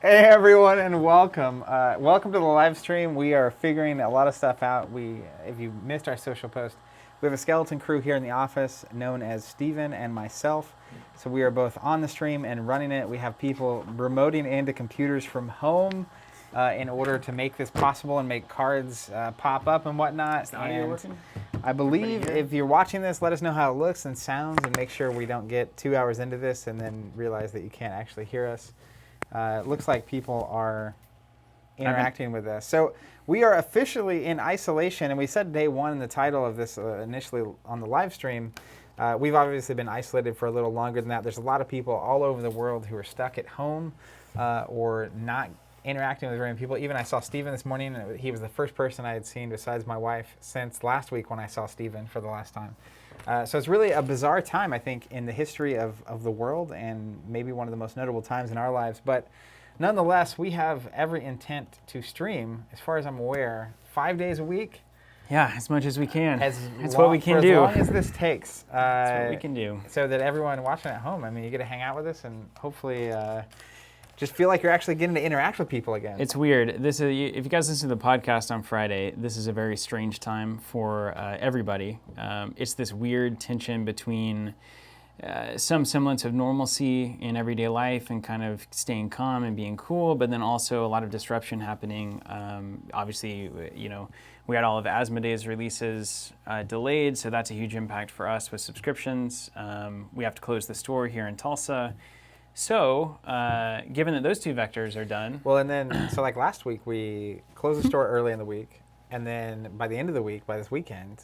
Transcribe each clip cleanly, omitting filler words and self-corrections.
Hey everyone, and welcome. Welcome to the live stream. We are figuring a lot of stuff out. If you missed our social post, we have a skeleton crew here in the office known as Steven and myself. So we are both on the stream and running it. We have people remoting into computers from home in order to make this possible and make cards pop up and whatnot. Is the audio working? I believe if you're watching this, let us know how it looks and sounds, and make sure we don't get 2 hours into this and then realize that you can't actually hear us. It looks like people are interacting with us. So we are officially in isolation, and we said day one in the title of this initially on the live stream. We've obviously been isolated for a little longer than that. There's a lot of people all over the world who are stuck at home or not interacting with very many people. Even I saw Steven this morning, and he was the first person I had seen besides my wife since last week when I saw Steven for the last time. So it's really a bizarre time, I think, in the history of the world, and maybe one of the most notable times in our lives. But nonetheless, we have every intent to stream, as far as I'm aware, 5 days a week. Yeah, as much as we can. It's what we can do. As long as this takes. That's what we can do. So that everyone watching at home, I mean, you get to hang out with us and hopefully just feel like you're actually getting to interact with people again. It's weird. If you guys listen to the podcast on Friday, this is a very strange time for everybody. It's this weird tension between some semblance of normalcy in everyday life and kind of staying calm and being cool, but then also a lot of disruption happening. Obviously, we had all of Asmodee's releases delayed, so that's a huge impact for us with subscriptions. We have to close the store here in Tulsa. So, given that those two vectors are done. Well, and then, so like last week, we closed the store early in the week. And then by the end of the week, by this weekend,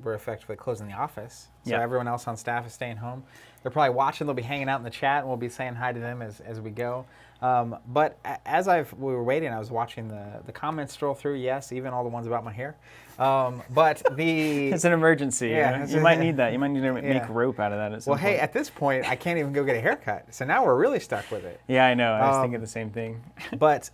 we're effectively closing the office. So everyone else on staff is staying home. They're probably watching. They'll be hanging out in the chat, and we'll be saying hi to them as we go. But as we were waiting, I was watching the comments stroll through. Yes, even all the ones about my hair. But it's an emergency. Yeah, you might need that. You might need to make rope out of that at some point. Hey, at this point, I can't even go get a haircut. So now we're really stuck with it. Yeah, I know. I was thinking the same thing. But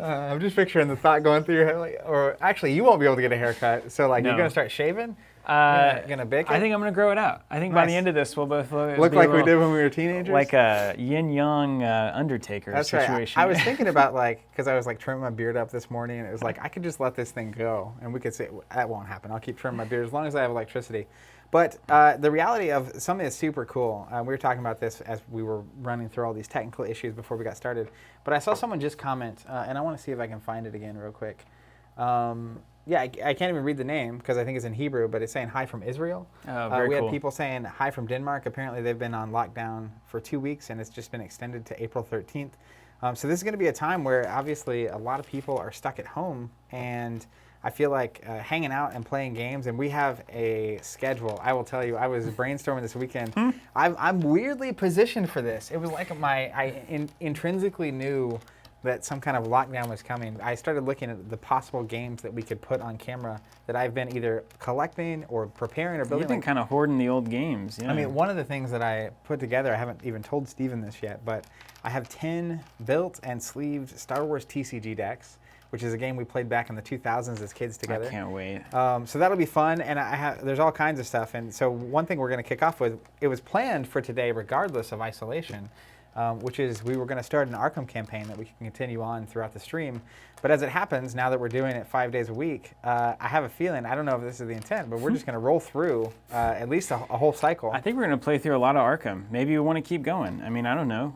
I'm just picturing the thought going through your head. Like, or actually, you won't be able to get a haircut. So like, you're going to start shaving? You're going to bake it? I think I'm going to grow it out. I think by the end of this, we'll both look like we did when we were teenagers? Like a yin-yang Undertaker situation. Right. I was thinking about because I was like trimming my beard up this morning, and it was like, I could just let this thing go, and we could say, that won't happen. I'll keep trimming my beard as long as I have electricity. But the reality of something that's super cool, we were talking about this as we were running through all these technical issues before we got started, but I saw someone just comment, and I want to see if I can find it again real quick. Yeah, I can't even read the name because I think it's in Hebrew, but it's saying hi from Israel. Oh, very cool. We had people saying hi from Denmark. Apparently they've been on lockdown for 2 weeks, and it's just been extended to April 13th. So this is going to be a time where obviously a lot of people are stuck at home, and I feel like hanging out and playing games, and we have a schedule. I will tell you, I was brainstorming this weekend. I'm weirdly positioned for this. It was like I intrinsically knew that some kind of lockdown was coming. I started looking at the possible games that we could put on camera that I've been either collecting or preparing or building. You've been kind of hoarding the old games. Yeah. I mean, one of the things that I put together, I haven't even told Steven this yet, but I have 10 built and sleeved Star Wars TCG decks, which is a game we played back in the 2000s as kids together. I can't wait. So that'll be fun, and there's all kinds of stuff. And so one thing we're going to kick off with, it was planned for today regardless of isolation, which is we were going to start an Arkham campaign that we can continue on throughout the stream. But as it happens, now that we're doing it 5 days a week, I have a feeling, I don't know if this is the intent, but we're just going to roll through at least a whole cycle. I think we're going to play through a lot of Arkham. Maybe we want to keep going. I mean, I don't know.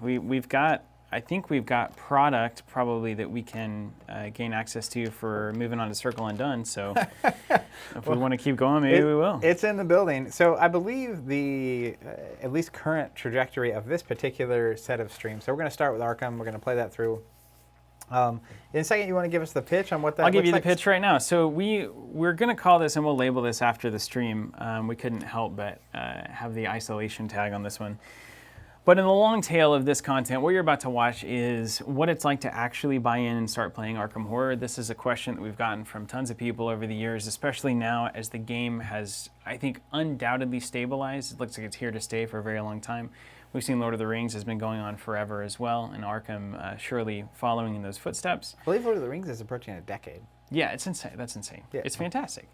I think we've got product probably that we can gain access to for moving on to Circle Undone. So if we want to keep going, maybe we will. It's in the building. So I believe the at least current trajectory of this particular set of streams. So we're going to start with Arkham. We're going to play that through. In a second, you want to give us the pitch on what that I'll give you like? The pitch right now. So we're going to call this, and we'll label this after the stream. We couldn't help but have the isolation tag on this one. But in the long tail of this content, what you're about to watch is what it's like to actually buy in and start playing Arkham Horror. This is a question that we've gotten from tons of people over the years, especially now as the game has, I think, undoubtedly stabilized. It looks like it's here to stay for a very long time. We've seen Lord of the Rings has been going on forever as well, and Arkham surely following in those footsteps. I believe Lord of the Rings is approaching a decade. Yeah, it's insane. That's insane. Yeah. It's fantastic.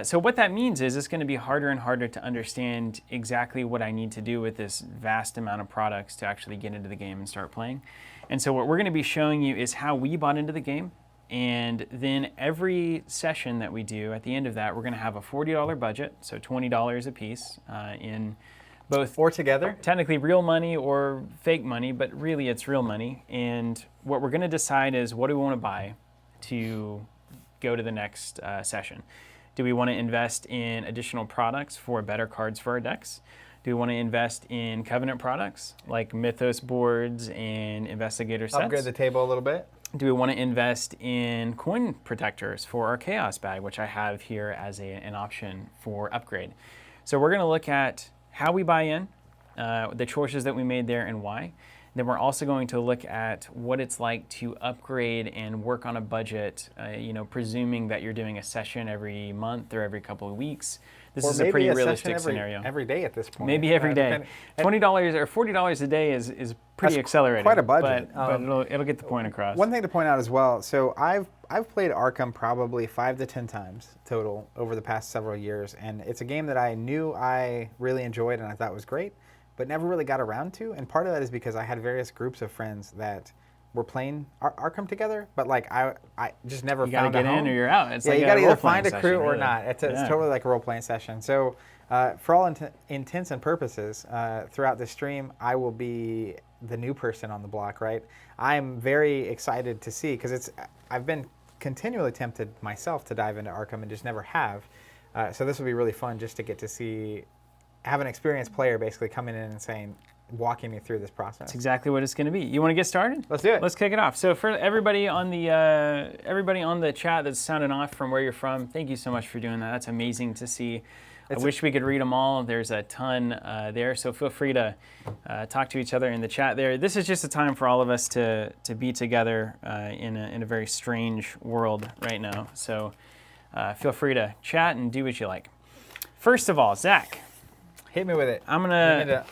So what that means is it's going to be harder and harder to understand exactly what I need to do with this vast amount of products to actually get into the game and start playing. And so what we're going to be showing you is how we bought into the game. And then every session that we do, at the end of that, we're going to have a $40 budget, so $20 a piece in both. Or together? Technically real money or fake money, but really it's real money. And what we're going to decide is what do we want to buy to go to the next session. Do we want to invest in additional products for better cards for our decks? Do we want to invest in Covenant products like Mythos boards and Investigator sets? Upgrade the table a little bit. Do we want to invest in coin protectors for our Chaos bag, which I have here as an option for upgrade? So we're going to look at how we buy in, the choices that we made there and why. Then we're also going to look at what it's like to upgrade and work on a budget, presuming that you're doing a session every month or every couple of weeks. This is a pretty realistic scenario. Every day at this point. Maybe every day. $20 or $40 a day is pretty accelerated. Quite a budget. But it'll get the point across. One thing to point out as well, so I've played Arkham probably 5 to 10 times total over the past several years, and it's a game that I knew I really enjoyed and I thought was great, but never really got around to. And part of that is because I had various groups of friends that were playing Arkham together, but like I just never found a home. You gotta get in or you're out. It's yeah, like you gotta either find a session, crew or really. not. It's totally like a role-playing session. So for all intents and purposes, throughout the stream, I will be the new person on the block, right? I'm very excited to see, because I've been continually tempted myself to dive into Arkham and just never have. So this will be really fun just to get to see, have an experienced player basically coming in and walking me through this process. That's exactly what it's going to be. You want to get started? Let's do it. Let's kick it off. So for everybody on the chat that's sounding off from where you're from, thank you so much for doing that. That's amazing to see. I wish we could read them all. There's a ton there, so feel free to talk to each other in the chat there. This is just a time for all of us to be together in a very strange world right now. So feel free to chat and do what you like. First of all, Zach. Hit me with it. I'm gonna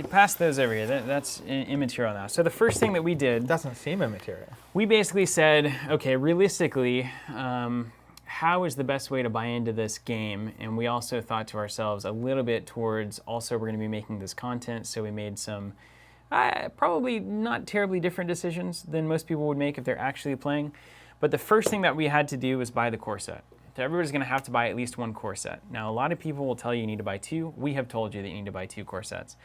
pass those over here. That's immaterial now. So the first thing that we did, It doesn't seem immaterial. we basically said, okay, realistically, how is the best way to buy into this game? And we also thought to ourselves a little bit towards, also we're going to be making this content, so we made some probably not terribly different decisions than most people would make if they're actually playing. But the first thing that we had to do was buy the core set. So everybody's going to have to buy at least one core set. Now, a lot of people will tell you need to buy 2. We have told you that you need to buy 2 core sets.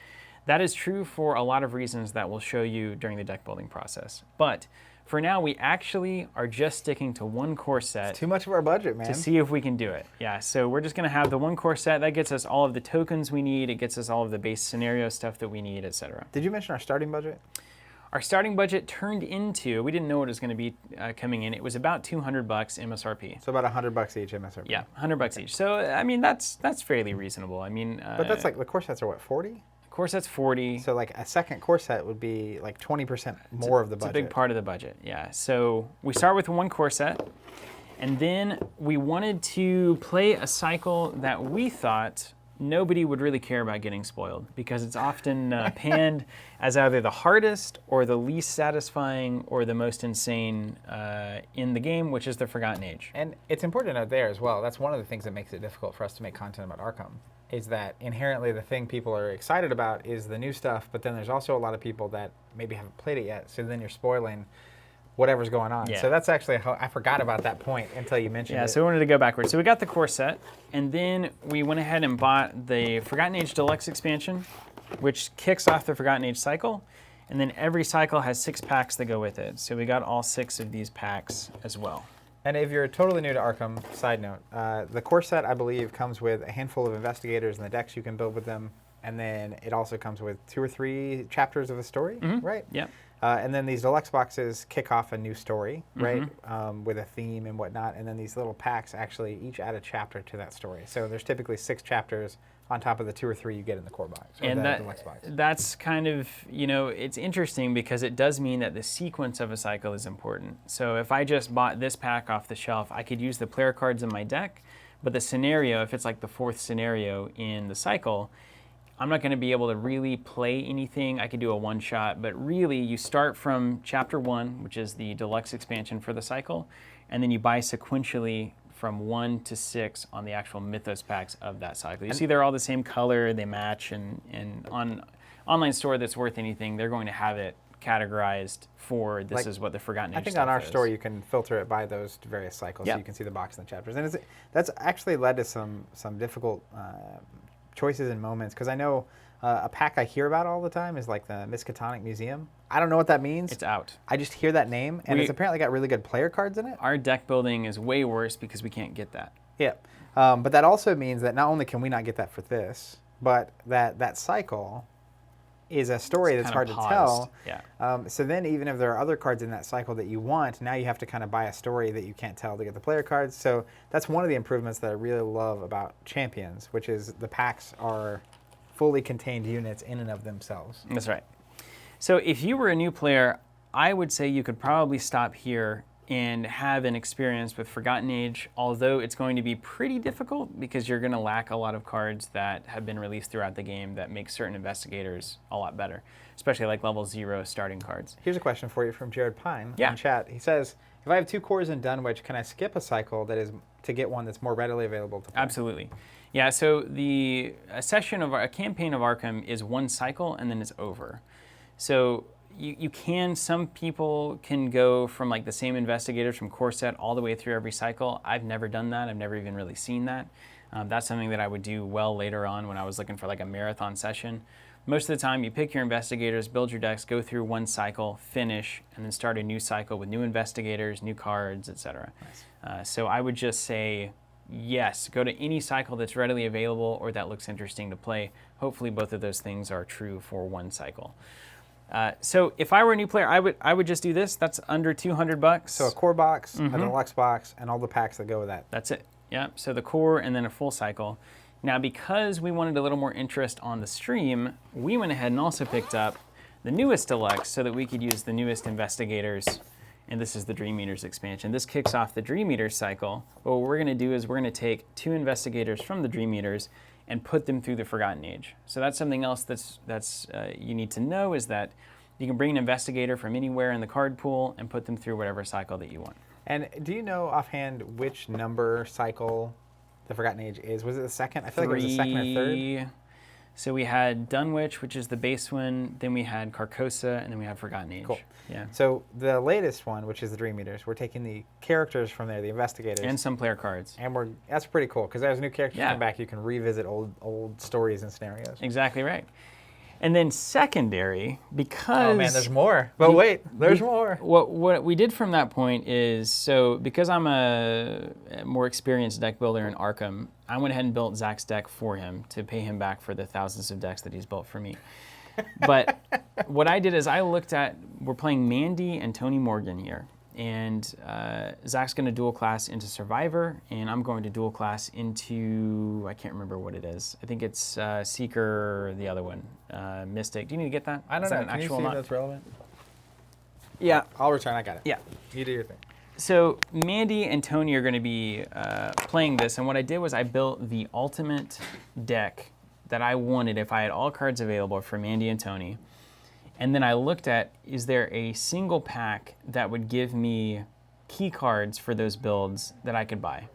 That is true for a lot of reasons that we'll show you during the deck building process. But for now, we actually are just sticking to 1 core set. It's too much of our budget, man. To see if we can do it. Yeah, so we're just going to have the 1 core set. That gets us all of the tokens we need. It gets us all of the base scenario stuff that we need, etc. Did you mention our starting budget? Our starting budget turned into, we didn't know what it was going to be coming in. It was about $200 MSRP. So about $100 each MSRP. Yeah, $100 each. So I mean that's fairly reasonable. I mean, but that's like the core sets are what, 40? Core set's 40. So like a second core set would be like 20% more of the budget. It's a big part of the budget. Yeah. So we start with 1 core set, and then we wanted to play a cycle that we thought nobody would really care about getting spoiled, because it's often panned as either the hardest or the least satisfying or the most insane in the game, which is the Forgotten Age. And it's important to note there as well, that's one of the things that makes it difficult for us to make content about Arkham, is that inherently the thing people are excited about is the new stuff, but then there's also a lot of people that maybe haven't played it yet, so then you're spoiling whatever's going on. Yeah. So that's actually how I forgot about that point until you mentioned it. Yeah, so we wanted to go backwards. So we got the core set, and then we went ahead and bought the Forgotten Age Deluxe expansion, which kicks off the Forgotten Age cycle, and then every cycle has 6 packs that go with it. So we got all 6 of these packs as well. And if you're totally new to Arkham, side note, the core set, I believe, comes with a handful of investigators and the decks you can build with them, and then it also comes with 2 or 3 chapters of a story, right? Yeah. And then these deluxe boxes kick off a new story, right, with a theme and whatnot. And then these little packs actually each add a chapter to that story. So there's typically 6 chapters on top of the 2 or 3 you get in the core box, or and the deluxe box. That's kind of, it's interesting because it does mean that the sequence of a cycle is important. So if I just bought this pack off the shelf, I could use the player cards in my deck, but the scenario, if it's like the 4th scenario in the cycle, I'm not going to be able to really play anything. I could do a one-shot, but really you start from Chapter 1, which is the deluxe expansion for the cycle, and then you buy sequentially from 1 to 6 on the actual Mythos packs of that cycle. You see they're all the same color, they match, and on online store that's worth anything, they're going to have it categorized for this is what the Forgotten Age I think stuff on our is. store you can filter it by those various cycles, so you can see the box and the chapters. And that's actually led to some difficult choices and moments, because I know a pack I hear about all the time is like the Miskatonic Museum. I don't know what that means. It's out. I just hear that name, and it's apparently got really good player cards in it. Our deck building is way worse because we can't get that. Yeah, but that also means that not only can we not get that for this, but that cycle is a story that's hard to tell. Yeah. So then even if there are other cards in that cycle that you want, now you have to kind of buy a story that you can't tell to get the player cards. So that's one of the improvements that I really love about Champions, which is the packs are fully contained units in and of themselves. That's right. So if you were a new player, I would say you could probably stop here and have an experience with Forgotten Age, although it's going to be pretty difficult because you're going to lack a lot of cards that have been released throughout the game that make certain investigators a lot better, especially like level 0 starting cards. Here's a question for you from Jared Pine in chat. He says, if I have 2 cores in Dunwich, can I skip a cycle that is to get one that's more readily available to play? Absolutely. Yeah, so a campaign of Arkham is 1 cycle and then it's over. So some people can go from like the same investigators from core set all the way through every cycle. I've never done that. I've never even really seen that. That's something that I would do well later on when I was looking for like a marathon session. Most of the time you pick your investigators, build your decks, go through 1 cycle, finish, and then start a new cycle with new investigators, new cards, etc. Nice. So I would just say, yes, go to any cycle that's readily available or that looks interesting to play. Hopefully both of those things are true for 1 cycle. So if I were a new player, I would just do this. That's under $200. So a core box, a deluxe box, and all the packs that go with that. That's it. Yeah. So the core and then a full cycle. Now, because we wanted a little more interest on the stream, we went ahead and also picked up the newest deluxe so that we could use the newest investigators. And this is the Dream Eaters expansion. This kicks off the Dream Eaters cycle. But what we're going to do is we're going to take 2 investigators from the Dream Eaters and put them through the Forgotten Age. So that's something else that's you need to know, is that you can bring an investigator from anywhere in the card pool and put them through whatever cycle that you want. And do you know offhand which number cycle the Forgotten Age is? Was it the second? I feel like it was the second or third. So we had Dunwich, which is the base one, then we had Carcosa, and then we had Forgotten Age. Cool. Yeah. So the latest one, which is the Dream Eaters, we're taking the characters from there, the investigators. And some player cards. And that's pretty cool, because as new characters Yeah. come back, you can revisit old stories and scenarios. Exactly right. And then secondary, because... Oh man, there's more. But wait, there's more. What we did from that point is, so because I'm a more experienced deck builder in Arkham, I went ahead and built Zach's deck for him to pay him back for the thousands of decks that he's built for me. But what I did is we're playing Mandy and Tony Morgan here. And Zach's going to dual class into Survivor, and I'm going to dual class into, I can't remember what it is. I think it's Seeker or the other one, Mystic. Do you need to get that? I don't know. Can you see if that's relevant? Yeah. I'll return. I got it. Yeah. You do your thing. So Mandy and Tony are going to be playing this, and what I did was I built the ultimate deck that I wanted if I had all cards available for Mandy and Tony. And then I looked at, is there a single pack that would give me key cards for those builds that I could buy?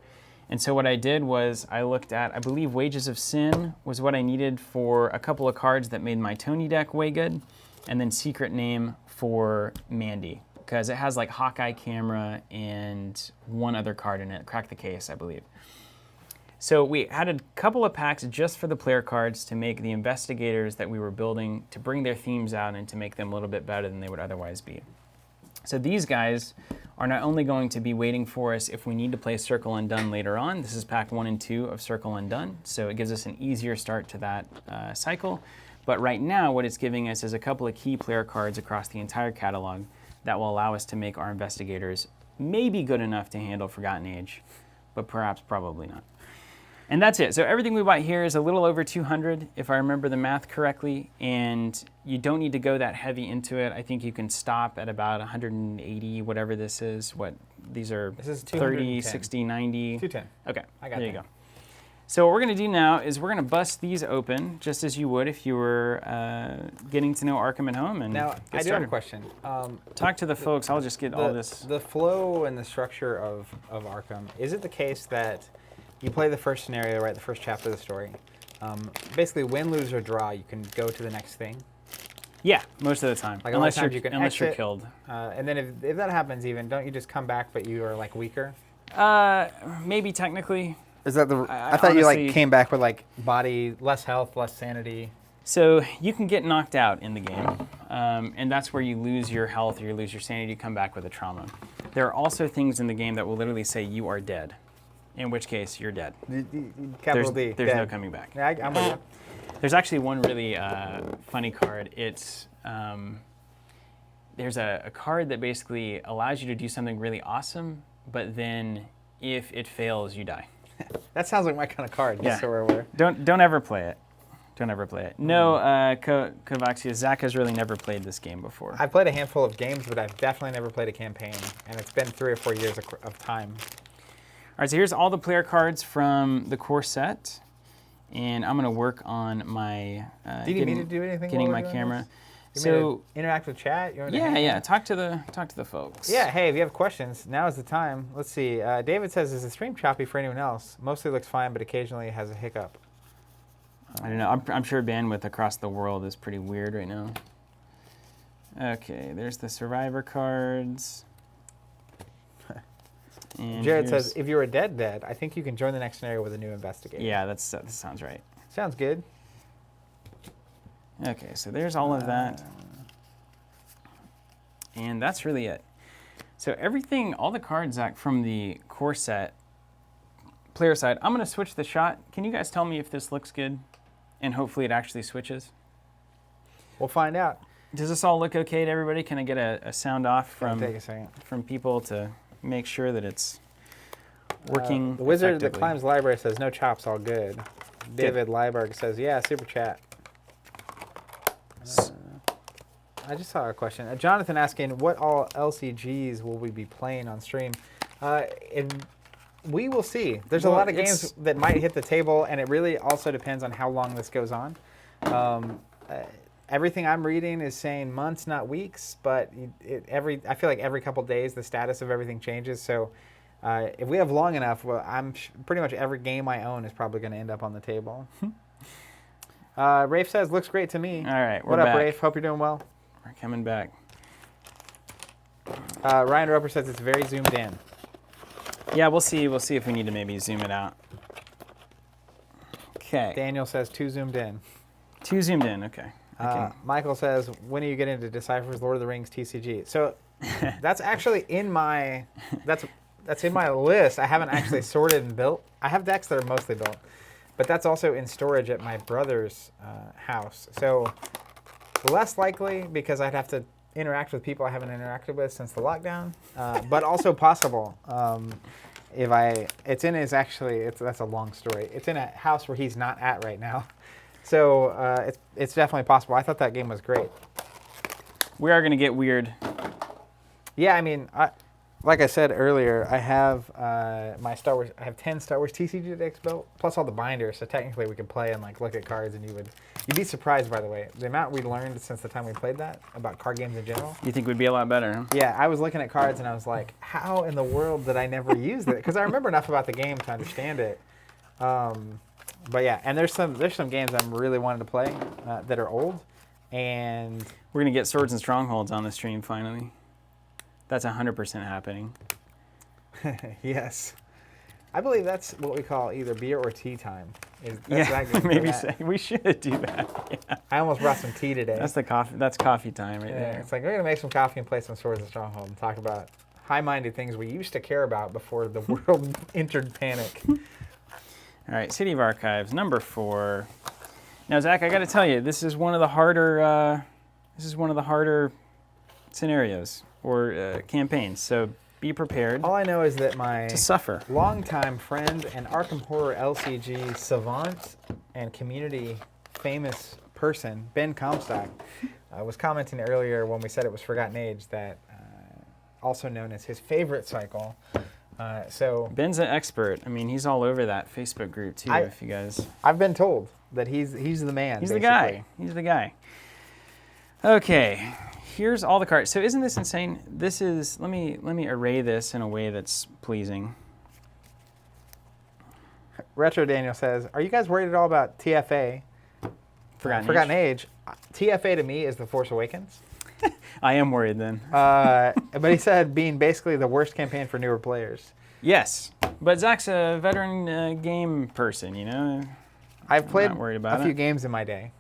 And so what I did was I looked at, I believe Wages of Sin was what I needed for a couple of cards that made my Tony deck way good, and then Secret Name for Mandy, because it has like Hawkeye Camera and one other card in it, Crack the Case, I believe. So we had a couple of packs just for the player cards to make the investigators that we were building, to bring their themes out and to make them a little bit better than they would otherwise be. So these guys are not only going to be waiting for us if we need to play Circle and Done later on. This is pack 1 and 2 of Circle and Done, so it gives us an easier start to that cycle. But right now what it's giving us is a couple of key player cards across the entire catalog that will allow us to make our investigators maybe good enough to handle Forgotten Age, but perhaps probably not. And that's it. So everything we bought here is a little over 200, if I remember the math correctly, and you don't need to go that heavy into it. I think you can stop at about 180, whatever this is. This is 30, 60, 90. 210. Okay, I got there you that. go. So what we're going to do now is we're going to bust these open, just as you would if you were getting to know Arkham at home. And Now, get I do have a started. question. Talk to the folks. I'll just get all this. The flow and the structure of Arkham, is it the case that you play the first scenario, right, the first chapter of the story? Basically, win, lose, or draw, you can go to the next thing. Yeah, most of the time. Like a lot of unless you're times you can unless you're exit, killed. And then if that happens even, don't you just come back but you are like weaker? Maybe technically. Is that the? I thought you like came back with like body, less health, less sanity. So you can get knocked out in the game, and that's where you lose your health or you lose your sanity. You come back with a trauma. There are also things in the game that will literally say you are dead, in which case you're dead. Capital D. There's no dead. coming back. Yeah, I'm with you. There's actually one really funny card. It's there's a card that basically allows you to do something really awesome, but then if it fails, you die. That sounds like my kind of card. Just so we're aware. Don't ever play it. Don't ever play it. No, Kovaxia, Zach has really never played this game before. I've played a handful of games, but I've definitely never played a campaign, and it's been 3 or 4 years of time. All right, so here's all the player cards from the core set, and I'm gonna work on my do you need me to do anything? getting while my we're doing camera. this? You So interactive chat. You want me to yeah. Talk to the folks. Yeah, hey, if you have questions, now is the time. Let's see. David says, is the stream choppy for anyone else? Mostly looks fine, but occasionally has a hiccup. I don't know. I'm sure bandwidth across the world is pretty weird right now. Okay, there's the survivor cards. And Jared says, if you're a dead, I think you can join the next scenario with a new investigator. Yeah, that sounds right. Sounds good. Okay, so there's all of that. And that's really it. So everything, all the cards, Zach, from the core set, player side, I'm going to switch the shot. Can you guys tell me if this looks good? And hopefully it actually switches. We'll find out. Does this all look okay to everybody? Can I get a sound off Take a second. from people to make sure that it's working The wizard that effectively? climbs library says, no chops, all good. David Leiberg says, yeah, super chat. I just saw a question. Jonathan asking, what all LCGs will we be playing on stream? We will see. There's a lot of games that might hit the table, and it really also depends on how long this goes on. Everything I'm reading is saying months, not weeks, but I feel like every couple days the status of everything changes. So if we have long enough, well, pretty much every game I own is probably going to end up on the table. Rafe says, looks great to me. All right, What up, Rafe? Hope you're doing well. We're coming back. Ryan Roper says it's very zoomed in. Yeah, we'll see. We'll see if we need to maybe zoom it out. Okay. Daniel says too zoomed in. Too zoomed in. Okay. Michael says, when are you getting into Decipher's Lord of the Rings TCG? So that's actually in my that's in my list. I haven't actually sorted and built. I have decks that are mostly built, but that's also in storage at my brother's house. So less likely because I'd have to interact with people I haven't interacted with since the lockdown, but also possible. It's in his that's a long story. It's in a house where he's not at right now. So it's definitely possible. I thought that game was great. We are going to get weird. Yeah, I mean, like I said earlier, I have my Star Wars. I have 10 Star Wars TCG decks built, plus all the binders. So technically, we could play and like look at cards, and you'd be surprised, by the way, the amount we learned since the time we played that about card games in general. You think we'd be a lot better, huh? Yeah, I was looking at cards and I was like, how in the world did I never use it? Because I remember enough about the game to understand it. But yeah, and there's some games I'm really wanting to play that are old, and we're gonna get Swords and Strongholds on the stream finally. That's 100% happening. Yes, I believe that's what we call either beer or tea time. Maybe we should do that. Yeah. I almost brought some tea today. That's the coffee. That's coffee time right there. It's like we're gonna make some coffee and play some Swords and Stronghold and talk about high-minded things we used to care about before the world entered panic. All right, City of Archives, number 4. Now, Zach, I got to tell you, this is one of the harder scenarios or campaigns. So be prepared. All I know is that my to suffer. longtime friend and Arkham Horror LCG savant and community famous person, Ben Comstock, was commenting earlier when we said it was Forgotten Age that also known as his favorite cycle So Ben's an expert. I mean, he's all over that Facebook group too. If you guys, I've been told that he's the man. he's basically. the guy. He's the guy. Okay, here's all the cards. So isn't this insane? This is let me array this in a way that's pleasing. Retro Daniel says, "Are you guys worried at all about TFA? Forgotten Age. TFA to me is The Force Awakens." I am worried then. But he said being basically the worst campaign for newer players. Yes, but Zach's a veteran game person, you know. I've played not worried about a few it. games in my day.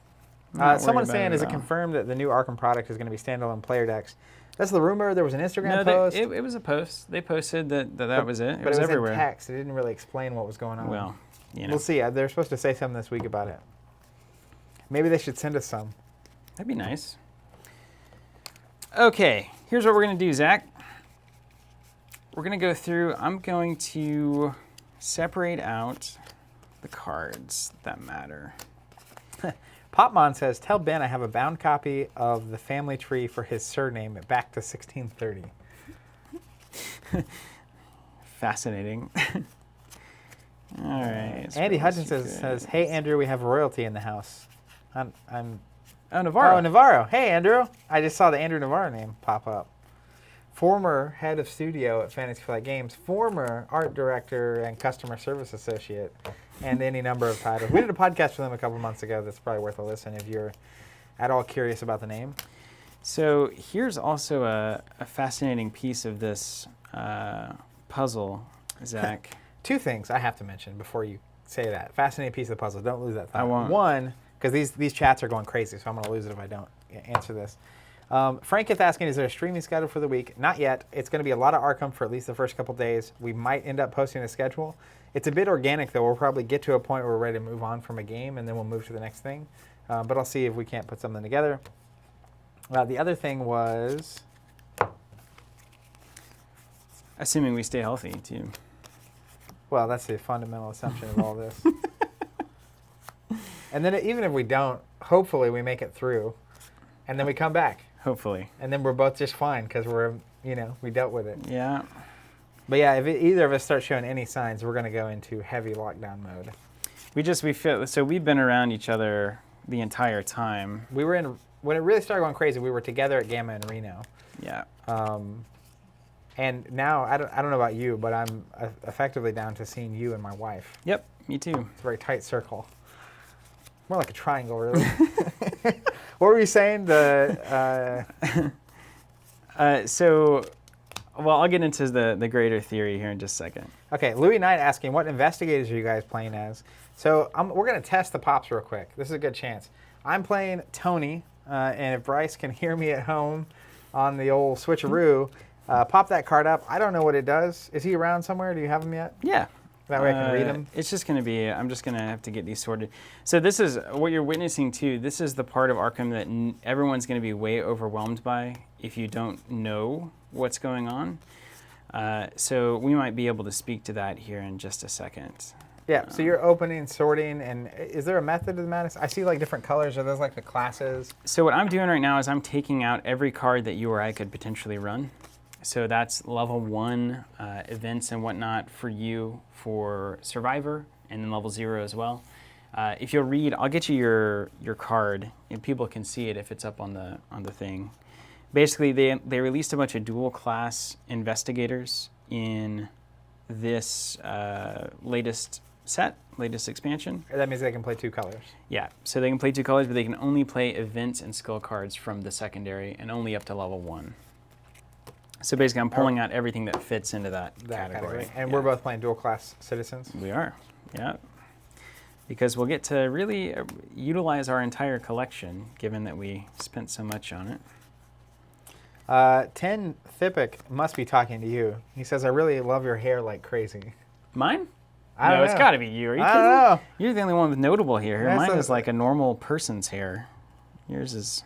Not Someone's worried saying, about it is it at all. confirmed that the new Arkham product is going to be standalone player decks? That's the rumor. There was an Instagram No, post. it was a post. They posted that was it. It but was it was everywhere. in text. It didn't really explain what was going on. Well, you know, We'll see. They're supposed to say something this week about it. Maybe they should send us some. that'd be nice. Okay, here's what we're gonna do, Zach. We're gonna go through. I'm going to separate out the cards that matter. Popmon says, tell Ben I have a bound copy of the family tree for his surname back to 1630. Fascinating. All right. Andy Hutchinson says, hey, Andrew, we have royalty in the house. I'm Oh, Navarro. Oh, Navarro. Hey, Andrew. I just saw the Andrew Navarro name pop up. Former head of studio at Fantasy Flight Games, former art director and customer service associate, and any number of titles. We did a podcast for them a couple months ago that's probably worth a listen if you're at all curious about the name. So here's also a fascinating piece of this puzzle, Zach. Two things I have to mention before you say that. Fascinating piece of the puzzle. Don't lose that thought. I won't. One, because these chats are going crazy, so I'm going to lose it if I don't answer this. Frank is asking, is there a streaming schedule for the week? Not yet. It's going to be a lot of Arkham for at least the first couple days. We might end up posting a schedule. It's a bit organic, though. We'll probably get to a point where we're ready to move on from a game, and then we'll move to the next thing. But I'll see if we can't put something together. The other thing was... Assuming we stay healthy, too. Well, that's the fundamental assumption of all this. And then even if we don't, hopefully we make it through. And then we come back. Hopefully. And then we're both just fine because we dealt with it. Yeah. But yeah, if either of us start showing any signs, we're going to go into heavy lockdown mode. So we've been around each other the entire time. We were when it really started going crazy, we were together at Gamma and Reno. Yeah. And now, I don't know about you, but I'm effectively down to seeing you and my wife. Yep, me too. It's a very tight circle. More like a triangle, really. What were you saying? I'll get into the greater theory here in just a second. Okay, Louis Knight asking, what investigators are you guys playing as? So we're going to test the pops real quick. This is a good chance. I'm playing Tony, and if Bryce can hear me at home on the old switcheroo, pop that card up. I don't know what it does. Is he around somewhere? Do you have him yet? Yeah. That way I can read him. It's just going to be, I'm just going to have to get these sorted. So this is, what you're witnessing too, this is the part of Arkham that everyone's going to be way overwhelmed by if you don't know what's going on. So we might be able to speak to that here in just a second. Yeah, so you're opening, sorting, and is there a method to the madness? I see like different colors. Are those like the classes? So what I'm doing right now is I'm taking out every card that you or I could potentially run. So that's level 1 events and whatnot for you for Survivor, and then level 0 as well. If you'll read, I'll get you your card, and people can see it if it's up on the thing. Basically, they released a bunch of dual class investigators in this latest expansion. That means they can play 2 colors. Yeah, so they can play 2 colors, but they can only play events and skill cards from the secondary, and only up to level 1. So basically, I'm pulling out everything that fits into that category. And yeah. we're both playing dual class citizens? We are, yeah. Because we'll get to really utilize our entire collection, given that we spent so much on it. 10 Thippic must be talking to you. He says, I really love your hair like crazy. Mine? I don't know. It's got to be you. Are you I kidding? don't know. You're the only one with notable hair. That's Mine is like a normal person's hair. Yours is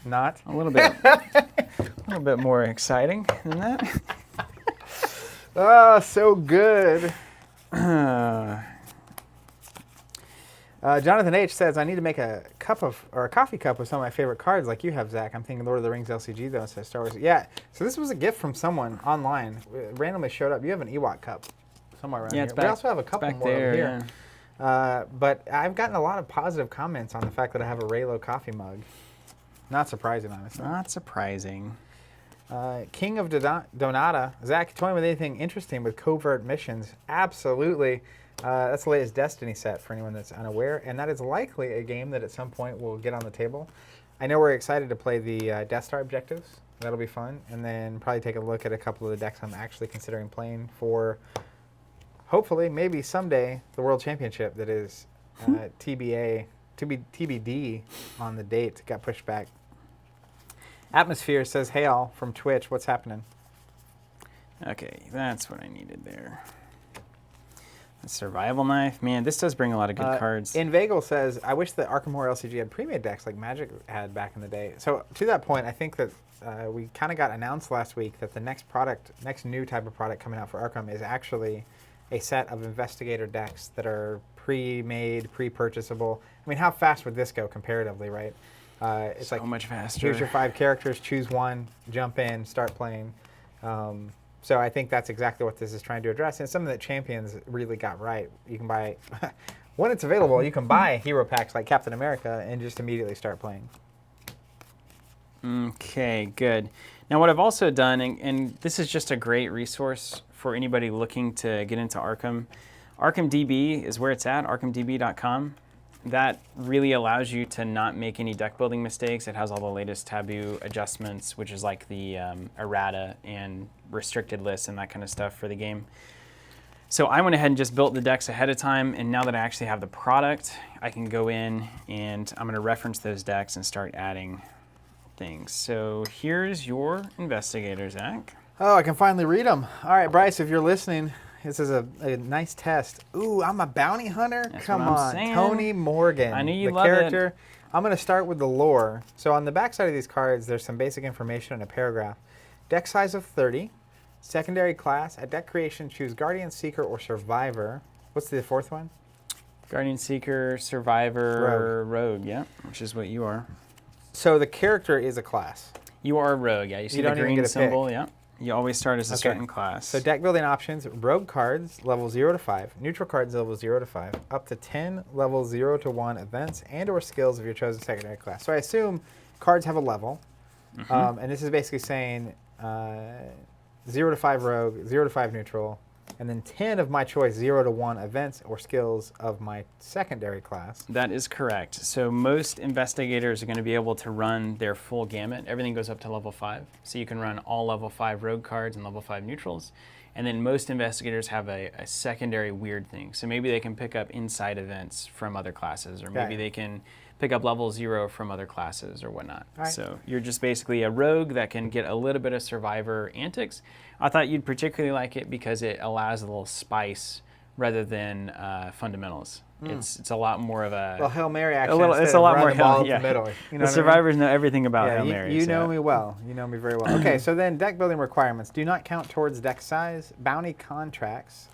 not a little bit more exciting than that. Oh, so good. Jonathan H. says, I need to make a a coffee cup with some of my favorite cards, like you have, Zach. I'm thinking Lord of the Rings LCG though, instead of Star Wars. Yeah. So this was a gift from someone online. It randomly showed up. You have an Ewok cup somewhere around here. It's back, we also have a couple more there, over here. Yeah. But I've gotten a lot of positive comments on the fact that I have a Raylo coffee mug. Not surprising, honestly. Not surprising. King of Donata. Zach, toying with anything interesting with covert missions? Absolutely. That's the latest Destiny set for anyone that's unaware, and that is likely a game that at some point will get on the table. I know we're excited to play the Death Star objectives. That'll be fun, and then probably take a look at a couple of the decks I'm actually considering playing for, hopefully, maybe someday, the World Championship that is TBA, to be TBD on the date. Got pushed back. Atmosphere says, hey all, from Twitch, what's happening? Okay, that's what I needed there. A survival knife. Man, this does bring a lot of good cards. Inveigle says, I wish that Arkham Horror LCG had pre-made decks like Magic had back in the day. So to that point, I think that we kind of got announced last week that the next new type of product coming out for Arkham is actually a set of investigator decks that are pre-made, pre-purchasable. I mean, how fast would this go comparatively, right? It's so like much faster. Here's your 5 characters, choose one, jump in, start playing. So I think that's exactly what this is trying to address. And it's something that Champions really got right. You can buy, when it's available, you can buy hero packs like Captain America and just immediately start playing. Okay, good. Now what I've also done, and this is just a great resource for anybody looking to get into Arkham. ArkhamDB is where it's at, arkhamdb.com. That really allows you to not make any deck building mistakes. It has all the latest taboo adjustments, which is like the errata and restricted lists and that kind of stuff for the game. So I went ahead and just built the decks ahead of time, and now that I actually have the product, I can go in and I'm gonna reference those decks and start adding things. So here's your investigator, Zach. Oh, I can finally read them. All right, Bryce, if you're listening, this is a nice test. Ooh, I'm a bounty hunter? That's Come what I'm on. saying. Tony Morgan. I knew you the loved character. it. I'm going to start with the lore. So on the backside of these cards, there's some basic information in a paragraph. Deck size of 30. Secondary class. At deck creation, choose Guardian, Seeker, or Survivor. What's the fourth one? Guardian, Seeker, Survivor, Rogue, yeah, which is what you are. So the character is a class. You are a rogue, yeah. You see You the don't even green get a symbol, pick. yeah. You always start as a certain class. So deck building options, rogue cards, level 0 to 5, neutral cards, level 0 to 5, up to 10 level 0 to 1 events and or skills of your chosen secondary class. So I assume cards have a level, and this is basically saying 0 to 5 rogue, 0 to 5 neutral, and then 10 of my choice, 0 to 1 events or skills of my secondary class. That is correct. So most investigators are going to be able to run their full gamut. Everything goes up to level 5. So you can run all level 5 rogue cards and level 5 neutrals. And then most investigators have a secondary weird thing. So maybe they can pick up inside events from other classes, or maybe they can pick up level 0 from other classes or whatnot. Right. So you're just basically a rogue that can get a little bit of survivor antics. I thought you'd particularly like it because it allows a little spice rather than fundamentals. It's a lot more of a... Well, Hail Mary action. It's a lot more Hail Hail, yeah. middle. You know the survivors know everything about Hail Mary. You know me well. You know me very well. Okay, so then deck building requirements. Do not count towards deck size. Bounty contracts.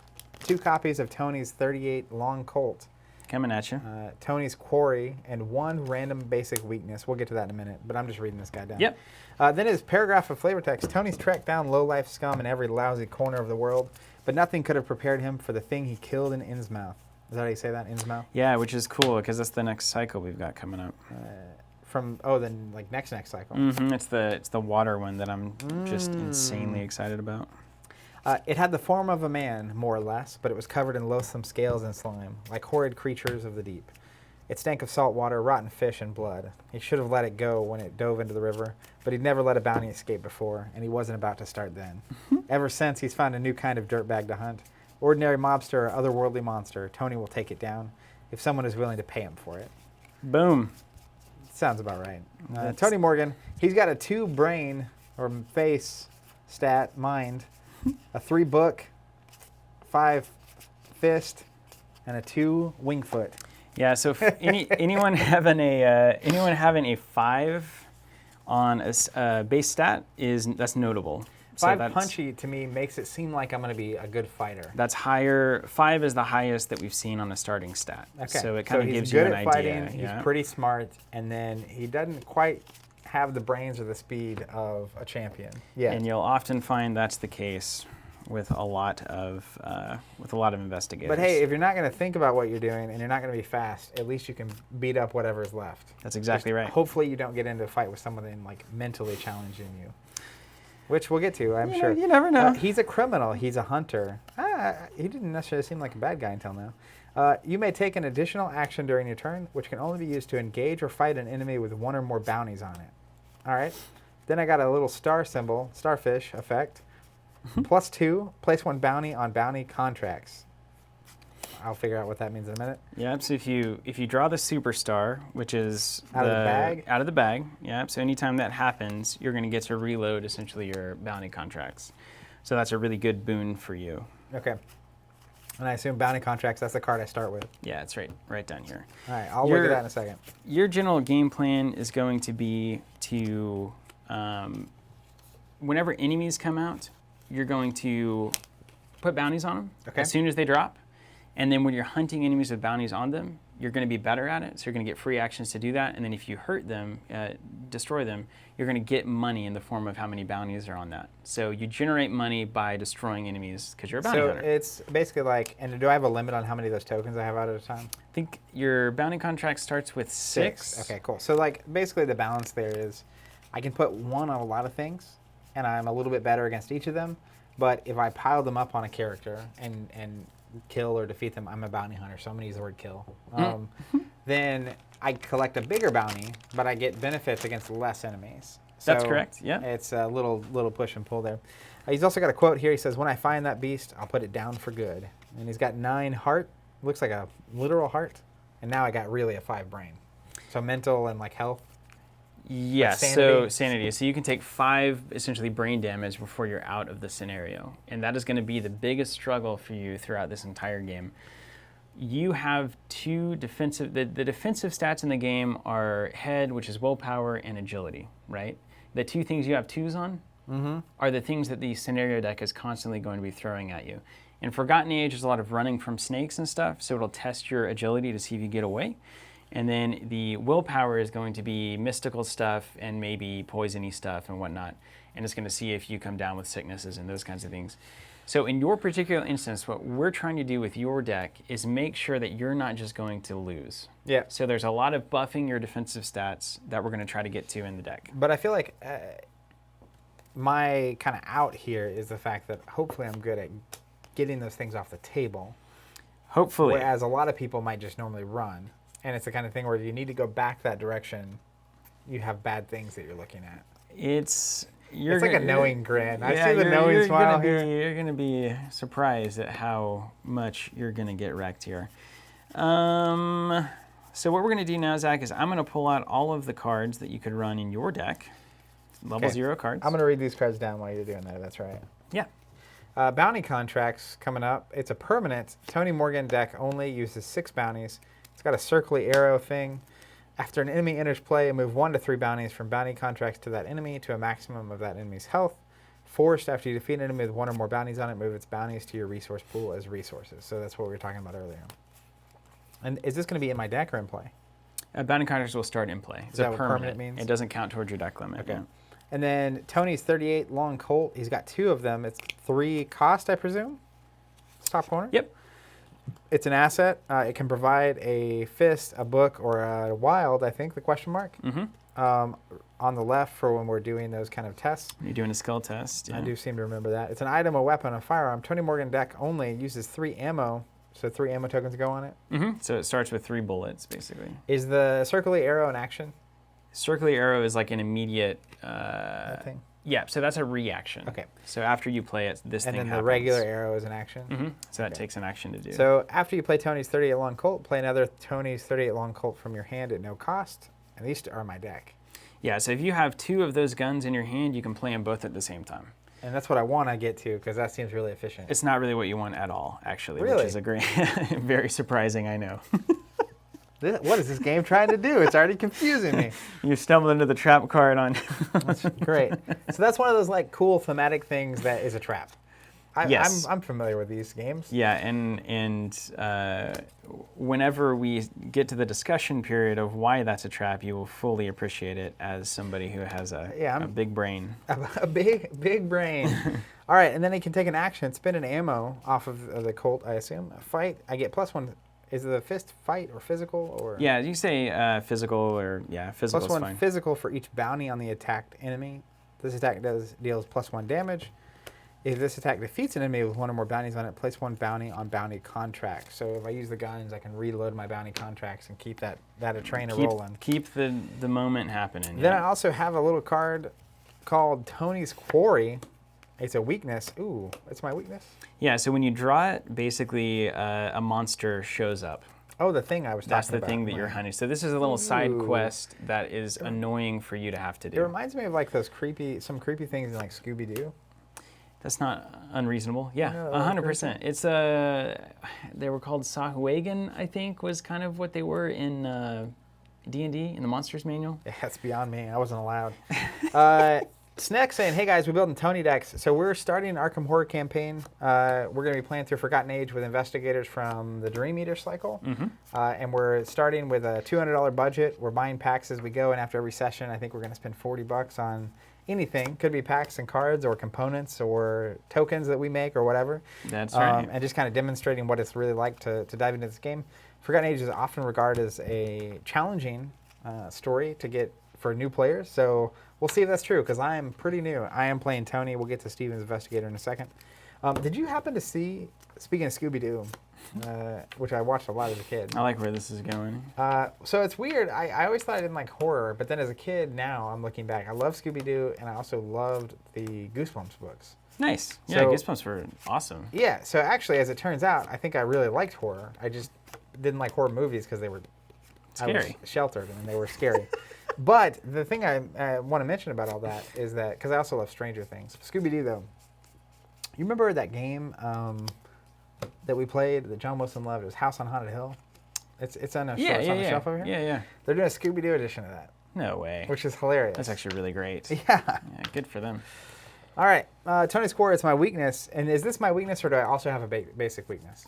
2 copies of Tony's 38 Long Colt. Coming at you. Tony's Quarry, and 1 random basic weakness. We'll get to that in a minute, but I'm just reading this guy down. Yep. Then his paragraph of flavor text. Tony's trekked down low-life scum in every lousy corner of the world, but nothing could have prepared him for the thing he killed in Innsmouth. Is that how you say that, Innsmouth? Yeah, which is cool because that's the next cycle we've got coming up. Then like next cycle. It's the water one that I'm just insanely excited about. It had the form of a man, more or less, but it was covered in loathsome scales and slime, like horrid creatures of the deep. It stank of salt water, rotten fish, and blood. He should have let it go when it dove into the river, but he'd never let a bounty escape before, and he wasn't about to start then. Ever since, he's found a new kind of dirtbag to hunt. Ordinary mobster or otherworldly monster, Tony will take it down if someone is willing to pay him for it. Boom. Sounds about right. Tony Morgan, he's got a 2 brain or face stat mind, a 3 book, 5 fist, and a 2 wing foot. Yeah. So if anyone having a 5 on a base stat that's notable. So 5 punchy to me makes it seem like I'm going to be a good fighter. That's higher. 5 is the highest that we've seen on a starting stat. Okay. So it kind of gives you good an at idea. Fighting, yeah. He's pretty smart, and then he doesn't quite have the brains or the speed of a champion. Yeah. And you'll often find that's the case with a lot of investigators. But hey, if you're not going to think about what you're doing and you're not going to be fast, at least you can beat up whatever's left. That's exactly right. Hopefully you don't get into a fight with someone and like mentally challenging you, which we'll get to, I'm sure. You never know. He's a criminal. He's a hunter. He didn't necessarily seem like a bad guy until now. You may take an additional action during your turn, which can only be used to engage or fight an enemy with 1 or more bounties on it. All right. Then I got a little star symbol, starfish effect. +2, place 1 bounty on bounty contracts. I'll figure out what that means in a minute. Yeah, so if you draw the superstar, which is out of the bag. Yeah, so anytime that happens, you're going to get to reload essentially your bounty contracts. So that's a really good boon for you. Okay. And I assume bounty contracts, that's the card I start with. Yeah, it's right down here. All right, I'll look at that in a second. Your general game plan is going to be to, whenever enemies come out, you're going to put bounties on them as soon as they drop. And then when you're hunting enemies with bounties on them, you're going to be better at it. So you're going to get free actions to do that. And then if you hurt them, destroy them, you're going to get money in the form of how many bounties are on that. So you generate money by destroying enemies because you're a bounty hunter. So it's basically like, and do I have a limit on how many of those tokens I have out at a time? I think your bounty contract starts with 6. Okay, cool. So like basically the balance there is I can put 1 on a lot of things and I'm a little bit better against each of them. But if I pile them up on a character and kill or defeat them, I'm a bounty hunter, so I'm going to use the word kill. Then I collect a bigger bounty, but I get benefits against less enemies. So that's correct, yeah. It's a little push and pull there. He's also got a quote here. He says, when I find that beast, I'll put it down for good. And he's got 9 heart. Looks like a literal heart. And now I got really a 5 brain. So mental and like health. Yes, so sanity. So you can take 5 essentially brain damage before you're out of the scenario. And that is going to be the biggest struggle for you throughout this entire game. You have 2 defensive, the defensive stats in the game are head, which is willpower, and agility, right? The 2 things you have 2s on are the things that the scenario deck is constantly going to be throwing at you. In Forgotten Age, there's a lot of running from snakes and stuff, so it'll test your agility to see if you get away. And then the willpower is going to be mystical stuff and maybe poisony stuff and whatnot. And it's going to see if you come down with sicknesses and those kinds of things. So in your particular instance, what we're trying to do with your deck is make sure that you're not just going to lose. Yeah. So there's a lot of buffing your defensive stats that we're going to try to get to in the deck. But I feel like my kind of out here is the fact that hopefully I'm good at getting those things off the table. Hopefully. Whereas a lot of people might just normally run. And it's the kind of thing where you need to go back that direction. You have bad things that you're looking at. It's like a knowing grin. I see the knowing smile here. You're going to be surprised at how much you're going to get wrecked here. So what we're going to do now, Zach, is I'm going to pull out all of the cards that you could run in your deck. Level 0 cards. I'm going to read these cards down while you're doing that. That's right. Yeah. Bounty contracts coming up. It's a permanent Tony Morgan deck only. Uses 6 bounties. It's got a circly arrow thing. After an enemy enters play, move 1 to 3 bounties from bounty contracts to that enemy to a maximum of that enemy's health. Forced, after you defeat an enemy with 1 or more bounties on it, move its bounties to your resource pool as resources. So that's what we were talking about earlier. And is this going to be in my deck or in play? Bounty contracts will start in play. Is that what permanent means? It doesn't count towards your deck limit. Okay. Yeah. And then Tony's 38 long Colt. He's got 2 of them. It's 3 cost, I presume? It's top corner? Yep. It's an asset. It can provide a fist, a book, or a wild, I think, the question mark. On the left for when we're doing those kind of tests. You're doing a skill test. Yeah. I do seem to remember that. It's an item, a weapon, a firearm. Tony Morgan deck only uses 3 ammo, so 3 ammo tokens go on it. So it starts with 3 bullets, basically. Is the circly arrow an action? Circly arrow is like an immediate... thing? Yeah, so that's a reaction. Okay. So after you play it, this thing happens. And then the regular arrow is an action? So that takes an action to do. So after you play Tony's 38 long Colt, play another Tony's 38 long Colt from your hand at no cost. And these are my deck. Yeah, so if you have 2 of those guns in your hand, you can play them both at the same time. And that's what I want to get to, because that seems really efficient. It's not really what you want at all, actually. Really? Which is a great, very surprising, I know. What is this game trying to do? It's already confusing me. You stumbled into the trap card on. That's great. So that's one of those like cool thematic things that is a trap. Yes. I'm familiar with these games. Yeah, and whenever we get to the discussion period of why that's a trap, you will fully appreciate it as somebody who has a big brain. A big brain. All right, and then he can take an action, spin an ammo off of the Colt, I assume. A fight, I get +1. Is the fist fight or physical or? Yeah, you say physical or physical is fine. +1 physical for each bounty on the attacked enemy. This attack deals +1 damage. If this attack defeats an enemy with one or more bounties on it, place 1 bounty on bounty contract. So if I use the guns, I can reload my bounty contracts and keep that a train rolling. Keep the moment happening. Then I also have a little card called Tony's Quarry. It's a weakness. Ooh, it's my weakness? Yeah, so when you draw it, basically a monster shows up. Oh, the thing I was talking about. That's the thing that you're hunting. So this is a little side quest that is annoying for you to have to do. It reminds me of like some creepy things in like Scooby-Doo. That's not unreasonable. Yeah, 100%. It's they were called Sahuagin, I think, was kind of what they were in D&D, in the Monsters Manual. Yeah, that's beyond me. I wasn't allowed. Snack saying, hey guys, we're building Tony decks. So we're starting an Arkham Horror campaign. We're going to be playing through Forgotten Age with investigators from the Dream Eater cycle. And we're starting with a $200 budget. We're buying packs as we go, and after every session, I think we're going to spend $40 on anything. Could be packs and cards or components or tokens that we make or whatever. That's right. And just kind of demonstrating what it's really like to dive into this game. Forgotten Age is often regarded as a challenging story to get for new players. So we'll see if that's true, because I am pretty new. I am playing Tony. We'll get to Steven's Investigator in a second. Did you happen to see, speaking of Scooby-Doo, which I watched a lot as a kid. I like where this is going. So it's weird. I always thought I didn't like horror, but then as a kid, now I'm looking back, I love Scooby-Doo, and I also loved the Goosebumps books. Nice. Yeah, So- Goosebumps were awesome. Yeah, so actually, as it turns out, I think I really liked horror. I just didn't like horror movies because they were Scary. I was sheltered and they were scary. But the thing I want to mention about all that is that, because I also love Stranger Things. Scooby-Doo, though. You remember that game that we played that John Wilson loved? It was House on Haunted Hill. It's on a it's on the shelf over here. Yeah. They're doing a Scooby-Doo edition of that. No way. Which is hilarious. That's actually really great. Yeah. Good for them. All right. Tony's Quarry is my weakness. And is this my weakness, or do I also have a basic weakness?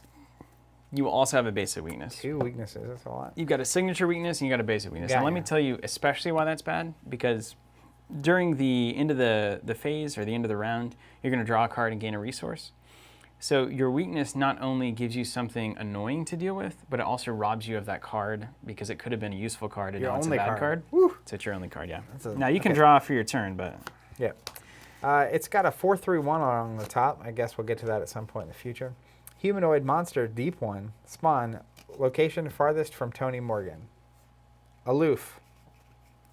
You also have a basic weakness. 2 weaknesses. That's a lot. You've got a signature weakness and you got a basic weakness. Yeah, and let me tell you especially why that's bad, because during the end of the phase or the end of the round, you're going to draw a card and gain a resource. So your weakness not only gives you something annoying to deal with, but it also robs you of that card because it could have been a useful card and Your now it's a only bad card. card. Woo. So it's your only card, yeah. Now you can draw for your turn, but... Yeah. It's got a 4/3/1 on the top. I guess we'll get to that at some point in the future. Humanoid monster, deep one. Spawn, location farthest from Tony Morgan. Aloof.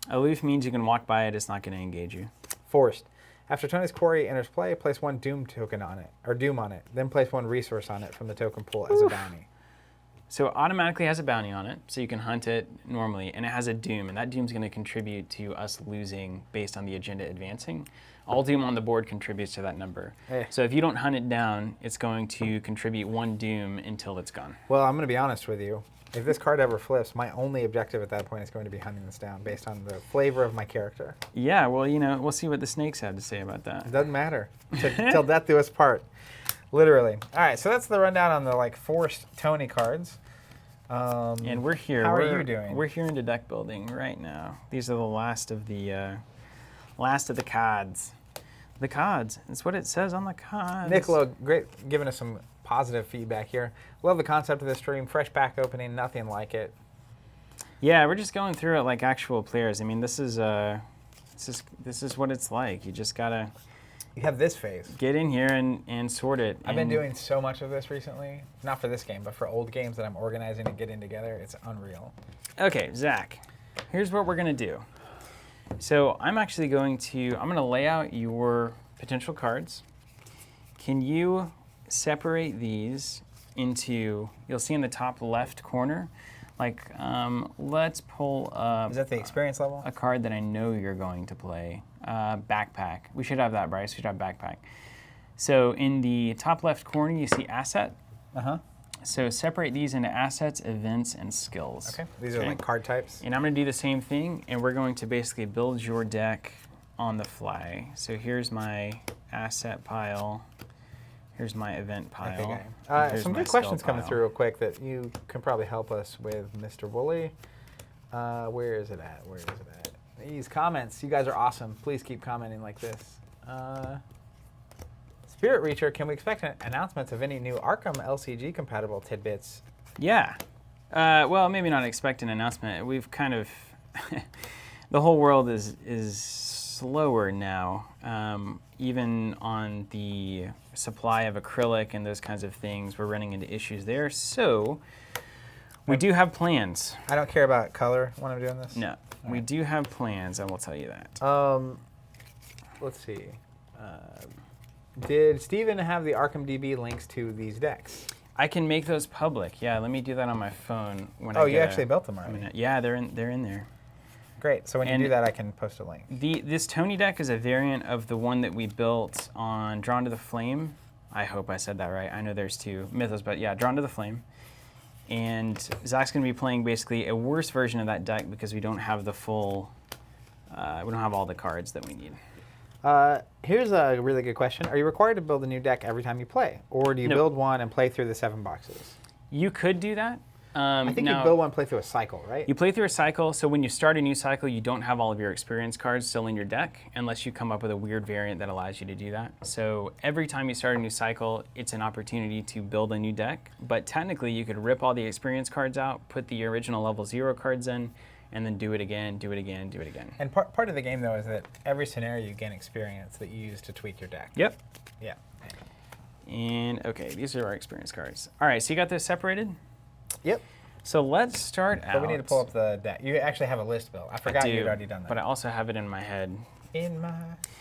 Aloof means you can walk by it, it's not going to engage you. Forced. After Tony's Quarry enters play, place 1 Doom token on it, or Doom on it. Then place 1 resource on it from the token pool as a bounty. So it automatically has a bounty on it, so you can hunt it normally, and it has a Doom, and that Doom's going to contribute to us losing based on the agenda advancing. All Doom on the board contributes to that number. So if you don't hunt it down, it's going to contribute 1 Doom until it's gone. Well, I'm going to be honest with you. If this card ever flips, my only objective at that point is going to be hunting this down based on the flavor of my character. Yeah, well, we'll see what the snakes have to say about that. It doesn't matter. Till death do us part. Literally. All right, so that's the rundown on the forced Tony cards. And we're here. How are you doing? We're here into deck building right now. These are the last of the cards. The cards. That's what it says on the cards. Niccolo, great giving us some positive feedback here. Love the concept of this stream. Fresh pack opening, nothing like it. Yeah, we're just going through it like actual players. I mean, this is what it's like. You just gotta. You have this phase. Get in here and sort it. I've been doing so much of this recently. Not for this game, but for old games that I'm organizing and getting together. It's unreal. Okay, Zach, here's what we're gonna do. So I'm gonna lay out your potential cards. Can you separate these into, you'll see in the top left corner, let's pull up. Is that the experience level? A card that I know you're going to play. Backpack. We should have that, Bryce. We should have backpack. So in the top left corner, you see asset. So separate these into assets, events, and skills. Okay. These are like card types. And I'm going to do the same thing, and we're going to basically build your deck on the fly. So here's my asset pile. Here's my event pile. Okay. Some good questions coming through real quick that you can probably help us with, Mr. Woolley. Where is it at? Where is it at? These comments. You guys are awesome. Please keep commenting like this. Spirit Reacher, can we expect announcements of any new Arkham LCG compatible tidbits? Yeah. Well, maybe not expect an announcement. We've kind of the whole world is slower now, even on the supply of acrylic and those kinds of things. We're running into issues there. So we do have plans. I don't care about color when I'm doing this. No, we do have plans. I will tell you that. Let's see. Did Steven have the Arkham DB links to these decks? I can make those public. Yeah, let me do that on my phone. Oh, you actually built them already? Yeah, they're in there. Great. So when you do that, I can post a link. This Tony deck is a variant of the one that we built on Drawn to the Flame. I hope I said that right. I know there's two Mythos, but yeah, Drawn to the Flame. And Zach's going to be playing basically a worse version of that deck because we don't have the full, we don't have all the cards that we need. Here's a really good question. Are you required to build a new deck every time you play? Or do you build one and play through the 7 boxes? You could do that. I think you build one and play through a cycle, right? You play through a cycle, so when you start a new cycle, you don't have all of your experience cards still in your deck unless you come up with a weird variant that allows you to do that. So every time you start a new cycle, it's an opportunity to build a new deck. But technically, you could rip all the experience cards out, put the original level 0 cards in, and then do it again, do it again, do it again. And part of the game, though, is that every scenario you gain experience that you use to tweak your deck. Yep. Yeah. And, okay, these are our experience cards. All right, so you got this separated? Yep. So let's start out. But we need to pull up the deck. You actually have a list built. I forgot you'd already done that. But I also have it in my head. In my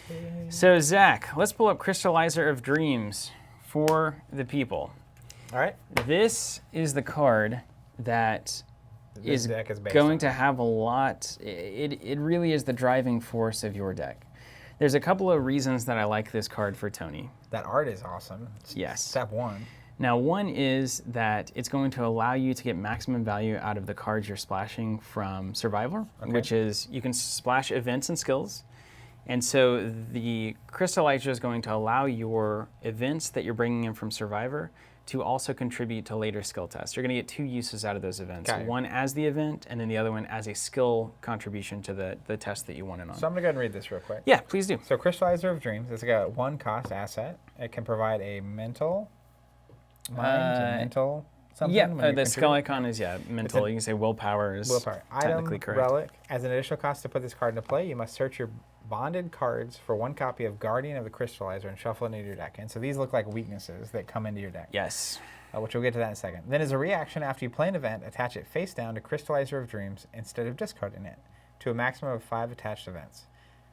head. So, Zach, let's pull up Crystallizer of Dreams for the people. All right. This is the card that this deck is going to have a lot. It really is the driving force of your deck. There's a couple of reasons that I like this card for Tony. That art is awesome. Yes. Step 1. Now, one is that it's going to allow you to get maximum value out of the cards you're splashing from Survivor, which is you can splash events and skills. And so the Crystallizer is going to allow your events that you're bringing in from Survivor to also contribute to later skill tests. You're going to get 2 uses out of those events. Okay. One as the event, and then the other one as a skill contribution to the test that you want it on. So I'm going to go ahead and read this real quick. Yeah, please do. So Crystallizer of Dreams, it's got 1 cost asset. It can provide a mental... mental something? Yeah, the skull icon is, mental. You can say willpower is technically Item, correct. relic. As an additional cost to put this card into play, you must search your bonded cards for 1 copy of Guardian of the Crystallizer and shuffle it into your deck. And so these look like weaknesses that come into your deck. Yes. Which we'll get to that in a second. Then as a reaction, after you play an event, attach it face down to Crystallizer of Dreams instead of discarding it to a maximum of 5 attached events.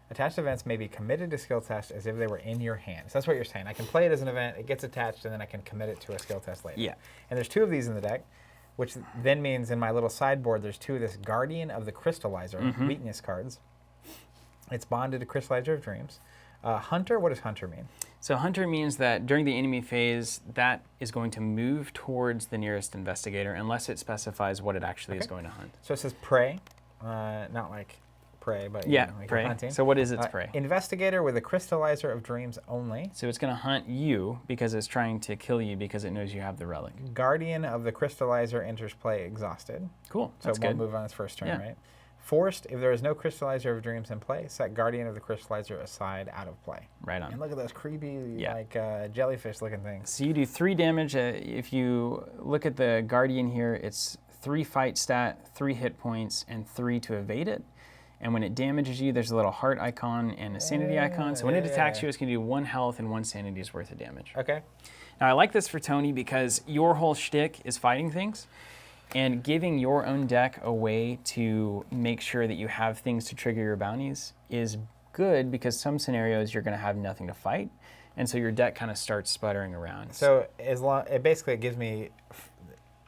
Attached events may be committed to skill test as if they were in your hand. So that's what you're saying. I can play it as an event, it gets attached, and then I can commit it to a skill test later. Yeah. And there's 2 of these in the deck, which then means in my little sideboard there's 2 of this Guardian of the Crystallizer weakness cards. It's bonded to Crystallizer of Dreams. Hunter, what does Hunter mean? So Hunter means that during the enemy phase, that is going to move towards the nearest investigator unless it specifies what it actually is going to hunt. So it says prey, not like... prey, but like prey. Hunting. So what is its prey? Investigator with a Crystallizer of Dreams only. So it's going to hunt you because it's trying to kill you because it knows you have the relic. Guardian of the Crystallizer enters play exhausted. Cool. So it won't move on its first turn, right? Forced, if there is no Crystallizer of Dreams in play, set Guardian of the Crystallizer aside out of play. Right on. And look at those creepy, jellyfish looking things. So you do 3 damage. If you look at the Guardian here, it's 3 fight stat, 3 hit points, and 3 to evade it. And when it damages you, there's a little heart icon and a sanity icon. So when it attacks you, it's going to do 1 health and 1 sanity's worth of damage. Okay. Now, I like this for Tony because your whole shtick is fighting things. And giving your own deck a way to make sure that you have things to trigger your bounties is good because some scenarios you're going to have nothing to fight. And so your deck kind of starts sputtering around. So it basically gives me...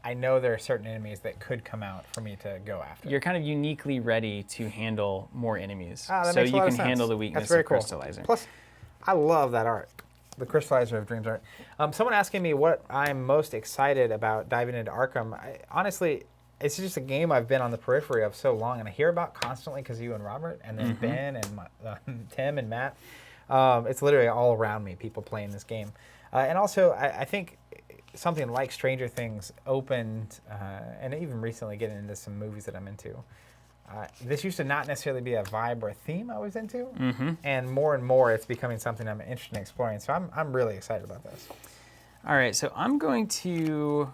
I know there are certain enemies that could come out for me to go after. You're kind of uniquely ready to handle more enemies. That so makes a you lot can of sense. handle the weakness That's very of cool. Crystallizer. Plus, I love that art. the crystallizer of dreams art. Someone asking me what I'm most excited about diving into Arkham. Honestly, it's just a game I've been on the periphery of so long, and I hear about constantly because of you and Robert, and then Ben and Tim and Matt. It's literally all around me, people playing this game. And also, I think something like Stranger Things opened, and even recently getting into some movies that I'm into. This used to not necessarily be a vibe or a theme I was into, and more it's becoming something I'm interested in exploring. So I'm really excited about this. All right, so I'm going to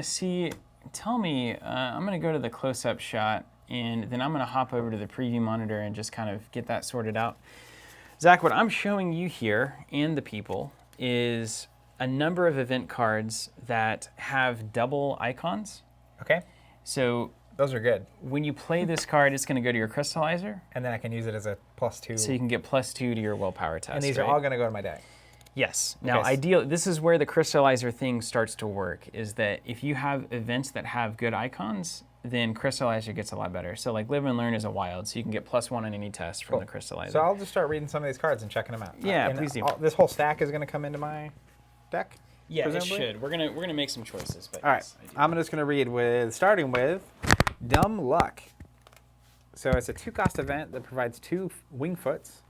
see. Tell me, I'm going to go to the close-up shot, and then I'm going to hop over to the preview monitor and just kind of get that sorted out. Zach, what I'm showing you here and the people is a number of event cards that have double icons. Okay. So those are good. When you play this card, it's going to go to your crystallizer. And then I can use it as a +2. So you can get +2 to your willpower test. And these are all going to go to my deck. Yes. Now, this is where the crystallizer thing starts to work, is that if you have events that have good icons, then crystallizer gets a lot better. So like Live and Learn is a wild, so you can get +1 on any test from the crystallizer. So I'll just start reading some of these cards and checking them out. Yeah, please do. This whole stack is going to come into my deck? Yeah, presumably? it should. We're gonna make some choices. But all right, I'm just going to read starting with Dumb Luck. So it's a 2-cost event that provides 2 wing foots.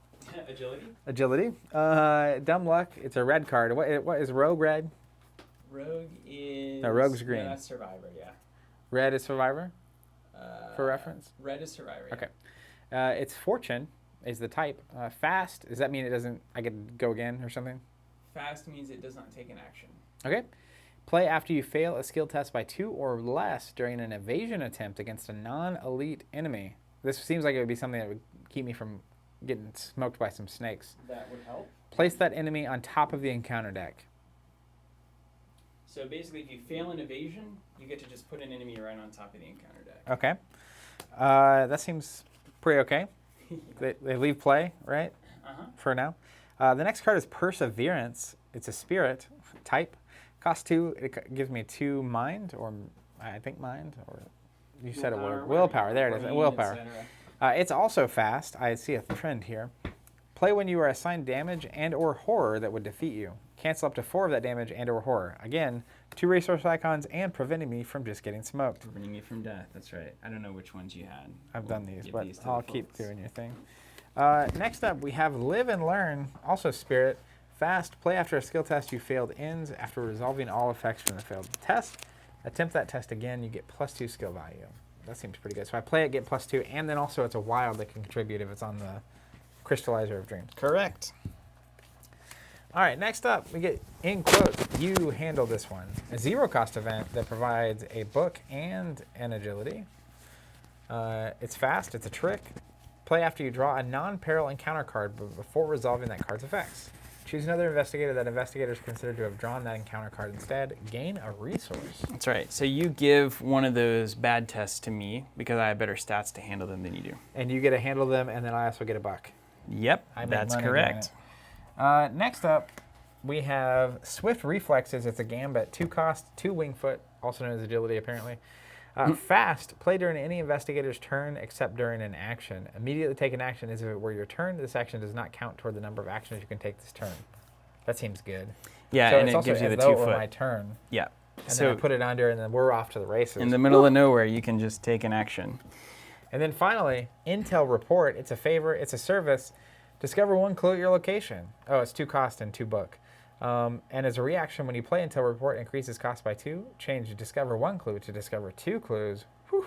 Agility. Dumb Luck. It's a red card. What is Rogue red? Rogue is... No, Rogue's green. No, that's Survivor, yeah. Red is Survivor? For reference? Red is Survivor, yeah. Okay. It's Fortune is the type. Fast, does that mean it doesn't... I could go again or something? Fast means it does not take an action. Okay. Play after you fail a skill test by 2 or less during an evasion attempt against a non-elite enemy. This seems like it would be something that would keep me from getting smoked by some snakes. That would help. Place that enemy on top of the encounter deck. So basically, if you fail an evasion, you get to just put an enemy right on top of the encounter deck. Okay. That seems pretty okay. They leave play, right? For now. The next card is Perseverance. It's a spirit type. Cost 2. It gives me 2 mind, or I think mind, or you said a word. Willpower. There it is. Willpower. It's also fast. I see a trend here. Play when you are assigned damage and or horror that would defeat you. Cancel up to 4 of that damage and or horror. Again, 2 resource icons and preventing me from just getting smoked. Preventing me from death. That's right. I don't know which ones you had. I've done these, but I'll keep doing your thing. Next up, we have Live and Learn. Also spirit. Fast. Play after a skill test you failed ends after resolving all effects from the failed test. Attempt that test again. You get +2 skill value. That seems pretty good. So I play it, get +2, and then also it's a wild that can contribute if it's on the Crystallizer of Dreams. Correct. All right, next up, we get, in quotes, you handle this one. A 0-cost event that provides a book and an agility. It's fast, it's a trick. Play after you draw a non-peril encounter card before resolving that card's effects. Choose another investigator that investigators consider to have drawn that encounter card instead. Gain a resource. That's right. So you give one of those bad tests to me because I have better stats to handle them than you do. And you get to handle them, and then I also get a buck. Yep, that's correct. Next up, we have Swift Reflexes. It's a gambit. 2-cost, 2 wing foot, also known as agility, apparently. Fast, play during any investigator's turn except during an action. Immediately take an action as if it were your turn. This action does not count toward the number of actions you can take this turn. That seems good. Yeah, so and it's it gives you the 2 foot. foot. My turn. Yeah. And then I put it under, and then we're off to the races. In the middle of nowhere, you can just take an action. And then finally, Intel Report. It's a favor. It's a service. Discover 1 clue at your location. Oh, it's 2 cost and 2 book. And as a reaction, when you play Intel Report, increases cost by 2. Change Discover 1 clue to Discover 2 clues. Whew.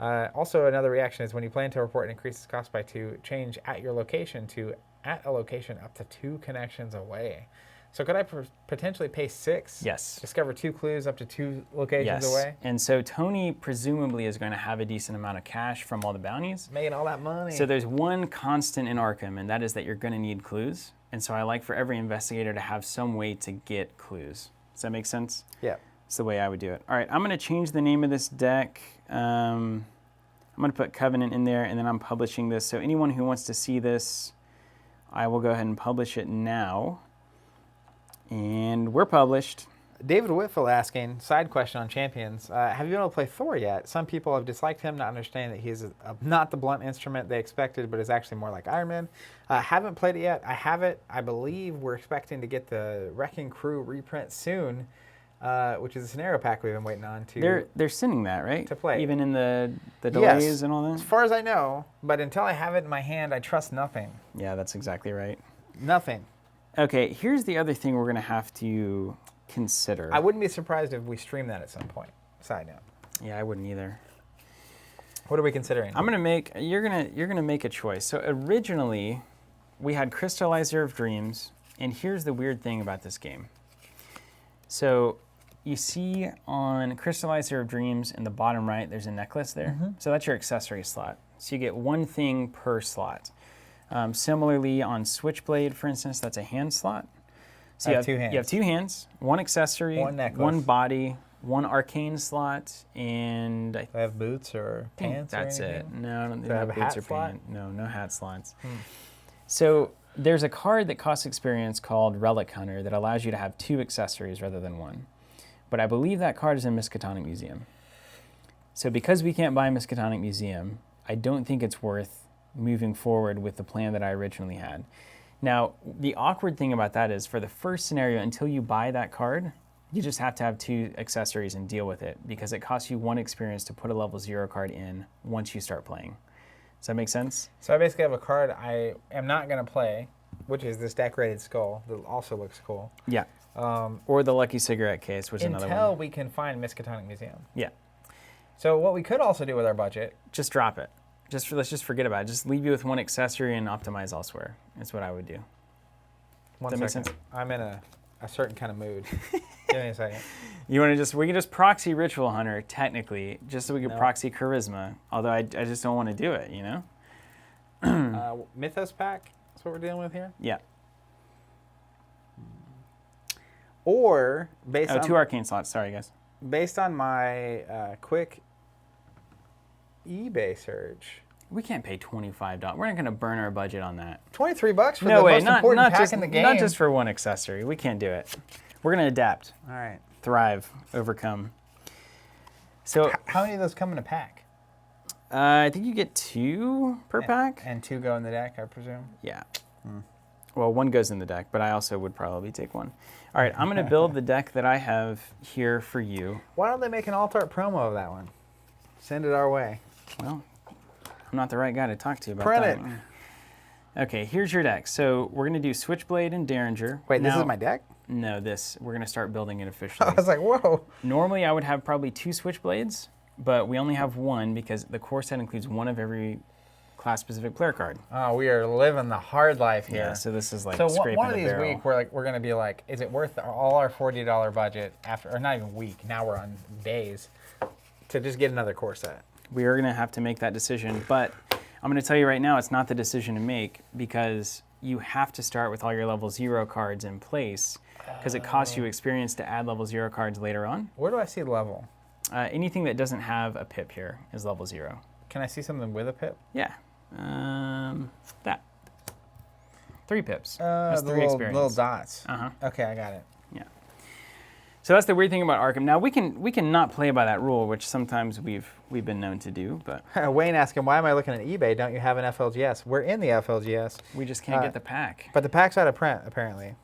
Also, another reaction is when you play Intel Report and increases cost by 2, change at your location to at a location up to 2 connections away. So could I potentially pay 6? Yes. Discover 2 clues up to 2 locations away? And so Tony presumably is going to have a decent amount of cash from all the bounties. Making all that money. So there's one constant in Arkham, and that is that you're going to need clues. And so I like for every investigator to have some way to get clues. Does that make sense? Yeah. That's the way I would do it. All right, I'm going to change the name of this deck. I'm going to put Covenant in there, and then I'm publishing this. So anyone who wants to see this, I will go ahead and publish it now. And we're published. David Whitfield asking, side question on Champions. Have you been able to play Thor yet? Some people have disliked him, not understanding that he is not the blunt instrument they expected, but is actually more like Iron Man. Haven't played it yet. I have it. I believe we're expecting to get the Wrecking Crew reprint soon, which is a scenario pack we've been waiting on to. They're sending that, right? To play. Even in the delays and all that? As far as I know, but until I have it in my hand, I trust nothing. Yeah, that's exactly right. Nothing. Okay, here's the other thing we're going to have to consider. I wouldn't be surprised if we stream that at some point. Side note. Yeah, I wouldn't either. What are we considering? You're gonna make a choice. So originally, we had Crystallizer of Dreams, and here's the weird thing about this game. So you see on Crystallizer of Dreams in the bottom right, there's a necklace there. Mm-hmm. So that's your accessory slot. So you get one thing per slot. Similarly, on Switchblade, for instance, that's a hand slot. So you have 2 hands. You have 2 hands, one accessory, one necklace, one body, one arcane slot, and do I have boots or pants? That's or it. No, I don't think I have no a boots hat or slot? pants. No hat slots. So there's a card that costs experience called Relic Hunter that allows you to have 2 accessories rather than 1. But I believe that card is in Miskatonic Museum. So because we can't buy Miskatonic Museum, I don't think it's worth moving forward with the plan that I originally had. Now, the awkward thing about that is for the first scenario, until you buy that card, you just have to have 2 accessories and deal with it because it costs you 1 experience to put a level 0 card in once you start playing. Does that make sense? So I basically have a card I am not going to play, which is this decorated skull that also looks cool. Yeah. Or the Lucky Cigarette Case, which is another one. Until we can find Miskatonic Museum. Yeah. So what we could also do with our budget... Just drop it. Let's just forget about it. Just leave you with 1 accessory and optimize elsewhere. That's what I would do. Does that make sense? I'm in a certain kind of mood. Give me a second. We can just proxy Ritual Hunter, technically, just so we can proxy Charisma. Although I just don't want to do it, you know? Mythos pack? That's what we're dealing with here? Yeah. Or, based on... 2 arcane slots. Sorry, guys. Based on my quick eBay search... We can't pay $25. We're not going to burn our budget on that. $23 for the most important pack in the game. Not just for 1 accessory. We can't do it. We're going to adapt. All right. Thrive. Overcome. So how many of those come in a pack? I think you get 2 per pack. And 2 go in the deck, I presume? Yeah. Well, 1 goes in the deck, but I also would probably take 1. All right, I'm going to build the deck that I have here for you. Why don't they make an alt-art promo of that one? Send it our way. Well, I'm not the right guy to talk to about Print that. Print it. Okay, here's your deck. So we're going to do Switchblade and Derringer. Wait, this is my deck? No, we're going to start building it officially. I was like, whoa. Normally, I would have probably 2 Switchblades, but we only have 1 because the core set includes 1 of every class-specific player card. Oh, we are living the hard life here. Yeah, so this is like so scraping one of the these barrel. weeks, we're going to be like, is it worth all our $40 budget after, or not even week, now we're on days, to just get another core set? We are going to have to make that decision, but I'm going to tell you right now, it's not the decision to make because you have to start with all your level 0 cards in place because it costs you experience to add level 0 cards later on. Where do I see level? Anything that doesn't have a pip here is level 0. Can I see something with a pip? Yeah. That. 3 pips. That's the 3 experience. little dots. Uh-huh. Okay, I got it. Yeah. So that's the weird thing about Arkham. Now we can not play by that rule, which sometimes we've been known to do, but Wayne asking, why am I looking at eBay? Don't you have an FLGS? We're in the FLGS. we just can't get the pack. But the pack's out of print, apparently.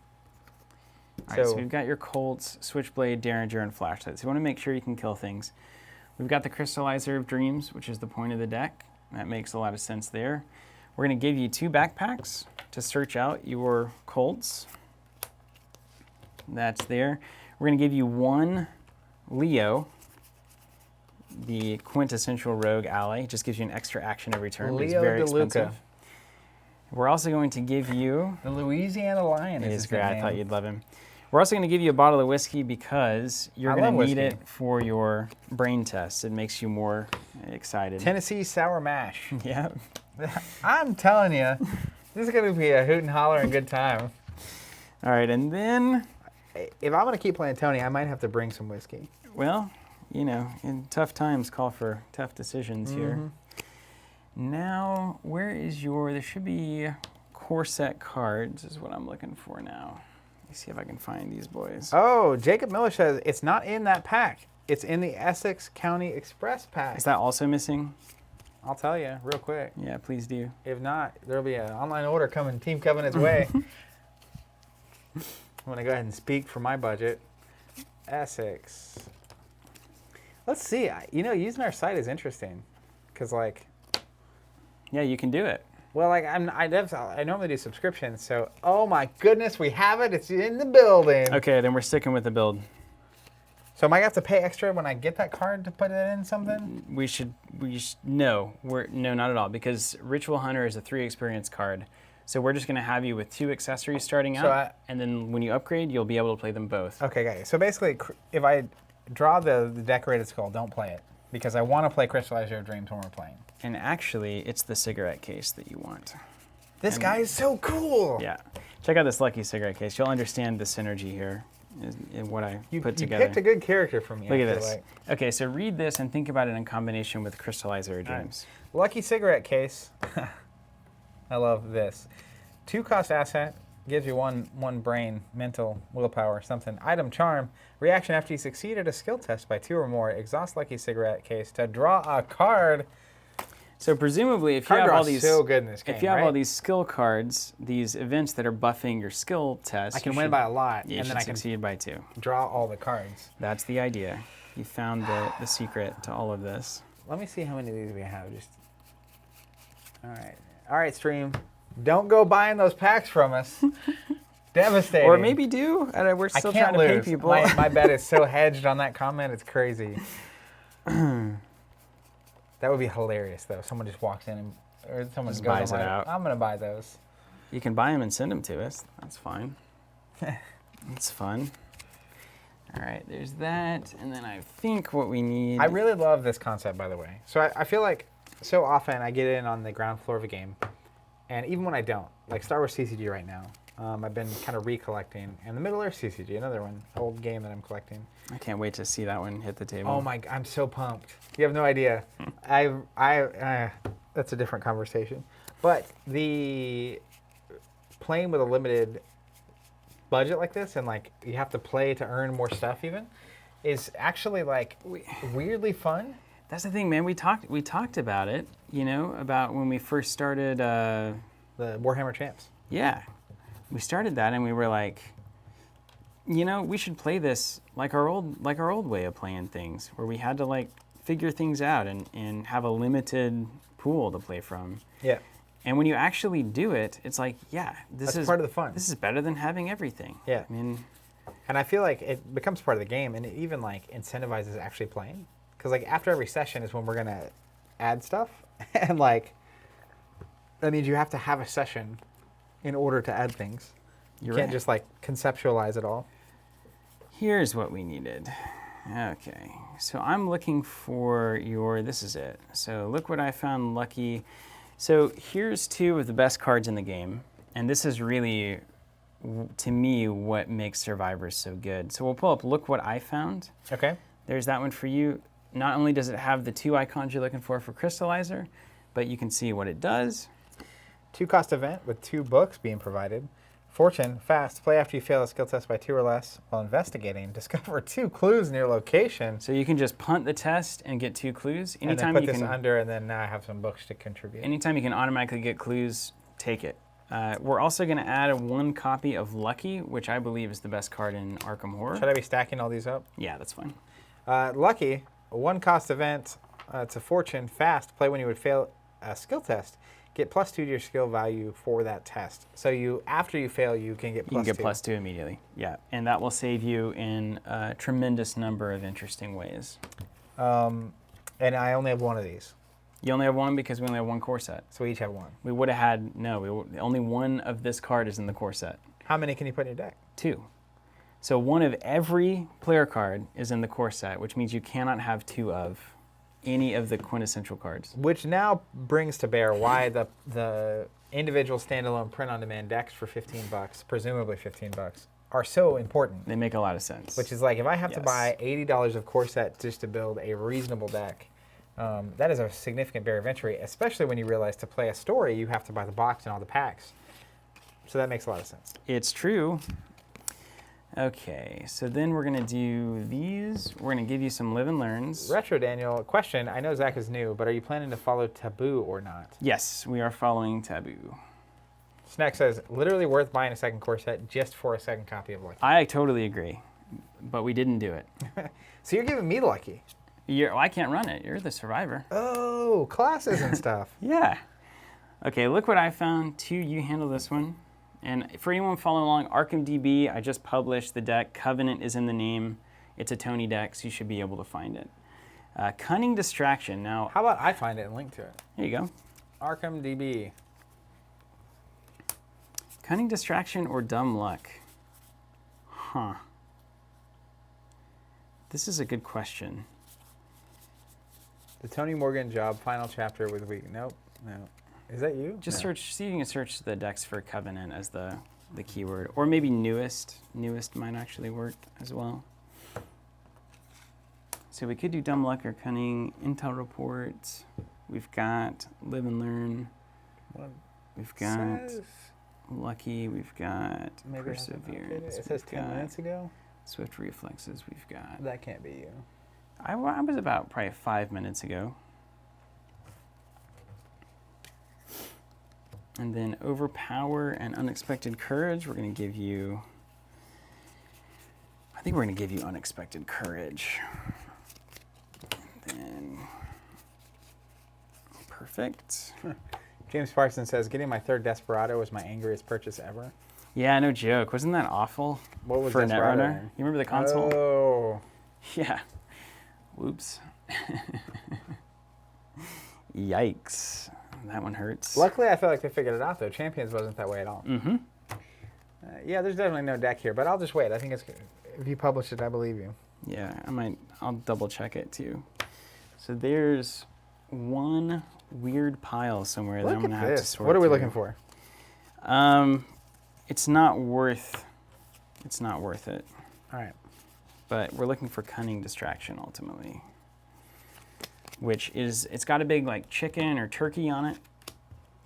All right, so we've got your Colts, Switchblade, Derringer, and Flashlight. So you want to make sure you can kill things. We've got the Crystallizer of Dreams, which is the point of the deck. That makes a lot of sense there. We're going to give you 2 backpacks to search out your Colts. That's there. We're going to give you 1 Leo, the quintessential rogue ally. It just gives you an extra action every turn, but it's very expensive. We're also going to give you... The Louisiana Lion is great. I thought you'd love him. We're also going to give you a bottle of whiskey because you're going to need it for your brain test. It makes you more excited. Tennessee Sour Mash. Yeah. I'm telling you, this is going to be a hoot and holler and good time. All right, and then... If I'm going to keep playing Tony, I might have to bring some whiskey. Well, you know, in tough times call for tough decisions here. Now, where is there should be core set cards is what I'm looking for now. me see if I can find these boys. Oh, Jacob Miller says it's not in that pack. It's in the Essex County Express pack. Is that also missing? I'll tell you real quick. Yeah, please do. If not, there'll be an online order coming, Team Covenant's way. I'm going to go ahead and speak for my budget. Essex. Let's see. Using our site is interesting. Because, Yeah, you can do it. well, I normally do subscriptions. So, oh my goodness, we have it. It's in the building. Okay, then we're sticking with the build. So am I going to have to pay extra when I get that card to put it in something? No, not at all, because Ritual Hunter is a 3 experience card. So we're just going to have you with 2 accessories starting out, and then when you upgrade, you'll be able to play them both. Okay, got you. So basically, if I draw the Decorated Skull, don't play it, because I want to play Crystallizer of Dreams when we're playing. And actually, it's the cigarette case that you want. This guy is so cool. Yeah. Check out this lucky cigarette case. You'll understand the synergy here in what I put together. You picked a good character for me. Look at this. Okay, so read this and think about it in combination with Crystallizer of Dreams. Right. Lucky cigarette case. I love this. 2 cost asset. Gives you one brain, mental, willpower, something. Item charm. Reaction after you succeeded a skill test by 2 or more. Exhaust lucky cigarette case to draw a card. So presumably, if you have all these, so good in this game, if you have all these skill cards, these events that are buffing your skill test, I can win by a lot, and then I can succeed by 2. Draw all the cards. That's the idea. You found the secret to all of this. Let me see how many of these we have. All right, stream. Don't go buying those packs from us. Devastating. Or maybe do. We're still trying to pay people. My bet is so hedged on that comment. It's crazy. That would be hilarious, though. Someone just walks in or someone just buys it out. I'm going to buy those. You can buy them and send them to us. That's fine. It's fun. All right, there's that. And then I think what we need... I really love this concept, by the way. So I feel like so often I get in on the ground floor of a game, and even when I don't, like Star Wars CCG right now, I've been kind of recollecting, and the Middle Earth CCG, another one, old game that I'm collecting. I can't wait to see that one hit the table. Oh my, I'm so pumped. You have no idea. That's a different conversation. But the playing with a limited budget like this, and like you have to play to earn more stuff even, is actually like weirdly fun. That's the thing, man. We talked about it, about when we first started the Warhammer Champs. Yeah. We started that and we were like, we should play this like our old way of playing things, where we had to like figure things out and have a limited pool to play from. Yeah. And when you actually do it, it's like, this is part of the fun. This is better than having everything. Yeah. I mean, and I feel like it becomes part of the game, and it even like incentivizes actually playing, because like after every session is when we're gonna add stuff, and like that means you have to have a session in order to add things. You can't just like conceptualize it all. Here's what we needed. Okay, so I'm looking for this is it. So look what I found, Lucky. So here's 2 of the best cards in the game, and this is really, to me, what makes Survivors so good. So we'll pull up, look what I found. Okay. There's that one for you. Not only does it have the 2 icons you're looking for Crystallizer, but you can see what it does. 2 cost event with 2 books being provided. Fortune, fast, play after you fail a skill test by 2 or less while investigating. Discover 2 clues near location. So you can just punt the test and get 2 clues. Anytime and then put this under, and then now I have some books to contribute. Anytime you can automatically get clues, take it. We're also going to add 1 copy of Lucky, which I believe is the best card in Arkham Horror. Should I be stacking all these up? Yeah, that's fine. Lucky, a 1 cost event. It's a Fortune, fast, play when you would fail a skill test. Get +2 to your skill value for that test. So after you fail, you can get +2. You can get +2 immediately, yeah. And that will save you in a tremendous number of interesting ways. And I only have 1 of these. You only have 1 because we only have 1 core set. So we each have 1. We would have had, only 1 of this card is in the core set. How many can you put in your deck? 2. So 1 of every player card is in the core set, which means you cannot have 2 of any of the quintessential cards. Which now brings to bear why the individual standalone print-on-demand decks for $15, presumably $15, are so important. They make a lot of sense. Which is like, if I have to buy $80 of core set just to build a reasonable deck, that is a significant barrier of entry, especially when you realize to play a story, you have to buy the box and all the packs. So that makes a lot of sense. It's true. Okay, so then we're going to do these. We're going to give you some live and learns. Retro Daniel, question. I know Zach is new, but are you planning to follow Taboo or not? Yes, we are following Taboo. Snack says, literally worth buying a second core set just for a second copy of Lucky. I totally agree, but we didn't do it. So you're giving me Lucky. I can't run it. You're the survivor. Oh, classes and stuff. Yeah. Okay, look what I found. 2, you handle this one. And for anyone following along, Arkham DB, I just published the deck. Covenant is in the name. It's a Tony deck, so you should be able to find it. Cunning Distraction. Now, How about I find it and link to it? here you go. Arkham DB. Cunning Distraction or Dumb Luck? Huh. This is a good question. The Tony Morgan Job final chapter with week. Nope. No. Is that you? Just No. search, see if you can search the decks for Covenant as the keyword. Or maybe Newest. Newest might actually work as well. So we could do Dumb Luck or Cunning. Intel Reports. We've got Live and Learn. What We've got says- Lucky. We've got Maybe I haven't updated Perseverance. it. It says We've 10 got minutes ago. Swift Reflexes. We've got. That can't be you. I was about probably 5 minutes ago. And then Overpower and Unexpected Courage, we're going to give you. I think we're going to give you Unexpected Courage. And then. Perfect. James Parsons says, getting my third Desperado was my angriest purchase ever. Yeah, no joke. Wasn't that awful? What was for a Desperado? Netrunner? You remember the console? Oh. Yeah. Whoops. Yikes. That one hurts. Luckily, I feel like they figured it out, though. Champions wasn't that way at all. Mm-hmm. Yeah, there's definitely no deck here, but I'll just wait. I think it's if you publish it, I believe you. Yeah, I'll double check it too. So there's one weird pile somewhere that I'm Look gonna at have to this. sort What are we through. looking for? It's not worth it. All right. But we're looking for Cunning Distraction ultimately. Which is, it's got a big like chicken or turkey on it,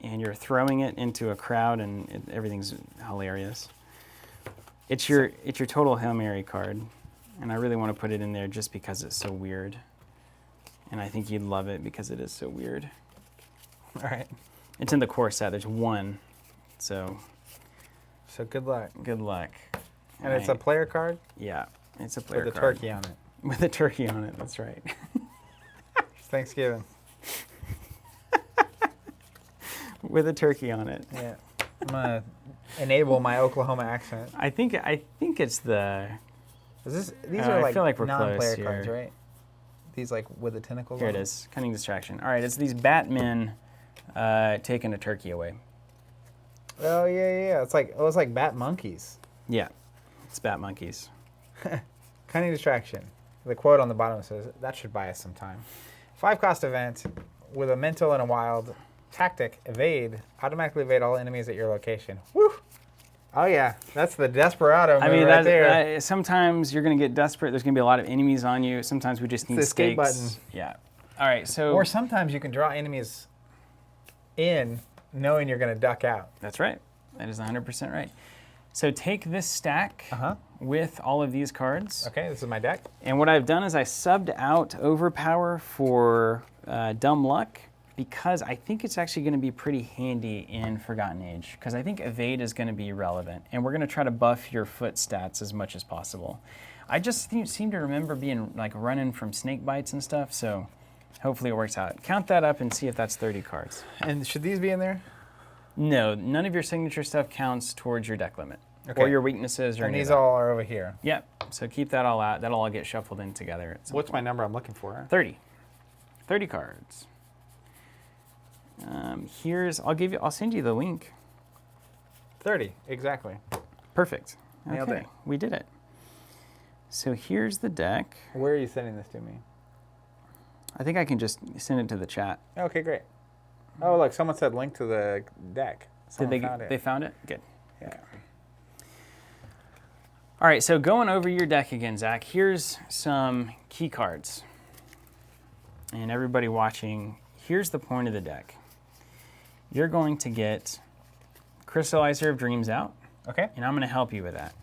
and you're throwing it into a crowd, and everything's hilarious. It's your total Hail Mary card, and I really want to put it in there just because it's so weird, and I think you'd love it because it is so weird. All right. It's in the core set. There's one, so So good luck. good luck. And it's a player card yeah, it's a player with a card. turkey on it. With a turkey on it. That's right. It's Thanksgiving. With a turkey on it. Yeah. I'm gonna enable my Oklahoma accent. I think it's the. Is this? These I are like feel like we're non-player close cards, here. right? These like with the tentacles. Here on it them? is. Cunning Distraction. All right, it's these Batmen taking a turkey away. Oh yeah. It's like bat monkeys. Yeah, it's Bat Monkeys. Cunning Distraction. The quote on the bottom says, that should buy us some time. 5-cost event with a mental and a wild tactic, evade, automatically evade all enemies at your location. Woo! Oh yeah, that's the Desperado move right there. Sometimes you're going to get desperate. There's going to be a lot of enemies on you. Sometimes we just need the escape stakes. button. Yeah. All right, so. Or sometimes you can draw enemies in knowing you're going to duck out. That's right. That is 100% right. So take this stack with all of these cards. Okay, this is my deck. And what I've done is I subbed out Overpower for Dumb Luck because I think it's actually going to be pretty handy in Forgotten Age because I think Evade is going to be relevant. And we're going to try to buff your foot stats as much as possible. I just seem to remember being like running from snake bites and stuff, so hopefully it works out. Count that up and see if that's 30 cards. And should these be in there? No, none of your signature stuff counts towards your deck limit. Okay. Or your weaknesses. Or And any of these that. all are over here. Yep. So keep that all out. That'll all get shuffled in together. At some What's my point. number I'm looking for? 30. 30 cards. I'll send you the link. 30, exactly. Perfect. Nailed Okay, it. we did it. So here's the deck. Where are you sending this to me? I think I can just send it to the chat. Okay, great. Oh, look, someone said link to the deck. Someone found it. They found it? Good. Yeah. All right, so going over your deck again, Zach, here's some key cards. And everybody watching, here's the point of the deck. You're going to get Crystallizer of Dreams out, Okay. and I'm going to help you with that.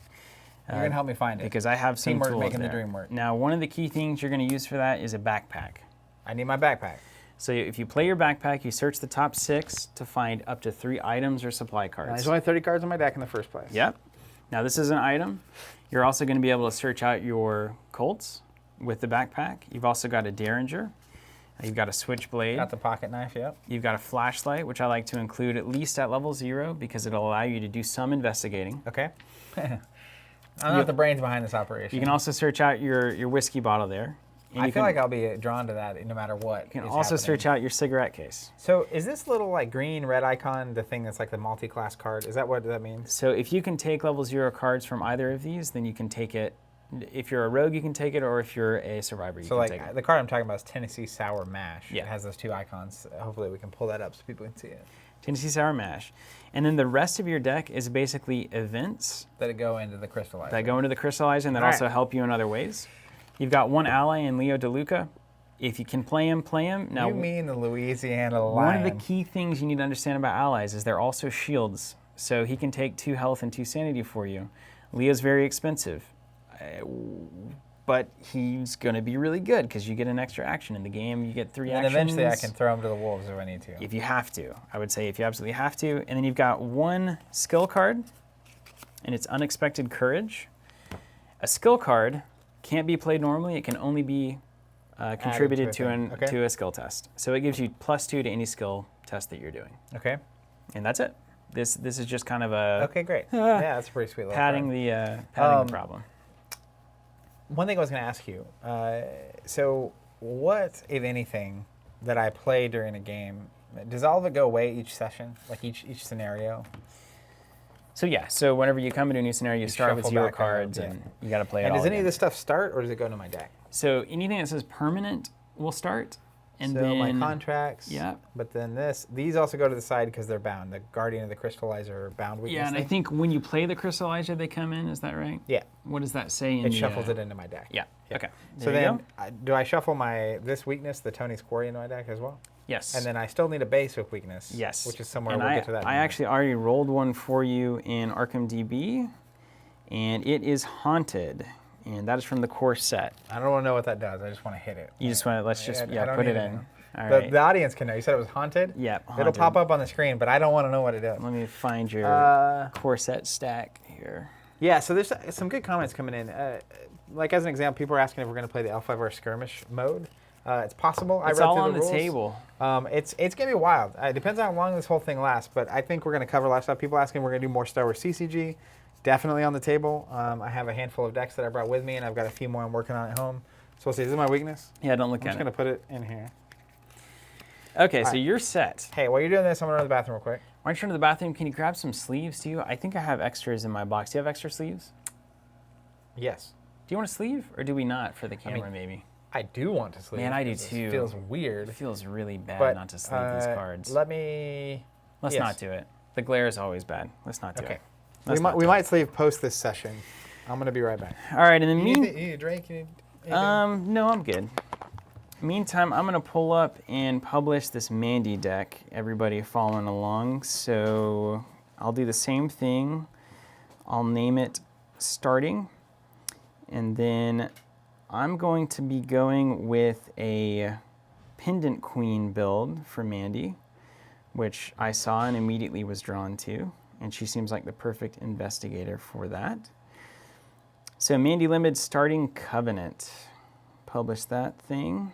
You're going to help me find it. Because I have some Teamwork tools making there. the dream work. Now, one of the key things you're going to use for that is a backpack. I need my backpack. So if you play your backpack, you search the top 6 to find up to 3 items or supply cards. There's only 30 cards on my deck in the first place. Yep. Now this is an item. You're also going to be able to search out your Colts with the backpack. You've also got a Derringer. You've got a Switchblade. Got the pocket knife, yep. You've got a flashlight, which I like to include at least at level 0 because it'll allow you to do some investigating. Okay. I'm not the brains behind this operation. You can also search out your whiskey bottle there. I feel like I'll be drawn to that no matter what. You can also search out your cigarette case. So is this little like green red icon the thing that's like the multi-class card? Is that what that means? So if you can take level 0 cards from either of these, then you can take it. If you're a rogue, you can take it, or if you're a survivor, you can take it. So like the card I'm talking about is Tennessee Sour Mash. Yeah. It has those 2 icons. Hopefully we can pull that up so people can see it. Tennessee Sour Mash. And then the rest of your deck is basically events. That go into the crystallizer. That go into the crystallizer and that also help you in other ways. You've got one ally in Leo DeLuca. If you can play him, play him. Now, you mean the Louisiana Lion. One of the key things you need to understand about allies is they're also shields. So he can take 2 health and 2 sanity for you. Leo's very expensive. But he's going to be really good because you get an extra action in the game. You get 3 actions. And eventually I can throw him to the wolves if I need to. If you have to. I would say if you absolutely have to. And then you've got 1 skill card, and it's Unexpected Courage. A skill card can't be played normally. It can only be contributed to a skill test. So it gives you +2 to any skill test that you're doing. Okay. And that's it. This is just kind of a... Okay, great. Yeah, that's a pretty sweet little padding card. the problem. One thing I was going to ask you, so what, if anything, that I play during a game, does all of it go away each session, like each scenario? So yeah, so whenever you come into a new scenario, you start with 0 cards, and you got to play it all And does any again. of this stuff start, or does it go into my deck? So anything that says permanent will start, and so then my contracts. Yeah. But then these also go to the side because they're bound. The Guardian of the Crystallizer bound weakness. Yeah, and I think when you play the crystallizer, they come in. Is that right? Yeah. What does that say in it shuffles it into my deck. Yeah. Okay. So then, do I shuffle this weakness, the Tony's Quarry, into my deck as well? Yes. And then I still need a basic weakness. Yes. Which is somewhere and we'll get to that. I actually already rolled one for you in Arkham DB, and it is Haunted, and that is from the core set. I don't want to know what that does. I just want to hit it. You just want to put it in. All right. right. The audience can know. You said it was haunted? Yeah, haunted. It'll pop up on the screen, but I don't want to know what it does. Let me find your core set stack here. Yeah, so there's some good comments coming in. Like as an example, people are asking if we're going to play the L5R skirmish mode. It's possible. It's all on the table. It's going to be wild. It depends on how long this whole thing lasts, but I think we're going to cover a lot of stuff. People asking if we're going to do more Star Wars CCG. Definitely on the table. I have a handful of decks that I brought with me, and I've got a few more I'm working on at home. So we'll see. Is this my weakness? Yeah, don't look at it. I'm just going to put it in here. Okay, so you're set. Hey, while you're doing this, I'm going to run to the bathroom real quick. Why don't you run to the bathroom? Can you grab some sleeves, too? I think I have extras in my box. Do you have extra sleeves? Yes. Do you want a sleeve, or do we not for the camera, maybe? I do want to sleeve. Man, I do too. It feels weird. It feels really bad not to sleeve these cards. Let's not do it. The glare is always bad. Let's not do it. We might sleeve post this session. I'm going to be right back. All right, and then you need a drink? No, I'm good. Meantime, I'm going to pull up and publish this Mandy deck, everybody following along. So I'll do the same thing. I'll name it Starting. And then I'm going to be going with a Pendant Queen build for Mandy, which I saw and immediately was drawn to. And she seems like the perfect investigator for that. So Mandy Limited Starting Covenant. Publish that thing.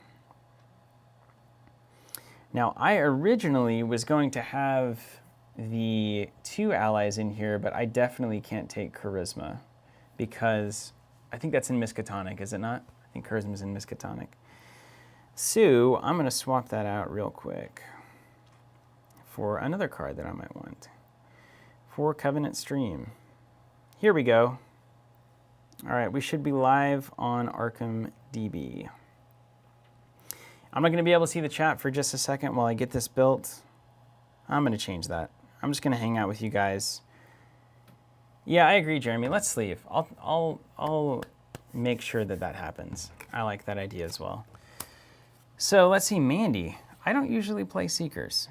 Now, I originally was going to have the 2 allies in here, but I definitely can't take Charisma because I think that's in Miskatonic, is it not? I think Charisma's in Miskatonic. So I'm going to swap that out real quick for another card that I might want. For Covenant Stream. Here we go. All right, we should be live on Arkham DB. I'm not going to be able to see the chat for just a second while I get this built. I'm going to change that. I'm just going to hang out with you guys. Yeah, I agree, Jeremy. Let's sleeve. I'll make sure that happens. I like that idea as well. So let's see, Mandy. I don't usually play Seekers,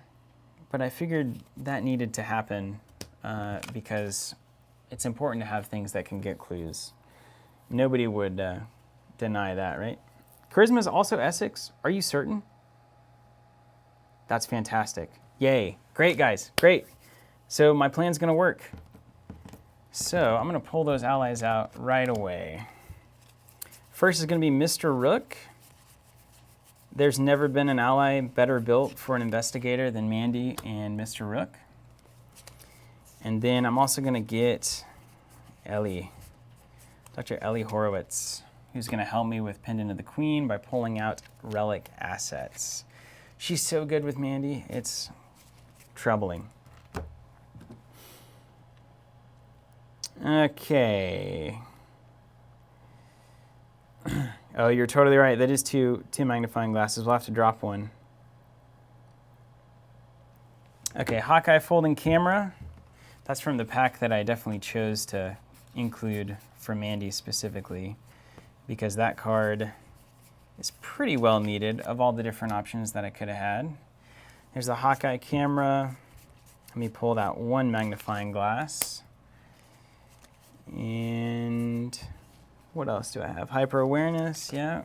but I figured that needed to happen because it's important to have things that can get clues. Nobody would deny that, right? Charisma is also Essex. Are you certain? That's fantastic. Yay. Great, guys. Great. So my plan's going to work. So I'm going to pull those allies out right away. First is going to be Mr. Rook. There's never been an ally better built for an investigator than Mandy and Mr. Rook. And then I'm also going to get Ellie, Dr. Ellie Horowitz, who's going to help me with Pendant of the Queen by pulling out relic assets. She's so good with Mandy, it's troubling. Okay. Oh, you're totally right. That is two magnifying glasses. We'll have to drop one. Okay, Hawkeye folding camera. That's from the pack that I definitely chose to include for Mandy specifically, because that card is pretty well needed of all the different options that I could have had. There's the Hawkeye camera. Let me pull out one magnifying glass. And what else do I have? Hyper awareness, yeah.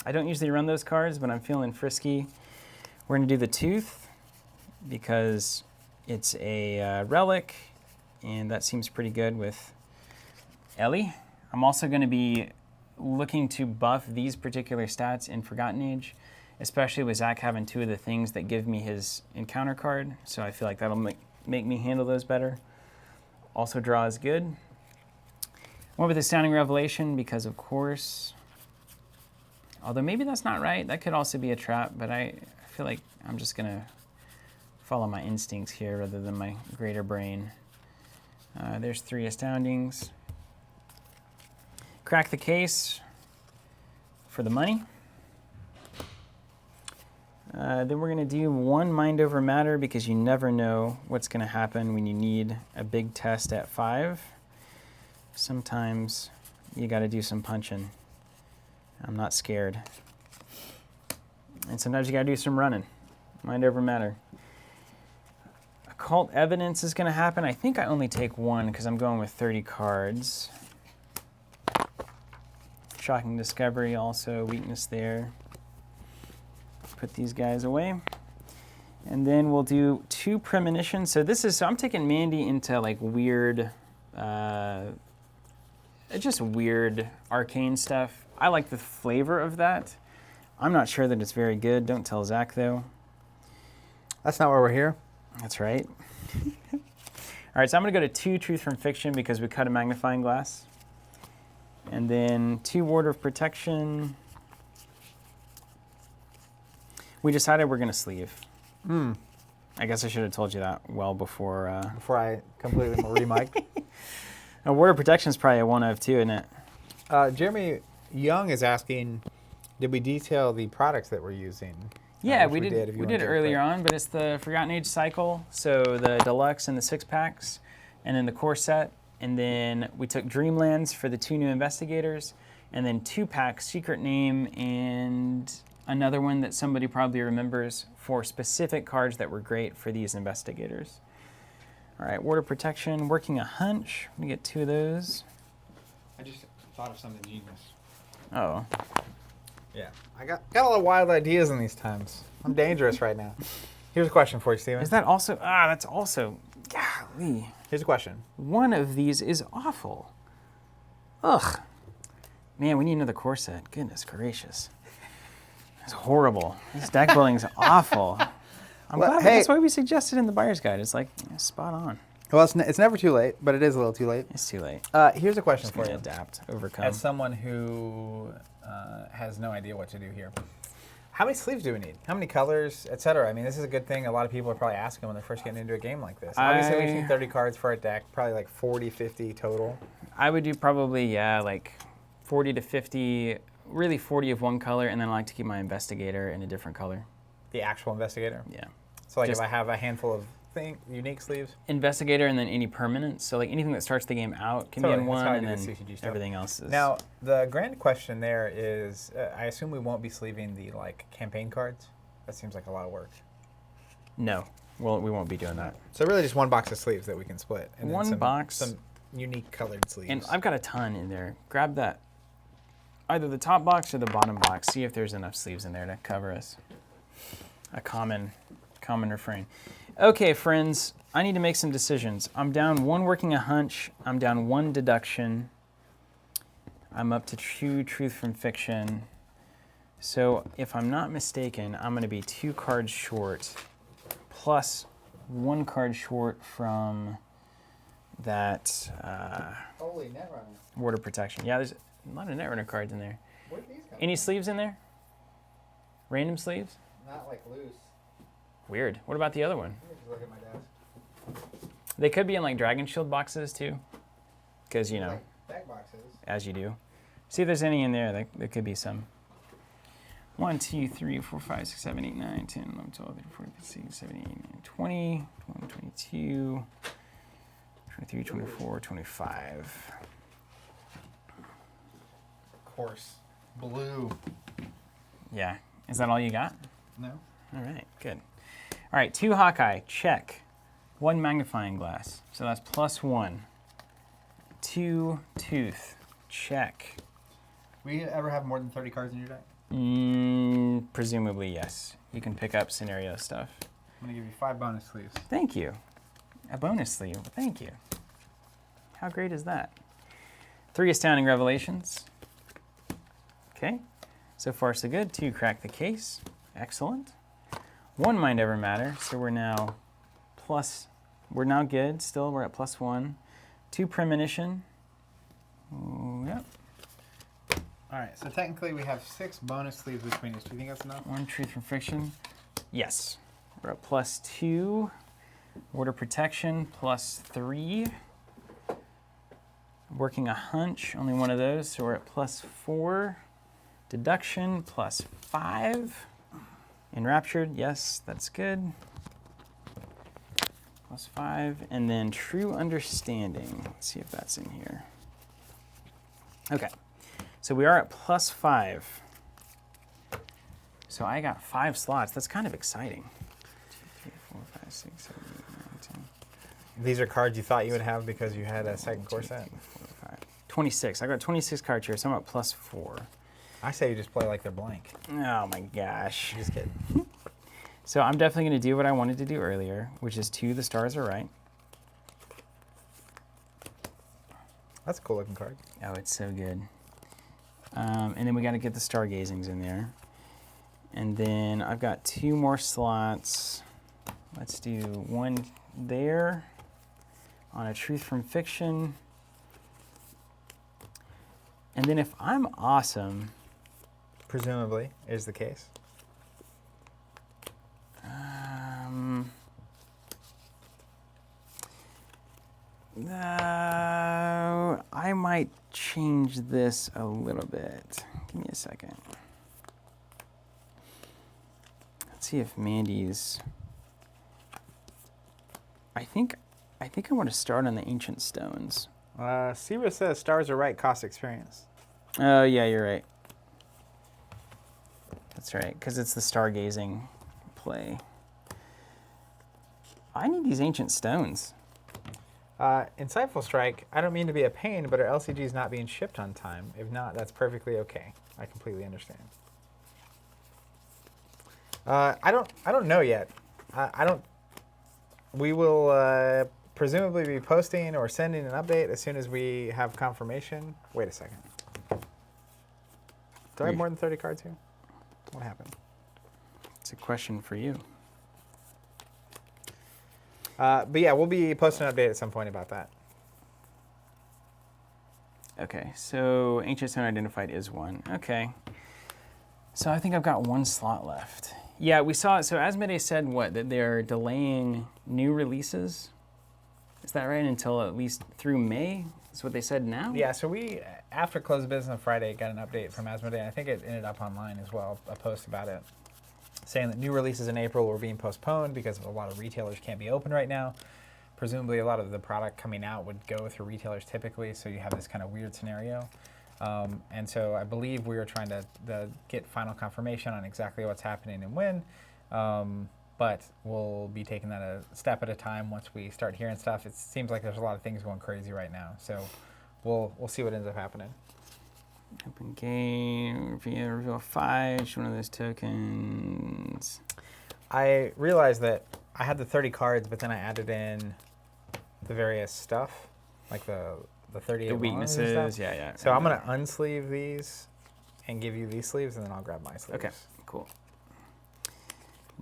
I don't usually run those cards, but I'm feeling frisky. We're gonna do the tooth because it's a relic, and that seems pretty good with Ellie. I'm also gonna be looking to buff these particular stats in Forgotten Age, especially with Zach having two of the things that give me his encounter card, so I feel like that'll make me handle those better. Also draw is good. Went with Astounding Revelation because, of course, although maybe that's not right. That could also be a trap, but I feel like I'm just going to follow my instincts here rather than my greater brain. There's 3 Astoundings. Crack the case for the money. Then we're going to do 1 Mind Over Matter because you never know what's going to happen when you need a big test at 5. Sometimes you got to do some punching. I'm not scared. And sometimes you got to do some running. Mind Over Matter. Occult Evidence is going to happen. I think I only take 1 because I'm going with 30 cards. Shocking Discovery also, weakness there. Put these guys away. And then we'll do 2 Premonitions. So I'm taking Mandy into like weird, just weird arcane stuff. I like the flavor of that. I'm not sure that it's very good. Don't tell Zach though. That's not why we're here. That's right. All right, so I'm gonna go to 2 Truth from Fiction because we cut a magnifying glass. And then 2 Ward of Protection. We decided we're going to sleeve. I guess I should have told you that well before. Before I completely remiked. A Ward of Protection is probably a 1 of 2, isn't it? Jeremy Young is asking, did we detail the products that we're using? Yeah, we did. We did it earlier on, but it's the Forgotten Age cycle. So the deluxe and the 6-packs, and then the core set. And then we took Dreamlands for the 2 new investigators, and then 2-pack Secret Name and another one that somebody probably remembers for specific cards that were great for these investigators. All right, Ward of Protection, Working a Hunch. I'm gonna get 2 of those. I just thought of something genius. Oh. Yeah, I got a lot of wild ideas in these times. I'm dangerous right now. Here's a question for you, Steven. Is that also, that's also, golly. Here's a question. 1 of these is awful. Ugh. Man, we need another core set. Goodness gracious. It's horrible. This deck building is awful. I'm glad that's why we suggested in the buyer's guide. It's like spot on. Well, it's never too late, but it is a little too late. It's too late. Here's a question for you. Adapt, overcome. As someone who has no idea what to do here, how many sleeves do we need? How many colors, etc.? I mean, this is a good thing. A lot of people are probably asking when they're first getting into a game like this. Obviously, we need 30 cards for a deck, probably like 40, 50 total. I would do probably, like 40 to 50, really 40 of one color, and then I like to keep my investigator in a different color. The actual investigator? Yeah. So like if I have a handful of unique sleeves? Investigator and then any permanents. So like anything that starts the game out can be in one, and then everything else is... Now, the grand question there is, I assume we won't be sleeving the like campaign cards? That seems like a lot of work. No. Well, we won't be doing that. So really just 1 box of sleeves that we can split. And one box unique colored sleeves. And I've got a ton in there. Grab that, either the top box or the bottom box. See if there's enough sleeves in there to cover us. A common refrain. Okay, friends, I need to make some decisions. I'm down 1 working a hunch. I'm down 1 deduction. I'm up to truth from fiction. So if I'm not mistaken, I'm going to be 2 cards short, plus 1 card short from that Holy Netrunner. Ward of Protection. Yeah, there's a lot of Netrunner cards in there. Where did these come Any sleeves in there? Random sleeves? Not like loose. Weird. What about the other one? Let me just look at my desk. They could be in like Dragon Shield boxes too, because you know, Like back boxes. as you do. See if there's any in there. There could be some. 1, 2, 3, 4, 5, 6, 7, 8, 9, 10, 11, 12, 13, 14, 15, 16, 17, 18, 19, 20, 21, 22, 23, 24, 25. Of course. Blue. Yeah. Is that all you got? No? All right, good. All right, 2 Hawkeye, check. 1 magnifying glass, so that's +1. 2 Tooth, check. Will you ever have more than 30 cards in your deck? Presumably, yes. You can pick up scenario stuff. I'm going to give you 5 bonus sleeves. Thank you. A bonus sleeve, thank you. How great is that? 3 Astounding Revelations. Okay, so far so good. 2 Crack the Case, excellent. 1 Mind Ever Matter, so we're now good still, we're at +1. 2 Premonition, yep. All right, so technically we have 6 bonus sleeves between us. Do you think that's enough? 1 Truth from Fiction, yes. We're at +2. Ward of Protection, +3. Working a hunch, only 1 of those, so we're at +4. Deduction, +5. Enraptured, yes, that's good. +5. And then True Understanding. Let's see if that's in here. Okay, so we are at +5. So I got 5 slots. That's kind of exciting. 2, 3, 4, 5, 6, 7, 8, 9, 10. These are cards you thought you would have because you had a second core set? 4, 5. 26. I got 26 cards here, so I'm at +4. I say you just play like they're blank. Oh my gosh. Just kidding. So I'm definitely going to do what I wanted to do earlier, which is 2 The Stars Are Right. That's a cool looking card. Oh, it's so good. And then we got to get the Stargazings in there. And then I've got 2 more slots. Let's do 1 there on a Truth from Fiction. And then if I'm awesome... Presumably is the case. I might change this a little bit. Give me a second. Let's see if Mandy's... I think I want to start on the Ancient Stones. Seba says Stars Are Right cost experience. Oh, yeah, you're right. That's right, because it's the stargazing play. I need these Ancient Stones. Insightful Strike, I don't mean to be a pain, but our LCG is not being shipped on time. If not, that's perfectly okay. I completely understand. I don't know yet. We will presumably be posting or sending an update as soon as we have confirmation. Wait a second. Do I have more than 30 cards here? What happened? It's a question for you. But yeah, we'll be posting an update at some point about that. Okay, so Ancient Stone Identified is 1. Okay. So I think I've got 1 slot left. Yeah, we saw, so Asmodee said what? That they're delaying new releases? Is that right? Until at least through May? Is what they said now? Yeah, so we, after close of business on Friday, got an update from Asmodee. I think it ended up online as well, a post about it, saying that new releases in April were being postponed because a lot of retailers can't be open right now. Presumably a lot of the product coming out would go through retailers typically, so you have this kind of weird scenario. And so I believe we are trying to get final confirmation on exactly what's happening and when. but we'll be taking that a step at a time once we start hearing stuff. It seems like there's a lot of things going crazy right now, so we'll see what ends up happening. Open game, reveal 5, each one of those tokens. I realized that I had the 30 cards, but then I added in the various stuff, like the 38 The weaknesses and weaknesses, stuff. yeah. So I'm going to unsleeve these and give you these sleeves, and then I'll grab my sleeves. Okay, cool.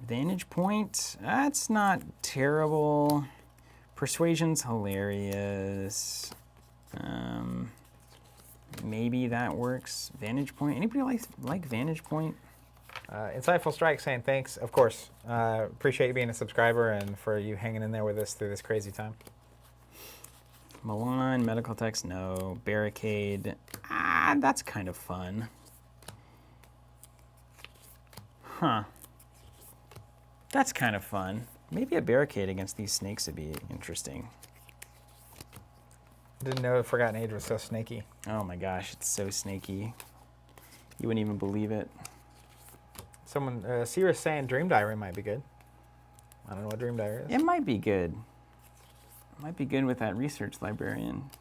Vantage point, that's not terrible. Persuasion's hilarious. Maybe that works. Vantage point, anybody like Vantage point? Insightful Strike saying thanks. Of course, appreciate you being a subscriber and for you hanging in there with us through this crazy time. Milan, medical text, no. Barricade, that's kind of fun. Huh. That's kind of fun. Maybe a barricade against these snakes would be interesting. Didn't know Forgotten Age was so snaky. Oh my gosh, it's so snaky. You wouldn't even believe it. Someone, Sierra's saying Dream Diary might be good. I don't know what Dream Diary is. It might be good. It might be good with that research librarian.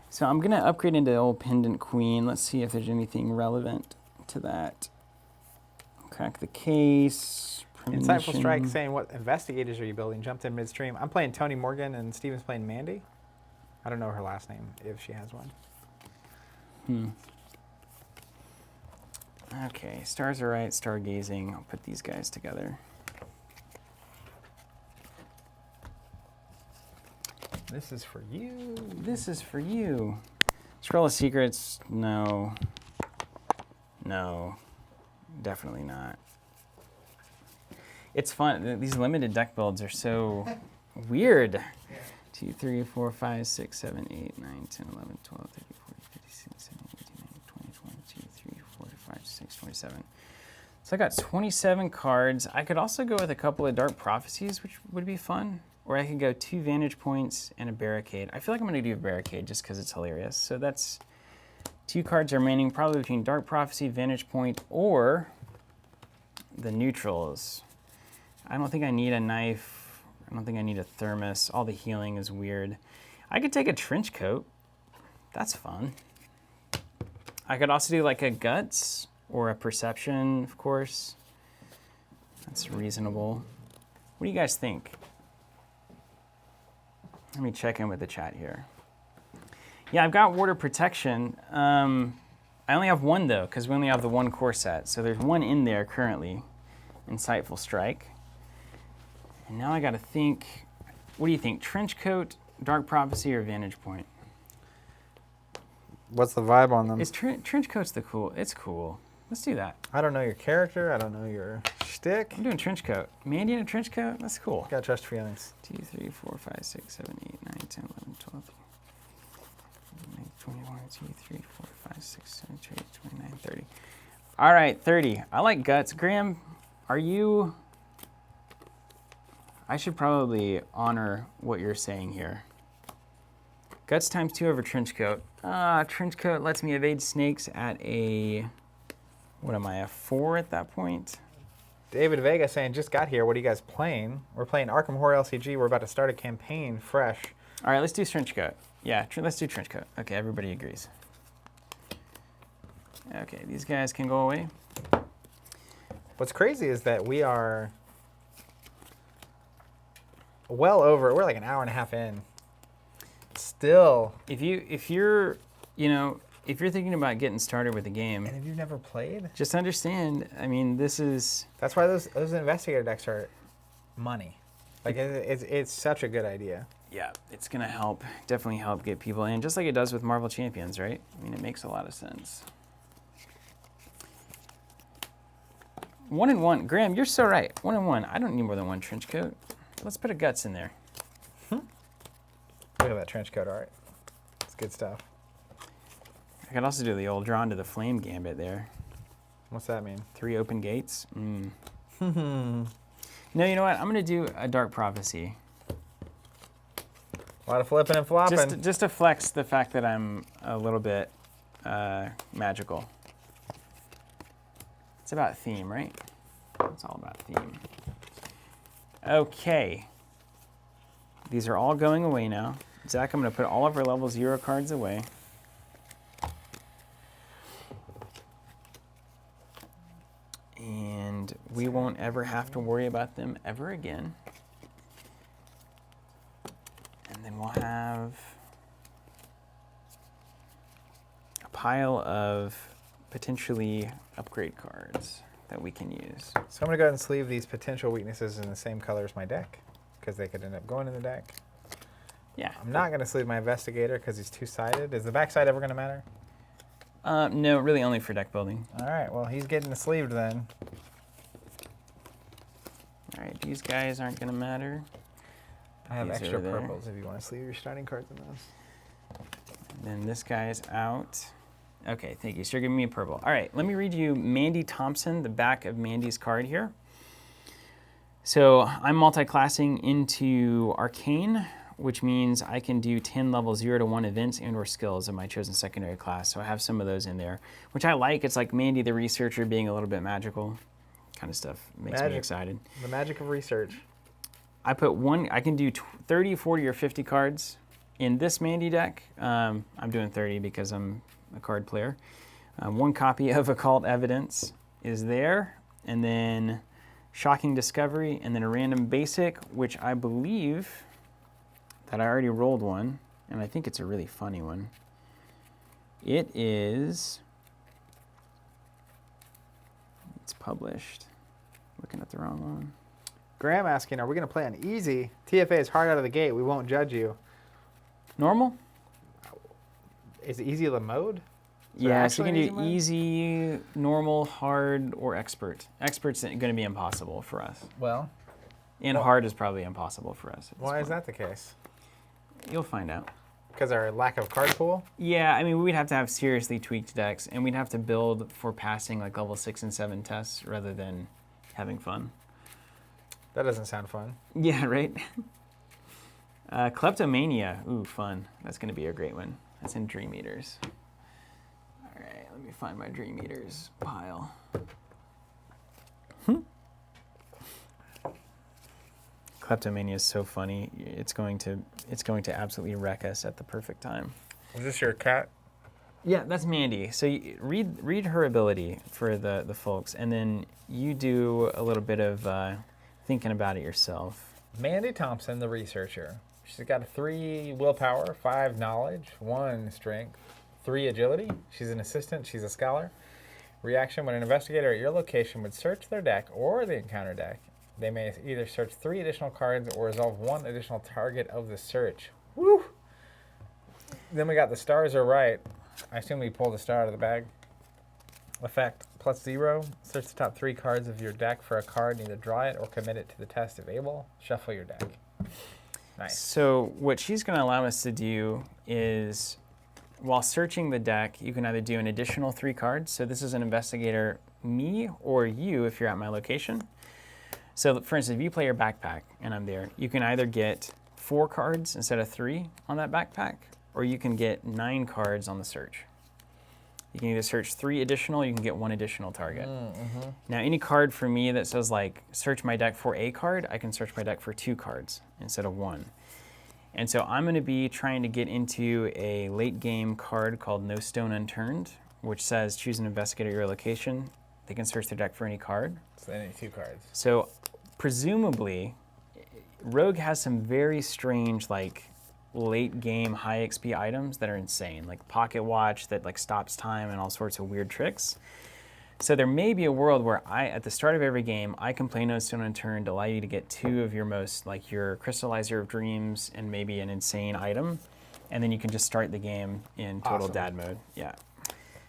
So I'm gonna upgrade into old Pendant Queen. Let's see if there's anything relevant to that. Crack the case. Insightful Strike saying, what investigators are you building? Jumped in midstream. I'm playing Tony Morgan and Steven's playing Mandy. I don't know her last name, if she has one. Okay, stars are right, stargazing. I'll put these guys together. This is for you. This is for you. Scroll of Secrets, no. No, definitely not. It's fun. These limited deck builds are so weird. 2, 3, 4, 5, 6, 7, 8, 9, 10, 11, 12, 13, 14, 15, 16, 17, 18, 19, 20, 22, 23, 24, 25, 26, 27. So I got 27 cards. I could also go with a couple of Dark Prophecies, which would be fun. Or I could go 2 Vantage Points and a Barricade. I feel like I'm going to do a Barricade just because it's hilarious. So that's 2 cards remaining, probably between Dark Prophecy, Vantage Point, or the neutrals. I don't think I need a knife. I don't think I need a thermos. All the healing is weird. I could take a trench coat. That's fun. I could also do like a guts or a perception, of course. That's reasonable. What do you guys think? Let me check in with the chat here. Yeah, I've got water protection. I only have one though, because we only have the 1 core set. So there's 1 in there currently. Insightful Strike. And now I got to think, what do you think? Trench coat, Dark Prophecy, or Vantage Point? What's the vibe on them? Is trench coat's the cool? It's cool. Let's do that. I don't know your character. I don't know your shtick. I'm doing trench coat. Mandy in a trench coat? That's cool. Got trust feelings. 2, 3, 4, 5, 6, 7, 8, 9, 10, 11, 12, 21, 2, 3, 4, 5, 6, 7, 8, 29, 30. All right, 30. I like guts. Graham, are you... I should probably honor what you're saying here. Guts times 2 over trench coat. Trench coat lets me evade snakes at a, what am I, a 4 at that point? David Vega saying, just got here. What are you guys playing? We're playing Arkham Horror LCG. We're about to start a campaign fresh. All right, let's do trench coat. Yeah, let's do trench coat. Okay, everybody agrees. Okay, these guys can go away. What's crazy is that we are well over, we're like an hour and a half in. Still. If you're thinking about getting started with the game, And if you've never played? just understand, I mean, this is... That's why those investigator decks are money. Like, it's such a good idea. Yeah, it's going to definitely help get people in, just like it does with Marvel Champions, right? I mean, it makes a lot of sense. 1 and 1. Graham, you're so right. 1 and 1. I don't need more than 1 trench coat. Let's put a guts in there. Look at that trench coat art. It's good stuff. I could also do the old drawn to the flame gambit there. What's that mean? 3 open gates. No, you know what? I'm going to do a Dark Prophecy. A lot of flipping and flopping. Just to flex the fact that I'm a little bit magical. It's about theme, right? It's all about theme. Okay. These are all going away now. Zach, I'm going to put all of our level 0 cards away. And we won't ever have to worry about them ever again. And then we'll have a pile of potentially upgrade cards that we can use. So I'm going to go ahead and sleeve these potential weaknesses in the same color as my deck, because they could end up going in the deck. Yeah. I'm not going to sleeve my Investigator because he's two-sided. Is the backside ever going to matter? No, really only for deck building. All right, well, he's getting sleeved then. All right, these guys aren't going to matter. I have These extra are there. purples if you want to sleeve your starting cards in those. And then this guy's out. Okay, thank you. So you're giving me a purple. All right, let me read you Mandy Thompson, the back of Mandy's card here. So I'm multi-classing into Arcane, which means I can do 10 level 0 to 1 events and or skills of my chosen secondary class. So I have some of those in there, which I like. It's like Mandy the researcher being a little bit magical kind of stuff. Makes me excited. The magic of research. I put one, I can do 30, 40, or 50 cards in this Mandy deck. I'm doing 30 because I'm a card player. One copy of Occult Evidence is there, and then Shocking Discovery, and then a random basic, which I believe that I already rolled one, and I think it's a really funny one. It is, it's published. Looking at the wrong one. Graham asking, are we going to play on easy? TFA is hard out of the gate. We won't judge you. Normal? Is easy the mode? Yeah, so you can do mode? easy, normal, hard, or expert. Expert's going to be impossible for us. Well, And hard is probably impossible for us. why is that the case? You'll find out. Because our lack of card pool? Yeah, I mean, we'd have to have seriously tweaked decks, and we'd have to build for passing like level 6 and 7 tests rather than having fun. That doesn't sound fun. Yeah, right? Kleptomania. Ooh, fun. That's going to be a great one. That's in Dream Eaters. All right, let me find my Dream Eaters pile. Kleptomania is so funny. It's going to absolutely wreck us at the perfect time. Is this your cat? Yeah, that's Mandy. So you read her ability for the folks, and then you do a little bit of thinking about it yourself. Mandy Thompson, the researcher. She's got a 3 willpower, 5 knowledge, 1 strength, 3 agility. She's an assistant. She's a scholar. Reaction: when an investigator at your location would search their deck or the encounter deck, they may either search 3 additional cards or resolve 1 additional target of the search. Woo! Then we got the stars are right. I assume we pulled a star out of the bag. Effect: +0. Search the top 3 cards of your deck for a card and either draw it or commit it to the test if able. Shuffle your deck. Nice. So what she's going to allow us to do is, while searching the deck, you can either do an additional 3 cards. So this is an investigator, me or you, if you're at my location. So for instance, if you play your backpack and I'm there, you can either get 4 cards instead of 3 on that backpack, or you can get 9 cards on the search. You can either search 3 additional, or you can get 1 additional target. Now, any card for me that says like, search my deck for a card, I can search my deck for 2 cards instead of 1. And so I'm gonna be trying to get into a late game card called No Stone Unturned, which says choose an investigator at your location. They can search their deck for any card. So any 2 cards. So presumably, Rogue has some very strange like late game high XP items that are insane, like pocket watch that like stops time and all sorts of weird tricks. So there may be a world where at the start of every game, I can play No Stone Unturned to allow you to get 2 of your most, like your Crystallizer of Dreams and maybe an insane item, and then you can just start the game in total dad mode. Yeah.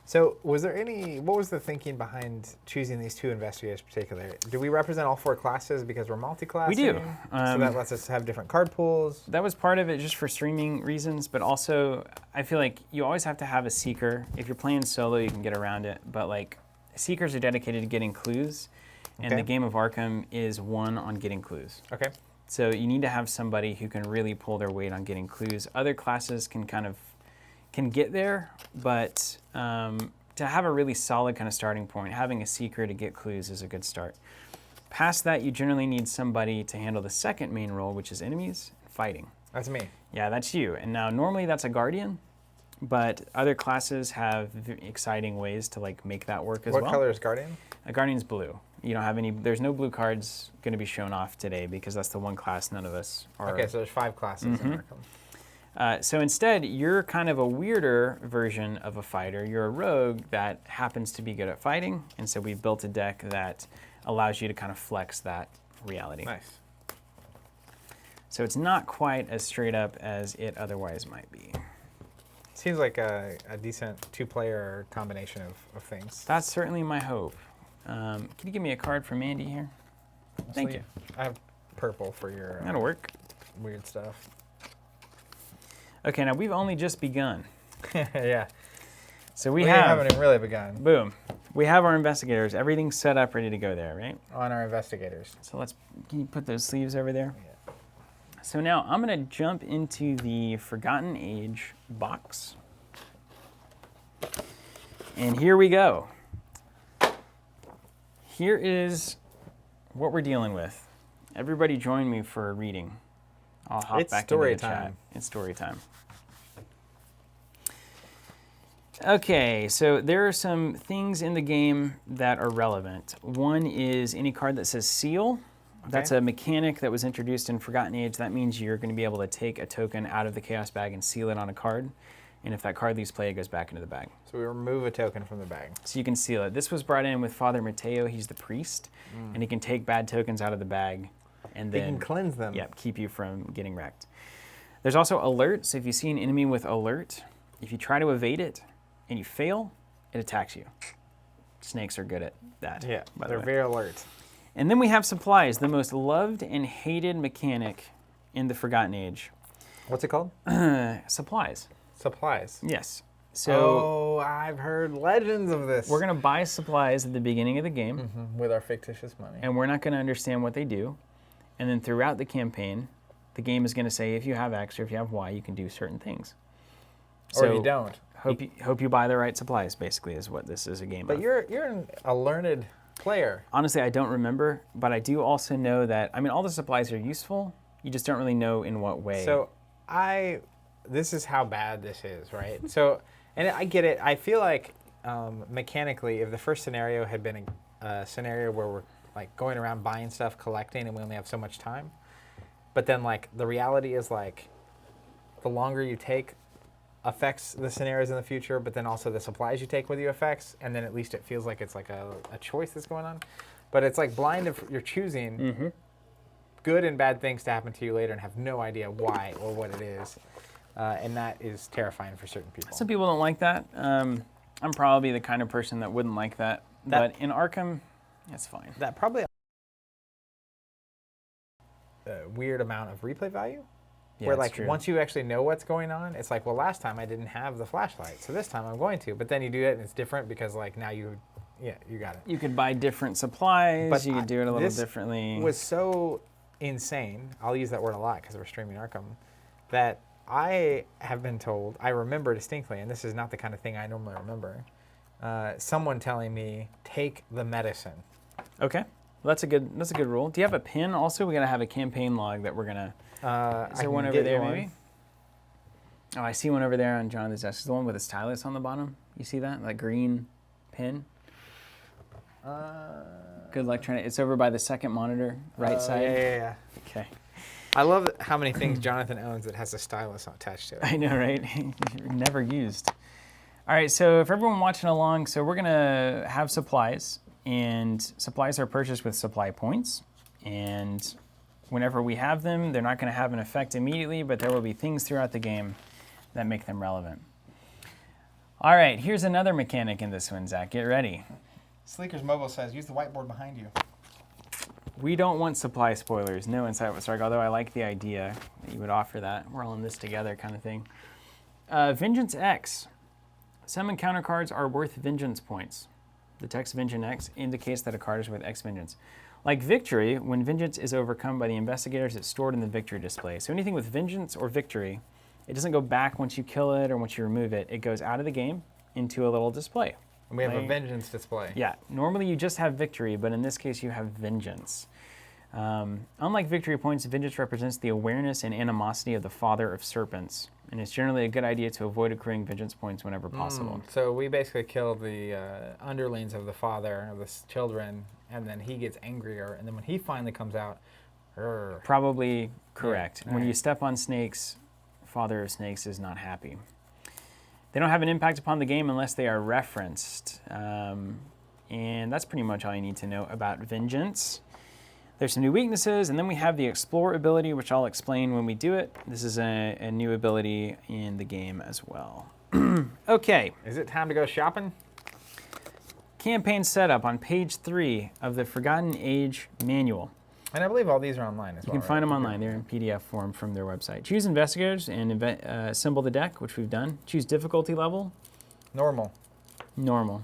So what was the thinking behind choosing these 2 investigators in particular? Do we represent all 4 classes because we're multi-classing? We do. So that lets us have different card pools? That was part of it just for streaming reasons, but also I feel like you always have to have a seeker. If you're playing solo, you can get around it, but like seekers are dedicated to getting clues, and the game of Arkham is won on getting clues. Okay. So you need to have somebody who can really pull their weight on getting clues. Other classes can get there, but to have a really solid kind of starting point, having a seeker to get clues is a good start. Past that, you generally need somebody to handle the second main role, which is enemies and fighting. That's me. Yeah, that's you. And now normally that's a guardian, but other classes have exciting ways to like make that work as well. What color is guardian? A guardian's blue. You don't have any. There's no blue cards going to be shown off today because that's the one class none of us are. Okay, so there's 5 classes in Arkham. So instead, you're kind of a weirder version of a fighter. You're a rogue that happens to be good at fighting, and so we've built a deck that allows you to kind of flex that reality. Nice. So it's not quite as straight up as it otherwise might be. Seems like a decent 2-player combination of things. That's certainly my hope. Can you give me a card for Mandy here? Thank you. I have purple for your That'll work. weird stuff. Okay, now we've only just begun. Yeah. So We have, haven't even really begun boom. We have our investigators. Everything's set up, ready to go there, right? on our investigators. So can you put those sleeves over there? Yeah. So now I'm going to jump into the Forgotten Age box. And here we go. Here is what we're dealing with. Everybody join me for a reading. I'll hop It's back story into the chat. time. It's story time. Okay, so there are some things in the game that are relevant. One is any card that says seal. That's a mechanic that was introduced in Forgotten Age. That means you're going to be able to take a token out of the Chaos bag and seal it on a card. And if that card leaves play, it goes back into the bag. So we remove a token from the bag. So you can seal it. This was brought in with Father Mateo. He's the priest, and he can take bad tokens out of the bag and He then can cleanse them. Yep, keep you from getting wrecked. There's also alert. So if you see an enemy with alert, if you try to evade it and you fail, it attacks you. Snakes are good at that. Yeah, by the they're way. very alert. And then we have supplies, the most loved and hated mechanic in the Forgotten Age. What's it called? Supplies. Supplies. Yes. So Oh, I've heard legends of this. we're going to buy supplies at the beginning of the game, with our fictitious money. and we're not going to understand what they do. And then throughout the campaign, the game is going to say if you have X or if you have Y, you can do certain things. Or if you don't. Hope you buy the right supplies, basically, is what this is a game But of. you're a learned player. Honestly, I don't remember, but I do also know that, I mean, all the supplies are useful. You just don't really know in what way. So this is how bad this is, right? So, and I get it. I feel like mechanically, if the first scenario had been a scenario where we're like going around buying stuff, collecting, and we only have so much time, but then like the reality is like the longer you take affects the scenarios in the future, but then also the supplies you take with you affects, and then at least it feels like it's like a choice that's going on. But it's like blind if you're choosing good and bad things to happen to you later and have no idea why or what it is. And that is terrifying for certain people. Some people don't like that. I'm probably the kind of person that wouldn't like that. But in Arkham, it's fine. That probably a weird amount of replay value. Yeah, where it's like true. once you actually know what's going on, it's like, well, last time I didn't have the flashlight, so this time I'm going to. But then you do it and it's different because like now you got it. You could buy different supplies. But You could do it a little this differently. Was so insane. I'll use that word a lot because we're streaming Arkham. That I have been told, I remember distinctly, and this is not the kind of thing I normally remember. Someone telling me, take the medicine. Okay, well, that's a good rule. Do you have a pin? Also, we gotta have a campaign log that we're gonna. Is there one over there, maybe? Oh, I see one over there on Jonathan's desk. It's the one with a stylus on the bottom. You see that? That green pin? Good luck trying to... It's over by the second monitor, right side. Yeah. Okay. I love how many things Jonathan owns that has a stylus attached to it. I know, right? Never used. All right, so for everyone watching along, so we're going to have supplies, and supplies are purchased with supply points, and whenever we have them, they're not going to have an effect immediately, but there will be things throughout the game that make them relevant. All right, here's another mechanic in this one, Zach. Get ready. Sleeker's Mobile says, use the whiteboard behind you. We don't want supply spoilers. No Insight Strike, although I like the idea that you would offer that. We're all in this together kind of thing. Vengeance X. Some encounter cards are worth vengeance points. The text Vengeance X indicates that a card is worth X vengeance. Like Victory, when vengeance is overcome by the investigators, it's stored in the victory display. So anything with vengeance or victory, it doesn't go back once you kill it or once you remove it. It goes out of the game into a little display. And we have a vengeance display. Yeah, normally you just have victory, but in this case you have vengeance. Unlike victory points, vengeance represents the awareness and animosity of the father of serpents, and it's generally a good idea to avoid accruing vengeance points whenever possible. So we basically kill the underlings of the father of the children, and then he gets angrier, and then when he finally comes out, Probably correct. Yeah. When Right. you step on snakes, father of snakes is not happy. They don't have an impact upon the game unless they are referenced. And that's pretty much all you need to know about vengeance. There's some new weaknesses, and then we have the explore ability, which I'll explain when we do it. This is a new ability in the game as well. Okay. Is it time to go shopping? Campaign setup on page 3 of the Forgotten Age manual. And I believe all these are online as well. You can find them online. They're in PDF form from their website. Choose investigators and assemble the deck, which we've done. Choose difficulty level. Normal. Normal.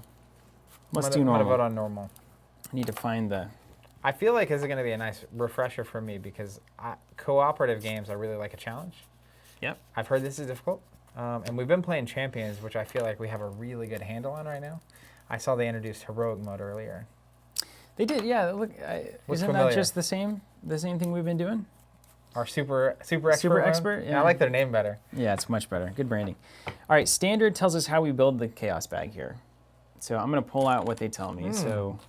Let's do I'm normal. gonna vote on normal. I need to find the... I feel like this is going to be a nice refresher for me because cooperative games, I really like a challenge. Yep. I've heard this is difficult. And we've been playing Champions, which I feel like we have a really good handle on right now. I saw they introduced heroic mode earlier. They did, yeah. Look, isn't familiar. that just the same thing we've been doing? Our super expert. Super mode? expert, yeah. I like their name better. Yeah, it's much better. Good branding. All right, standard tells us how we build the chaos bag here. So I'm going to pull out what they tell me. So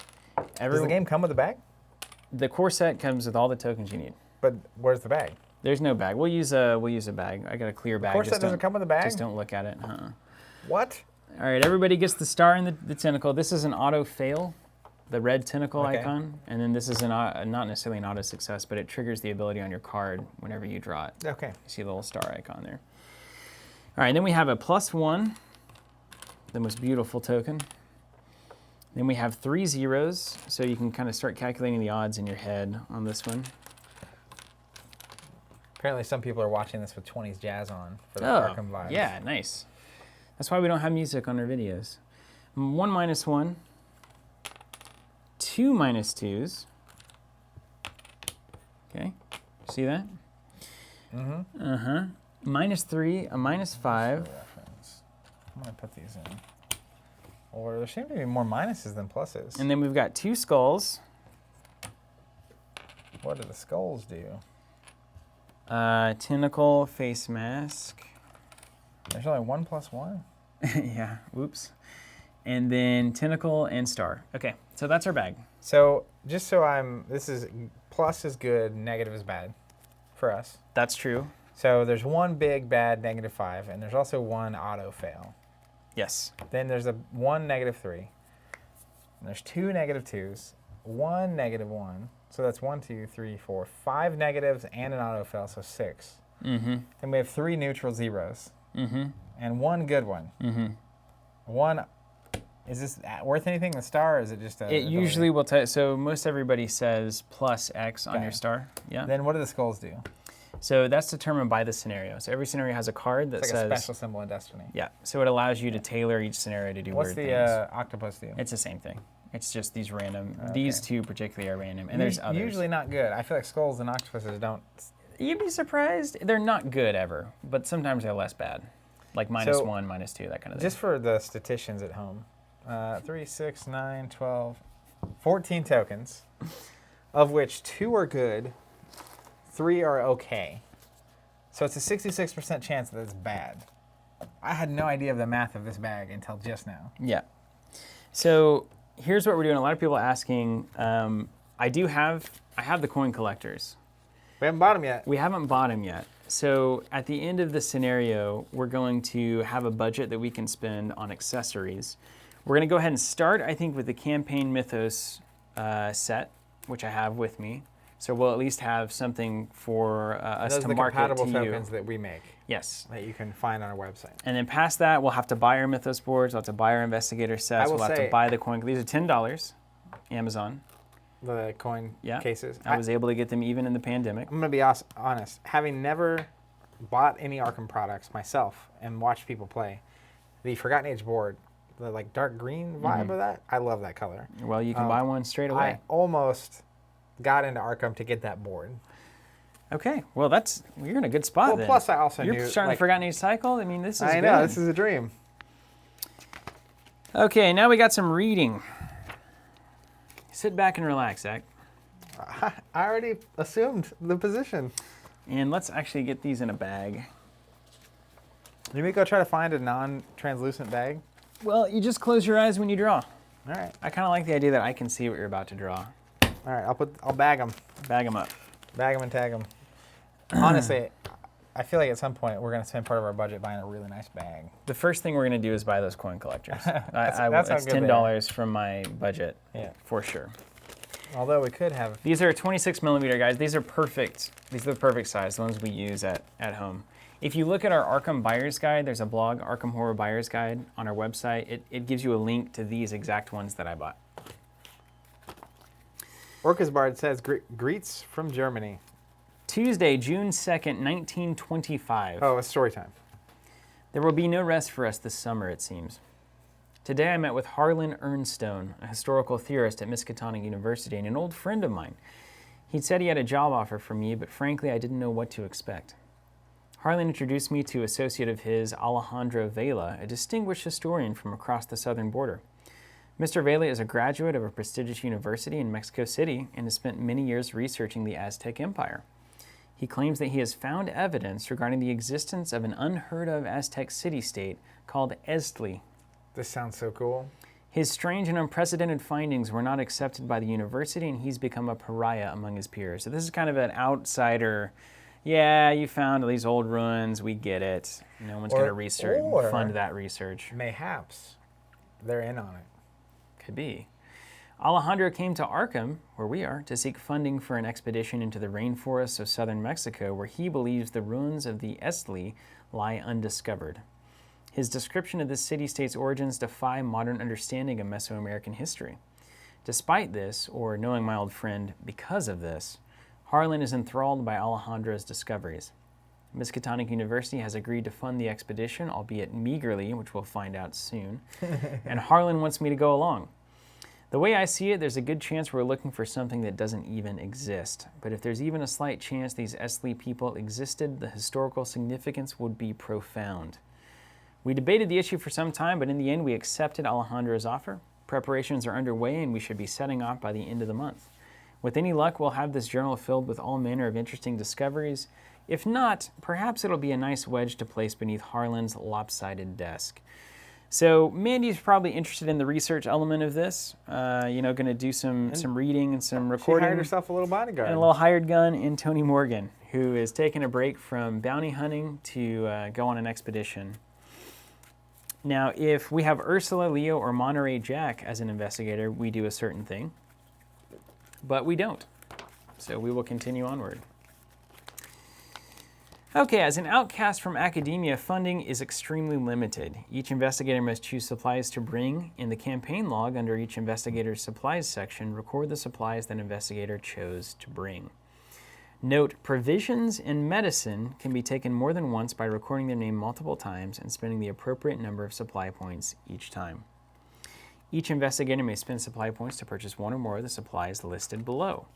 Does the game come with a bag? The core set comes with all the tokens you need. But where's the bag? There's no bag. We'll use a bag. I got a clear bag. The core set doesn't come with a bag? Just don't look at it. What? All right, everybody gets the star and the tentacle. This is an auto fail, the red tentacle icon, and then this is not necessarily an auto success, but it triggers the ability on your card whenever you draw it. Okay. You see the little star icon there. All right, then we have a +1, the most beautiful token. Then we have 3 zeros, so you can kind of start calculating the odds in your head on this one. Apparently some people are watching this with 20s jazz on for the Arkham vibes. Yeah, nice. That's why we don't have music on our videos. 1 - 1. 2 -2s. Okay, see that? -3, a -5. Reference. I'm going to put these in. Or there seem to be more minuses than pluses. And then we've got 2 skulls. What do the skulls do? Tentacle, face mask. There's only 1 + 1? Yeah, whoops. And then tentacle and star. Okay, so that's our bag. So just so plus is good, negative is bad for us. That's true. So there's one big bad -5, and there's also one auto fail. Yes. Then there's one -3. And there's 2 -2s, 1 -1. So that's 1, 2, 3, 4, 5 negatives and an auto fail, so 6. Then we have 3 neutral zeros. And 1 good one. One, is this worth anything, the star, or is it just a... It usually will tell, so most everybody says +X on your star. Yeah. Then what do the skulls do? So that's determined by the scenario. So every scenario has a card that It's like says... a special symbol in Destiny. Yeah, so it allows you to tailor each scenario to do What's weird the things. octopus do? It's the same thing. It's just these random, Okay. these 2 particularly are random, and there's others. Usually not good. I feel like skulls and octopuses don't... You'd be surprised. They're not good ever, but sometimes they're less bad. Like -1, -2, that kind of thing. Just for the statisticians at home, 3, 6, 9, 12, 14 tokens, of which 2 are good, 3 are okay. So it's a 66% chance that it's bad. I had no idea of the math of this bag until just now. Yeah. So here's what we're doing. A lot of people are asking, I have the coin collectors. We haven't bought them yet. We haven't bought them yet. So at the end of the scenario, we're going to have a budget that we can spend on accessories. We're going to go ahead and start, I think, with the Campaign Mythos set, which I have with me. So we'll at least have something for us to market to you. Those are the compatible tokens that we make. Yes. That you can find on our website. And then past that, we'll have to buy our Mythos boards. We'll have to buy our Investigator sets. We'll have to buy the coin. These are $10, Amazon. The coin cases. I was able to get them even in the pandemic. I'm going to be honest. Having never bought any Arkham products myself and watched people play, the Forgotten Age board, the like dark green vibe of that, I love that color. Well, you can buy one straight away. I almost got into Arkham to get that board. Okay, well you're in a good spot then. Plus I also you're knew... starting the Forgotten Age cycle? I mean, this is I know, this is a dream. Okay, now we got some reading. Sit back and relax, Zach. I already assumed the position. And let's actually get these in a bag. You may go try to find a non-translucent bag. Well, you just close your eyes when you draw. All right. I kind of like the idea that I can see what you're about to draw. All right. I'll bag them. Bag them up. Bag them and tag them. Honestly, I feel like at some point we're gonna spend part of our budget buying a really nice bag. The first thing we're going to do is buy those coin collectors. That's how it's good they $10 from my budget, Yeah. for sure. Although we could have. These are 26 millimeter, guys. These are perfect. These are the perfect size, the ones we use at home. If you look at our Arkham Buyer's Guide, there's a blog, Arkham Horror Buyer's Guide, on our website. It gives you a link to these exact ones that I bought. Orcus Bard says, greets from Germany. Tuesday, June 2nd, 1925. Oh, it's story time. There will be no rest for us this summer, it seems. Today I met with Harlan Ernstone, a historical theorist at Miskatonic University and an old friend of mine. He'd said he had a job offer for me, but frankly I didn't know what to expect. Harlan introduced me to associate of his, Alejandro Vela, a distinguished historian from across the southern border. Mr. Vela is a graduate of a prestigious university in Mexico City and has spent many years researching the Aztec Empire. He claims that he has found evidence regarding the existence of an unheard-of Aztec city-state called Estli. This sounds so cool. His strange and unprecedented findings were not accepted by the university, and he's become a pariah among his peers. So this is kind of an outsider. Yeah, you found these old ruins. We get it. No one's going to fund that research. Mayhaps they're in on it. Could be. Alejandro came to Arkham, where we are, to seek funding for an expedition into the rainforests of southern Mexico, where he believes the ruins of the Estli lie undiscovered. His description of this city-state's origins defy modern understanding of Mesoamerican history. Despite this, or knowing my old friend because of this, Harlan is enthralled by Alejandro's discoveries. Miskatonic University has agreed to fund the expedition, albeit meagerly, which we'll find out soon, and Harlan wants me to go along. The way I see it, there's a good chance we're looking for something that doesn't even exist. But if there's even a slight chance these Estli people existed, the historical significance would be profound. We debated the issue for some time, but in the end we accepted Alejandro's offer. Preparations are underway and we should be setting off by the end of the month. With any luck, we'll have this journal filled with all manner of interesting discoveries. If not, perhaps it'll be a nice wedge to place beneath Harlan's lopsided desk. So Mandy's probably interested in the research element of this. Going to do some reading and some recording. She hired herself a little bodyguard. And a little hired gun in Tony Morgan, who is taking a break from bounty hunting to go on an expedition. Now, if we have Ursula, Leo, or Monterey Jack as an investigator, we do a certain thing. But we don't. So we will continue onward. Okay, as an outcast from academia, funding is extremely limited. Each investigator must choose supplies to bring. In the campaign log, under each investigator's supplies section, record the supplies that investigator chose to bring. Note, provisions and medicine can be taken more than once by recording their name multiple times and spending the appropriate number of supply points each time. Each investigator may spend supply points to purchase one or more of the supplies listed below.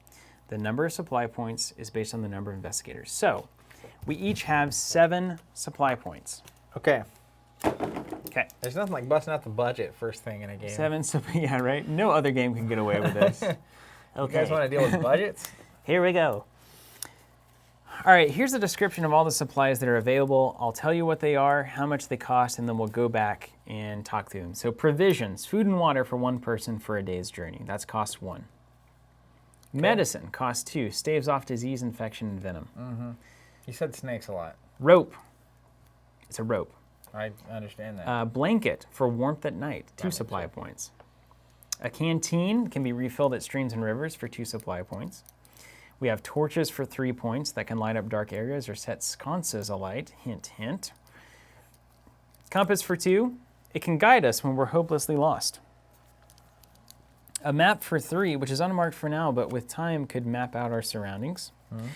The number of supply points is based on the number of investigators. So, we each have 7 supply points. Okay. Okay. There's nothing like busting out the budget first thing in a game. 7, yeah, right? No other game can get away with this. Okay. You guys want to deal with budgets? Here we go. All right, here's a description of all the supplies that are available. I'll tell you what they are, how much they cost, and then we'll go back and talk through them. So provisions, food and water for one person for a day's journey. That's cost 1. Okay. Medicine, cost 2. Staves off disease, infection, and venom. Mm-hmm. You said snakes a lot. Rope. It's a rope. I understand that. Blanket for warmth at night, 2 supply points. A canteen can be refilled at streams and rivers for 2 supply points. We have torches for 3 points that can light up dark areas or set sconces alight. Hint, hint. Compass for 2. It can guide us when we're hopelessly lost. A map for 3, which is unmarked for now, but with time could map out our surroundings. Mm-hmm.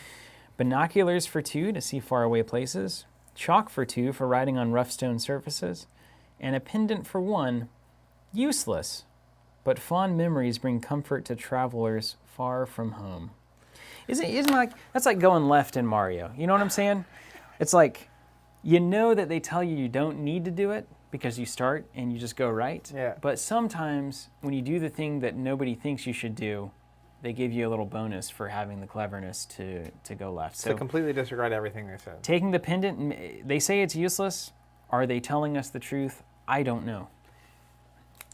Binoculars for 2 to see faraway places. Chalk for 2 for writing on rough stone surfaces. And a pendant for 1, useless, but fond memories bring comfort to travelers far from home. Isn't like that's like going left in Mario? You know what I'm saying? It's like, you know that they tell you you don't need to do it, because you start and you just go right. Yeah. But sometimes when you do the thing that nobody thinks you should do, they give you a little bonus for having the cleverness to go left. So completely disregard everything they said. Taking the pendant, they say it's useless. Are they telling us the truth? I don't know.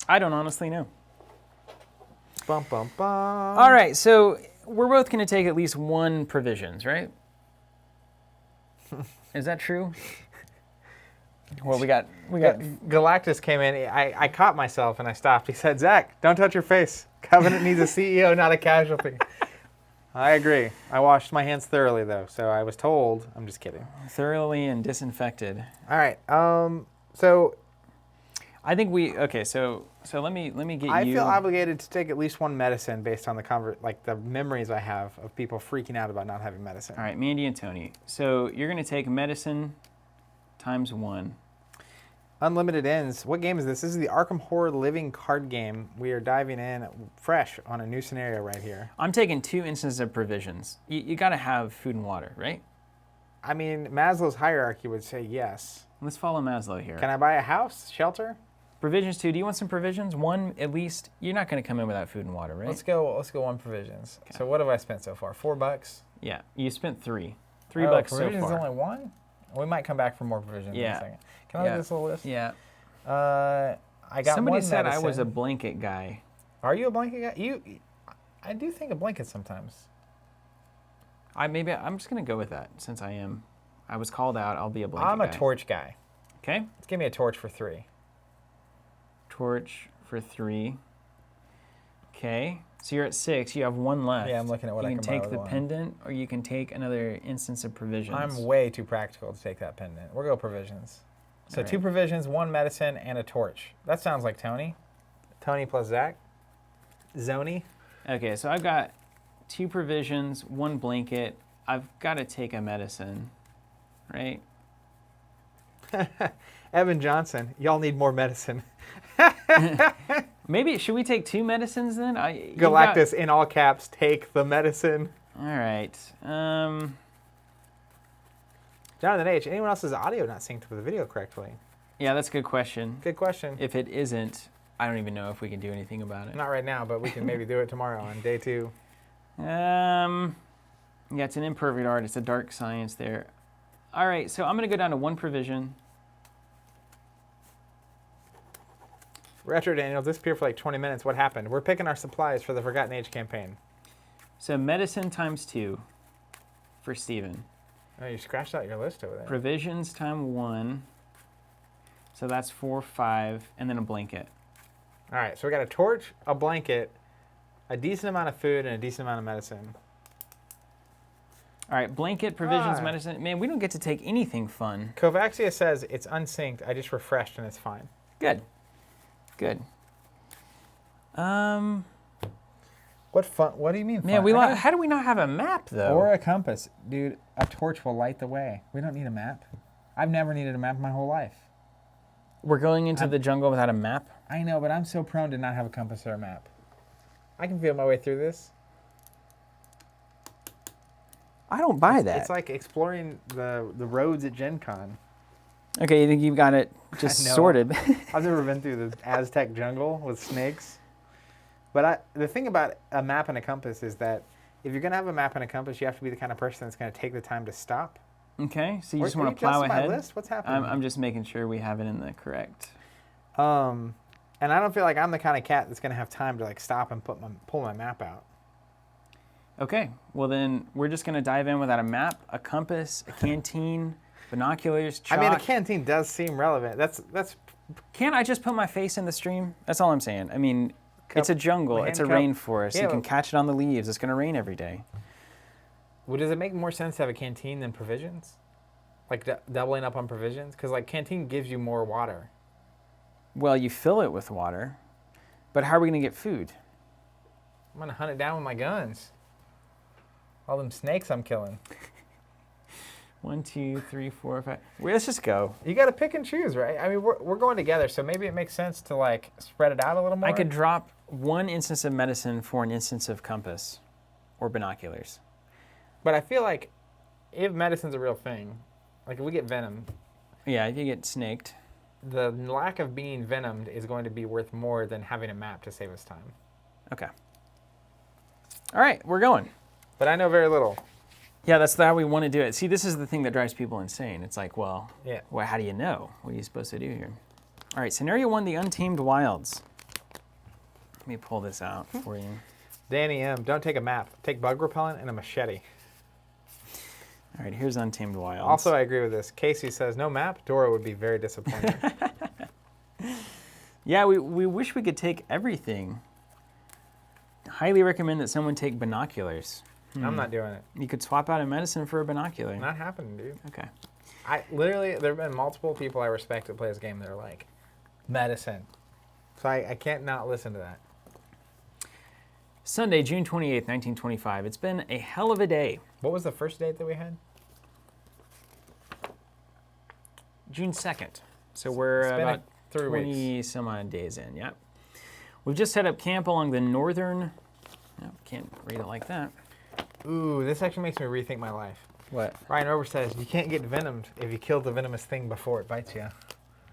I don't honestly know. Bum, bum, bum. All right, so we're both going to take at least one provisions, right? Is that true? Well, we got. Galactus came in. I caught myself and I stopped. He said, "Zach, don't touch your face. Covenant needs a CEO, not a casualty." I agree. I washed my hands thoroughly, though, so I was told. I'm just kidding. Thoroughly and disinfected. All right. So I think okay. So let me get you. I feel obligated to take at least one medicine based on the memories I have of people freaking out about not having medicine. All right, Mandy and Tony. So you're going to take medicine times 1. Unlimited ends. What game is this? This is the Arkham Horror living card game. We are diving in fresh on a new scenario right here. I'm taking 2 instances of provisions. You got to have food and water, right? I mean, Maslow's hierarchy would say yes. Let's follow Maslow here. Can I buy a house, shelter? Provisions 2. Do you want some provisions? 1 at least. You're not going to come in without food and water, right? Let's go 1 provisions. Okay. So what have I spent so far? $4? Yeah, you spent 3. $3 so far. Provisions is only 1? We might come back for more provisions in a second. Can I look at this little list? Yeah. I got Somebody one said medicine. I was a blanket guy. Are you a blanket guy? I do think of blankets sometimes. I'm just gonna go with that since I was called out. I'll be a blanket guy. I'm a torch guy. Okay. Let's give me a torch for 3. Torch for 3. Okay. So you're at 6. You have 1 left. Yeah, I'm looking at what I can buy. You can take the pendant, or you can take another instance of provisions. I'm way too practical to take that pendant. We'll go provisions. So 2 provisions, 1 medicine, and a torch. That sounds like Tony. Tony plus Zach. Zony. Okay, so I've got 2 provisions, 1 blanket. I've got to take a medicine, right? Evan Johnson, y'all need more medicine. Maybe, should we take 2 medicines then? Galactus, in all caps, take the medicine. All right. Jonathan H., anyone else's audio not synced with the video correctly? Yeah, that's a good question. Good question. If it isn't, I don't even know if we can do anything about it. Not right now, but we can maybe do it tomorrow on day 2. Yeah, it's an imperfect art. It's a dark science there. All right, so I'm going to go down to 1 provision. Retro Daniel disappeared for like 20 minutes. What happened? We're picking our supplies for the Forgotten Age campaign. So medicine times 2 for Steven. Oh, you scratched out your list over there. Provisions times 1. So that's 4, 5, and then a blanket. All right, so we got a torch, a blanket, a decent amount of food, and a decent amount of medicine. All right, blanket, provisions, medicine. Man, we don't get to take anything fun. Kovaxia says it's unsynced. I just refreshed and it's fine. Good. Good. What fun? What do you mean? Man, how do we not have a map though? Or a compass, dude. A torch will light the way. We don't need a map. I've never needed a map in my whole life. We're going into the jungle without a map? I know, but I'm so prone to not have a compass or a map. I can feel my way through this. I don't buy that. It's like exploring the roads at Gen Con. Okay, you think you've got it just sorted? I've never been through the Aztec jungle with snakes. But the thing about a map and a compass is that if you're going to have a map and a compass, you have to be the kind of person that's going to take the time to stop. Okay, so you just want to plow ahead? My list? What's happening? I'm just making sure we have it in the correct. And I don't feel like I'm the kind of cat that's going to have time to like stop and pull my map out. Okay, well then we're just going to dive in without a map, a compass, a canteen, binoculars, chalk. I mean, a canteen does seem relevant. That's. Can't I just put my face in the stream? That's all I'm saying. I mean, it's a jungle. It's a rainforest. Yeah, you can catch it on the leaves. It's going to rain every day. Well, does it make more sense to have a canteen than provisions? Like doubling up on provisions? Because like canteen gives you more water. Well, you fill it with water, but how are we going to get food? I'm going to hunt it down with my guns. All them snakes I'm killing. 1, 2, 3, 4, 5. Well, let's just go. You got to pick and choose, right? I mean, we're going together, so maybe it makes sense to like spread it out a little more. I could drop 1 instance of medicine for an instance of compass or binoculars. But I feel like if medicine's a real thing, like if we get venom. Yeah, if you get snaked. the lack of being venomed is going to be worth more than having a map to save us time. Okay. All right, we're going. But I know very little. Yeah, that's how we want to do it. See, this is the thing that drives people insane. It's like, well, Yeah. how do you know? What are you supposed to do here? All right, scenario 1, the Untamed Wilds. Let me pull this out for you. Danny M., don't take a map. Take bug repellent and a machete. All right, here's Untamed Wilds. Also, I agree with this. Casey says, no map. Dora would be very disappointed. Yeah, we wish we could take everything. Highly recommend that someone take binoculars. I'm not doing it. You could swap out a medicine for a binocular. Not happening, dude. Okay. There have been multiple people I respect that play this game that are like, medicine. So I can't not listen to that. Sunday, June 28th, 1925. It's been a hell of a day. What was the first date that we had? June 2nd. So we're It's been about 3 weeks. 20 some odd days in, yep. We've just set up camp along the northern, no, can't read it like that. Ooh, this actually makes me rethink my life. What? Ryan Rober says, you can't get venomed if you kill the venomous thing before it bites you.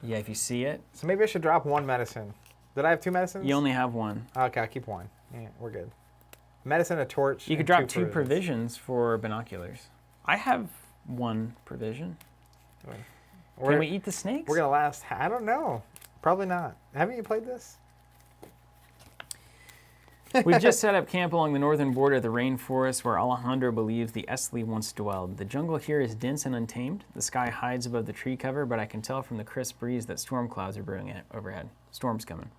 Yeah, if you see it, So maybe I should drop one medicine. Did I have 2 medicines? you only have one. Okay, I'll keep one. Yeah, we're good. Medicine, a torch. You could and drop 2 provisions. provisions for binoculars. I have 1 provision. Can we eat the snakes? We're going to last, I don't know. Probably not. Haven't you played this? We've just set up camp along the northern border of the rainforest where Alejandro believes the Esli once dwelled. The jungle here is dense and untamed. The sky hides above the tree cover, but I can tell from the crisp breeze that storm clouds are brewing overhead. Storm's coming.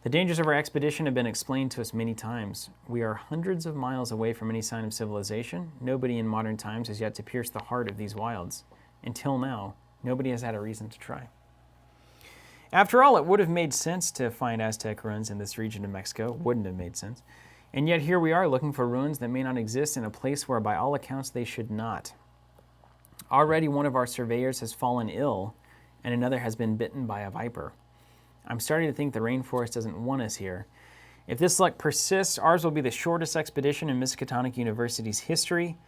The dangers of our expedition have been explained to us many times. We are hundreds of miles away from any sign of civilization. Nobody in modern times has yet to pierce the heart of these wilds. Until now, nobody has had a reason to try. After all, it would have made sense to find Aztec ruins in this region of Mexico. Wouldn't have made sense. And yet here we are looking for ruins that may not exist in a place where by all accounts they should not. Already one of our surveyors has fallen ill and another has been bitten by a viper. I'm starting to think the rainforest doesn't want us here. If this luck persists, ours will be the shortest expedition in Miskatonic University's history.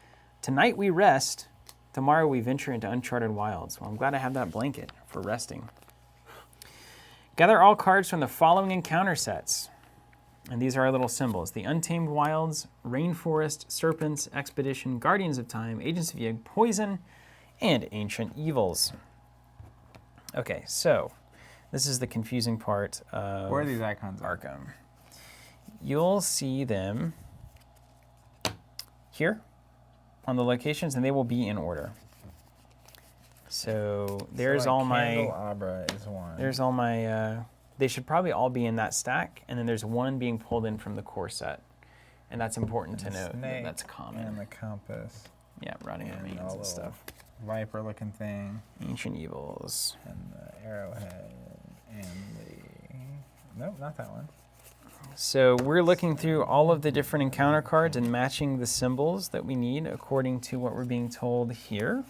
Tonight we rest. Tomorrow we venture into uncharted wilds. Well, I'm glad I have that blanket for resting. Gather all cards from the following encounter sets. And these are our little symbols. The Untamed Wilds, Rainforest, Serpents, Expedition, Guardians of Time, Agents of Yig, Poison, and Ancient Evils. Okay, so this is the confusing part of Where are these icons? Arkham. You'll see them here on the locations, and they will be in order. So there's all my. Candelabra is one. There's all my. They should probably all be in that stack, and then there's one being pulled in from the core set, and that's important to note. That's common. And the compass. Yeah, rotting remains all and stuff. Viper-looking thing. Ancient Evils. And the arrowhead. And the... Nope, not that one. So we're looking through all of the different encounter cards and matching the symbols that we need according to what we're being told here.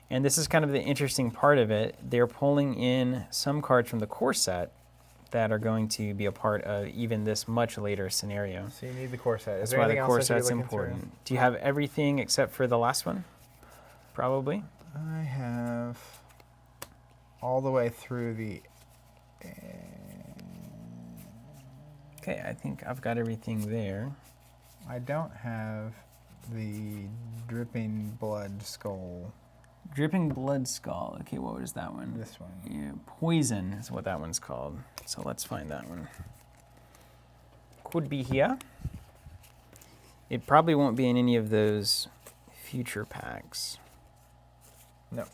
And this is kind of the interesting part of it. They're pulling in some cards from the core set that are going to be a part of even this much later scenario. So you need the core set. That's why the core set's important. Do you have everything except for the last one? Probably. I have all the way through the... Okay, I think I've got everything there. I don't have the dripping blood skull. Dripping Blood Skull. Okay, what was that one? This one. Yeah, Poison is what that one's called. So let's find that one. Could be here. It probably won't be in any of those future packs. No.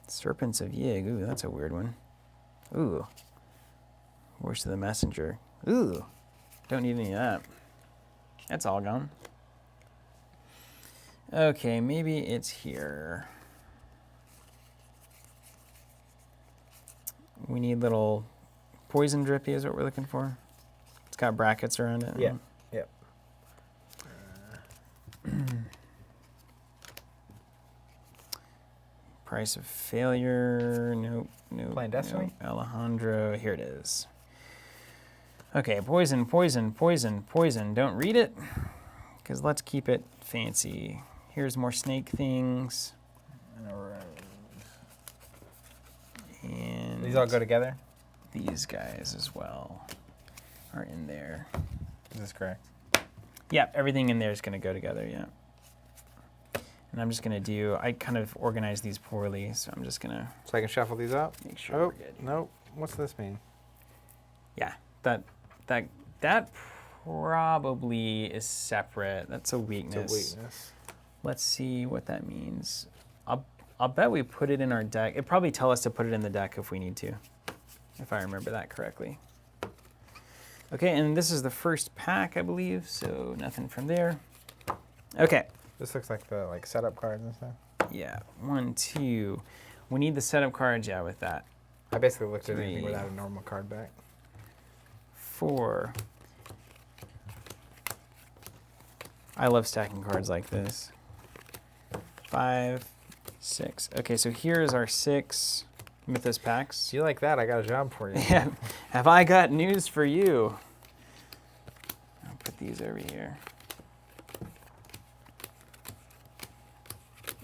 Serpents of Yig. Ooh, that's a weird one. Ooh. Voice of the Messenger. Ooh. Don't need any of that. That's all gone. Okay, maybe it's here. We need little poison drippy is what we're looking for. It's got brackets around it. Yeah. Yep. Price of Failure. Nope. Nope. Playing Destiny? Nope. Alejandro. Here it is. Okay, poison, poison, poison, poison. Don't read it, because let's keep it fancy. Here's more snake things. And a rose. These all go together? These guys as well are in there. Is this correct? Yeah, everything in there is going to go together, yeah. And I'm just going to do, I kind of organized these poorly, so I'm just going to... So I can shuffle these up? Make sure Oh, we're good. no. What's this mean? Yeah, that probably is separate. That's a weakness. It's a weakness. Let's see what that means. I'll bet we put it in our deck. It'd probably tell us to put it in the deck if we need to, if I remember that correctly. Okay, and this is the first pack, I believe, so nothing from there. Okay. This looks like the setup cards and stuff. Yeah, 1, 2. We need the setup cards, yeah, with that. I basically looked at 3, anything without a normal card back. 4. I love stacking cards like this. 5, 6. Okay, so here's our 6 Mythos packs. Do you like that? I got a job for you. Yeah. Have I got news for you? I'll put these over here.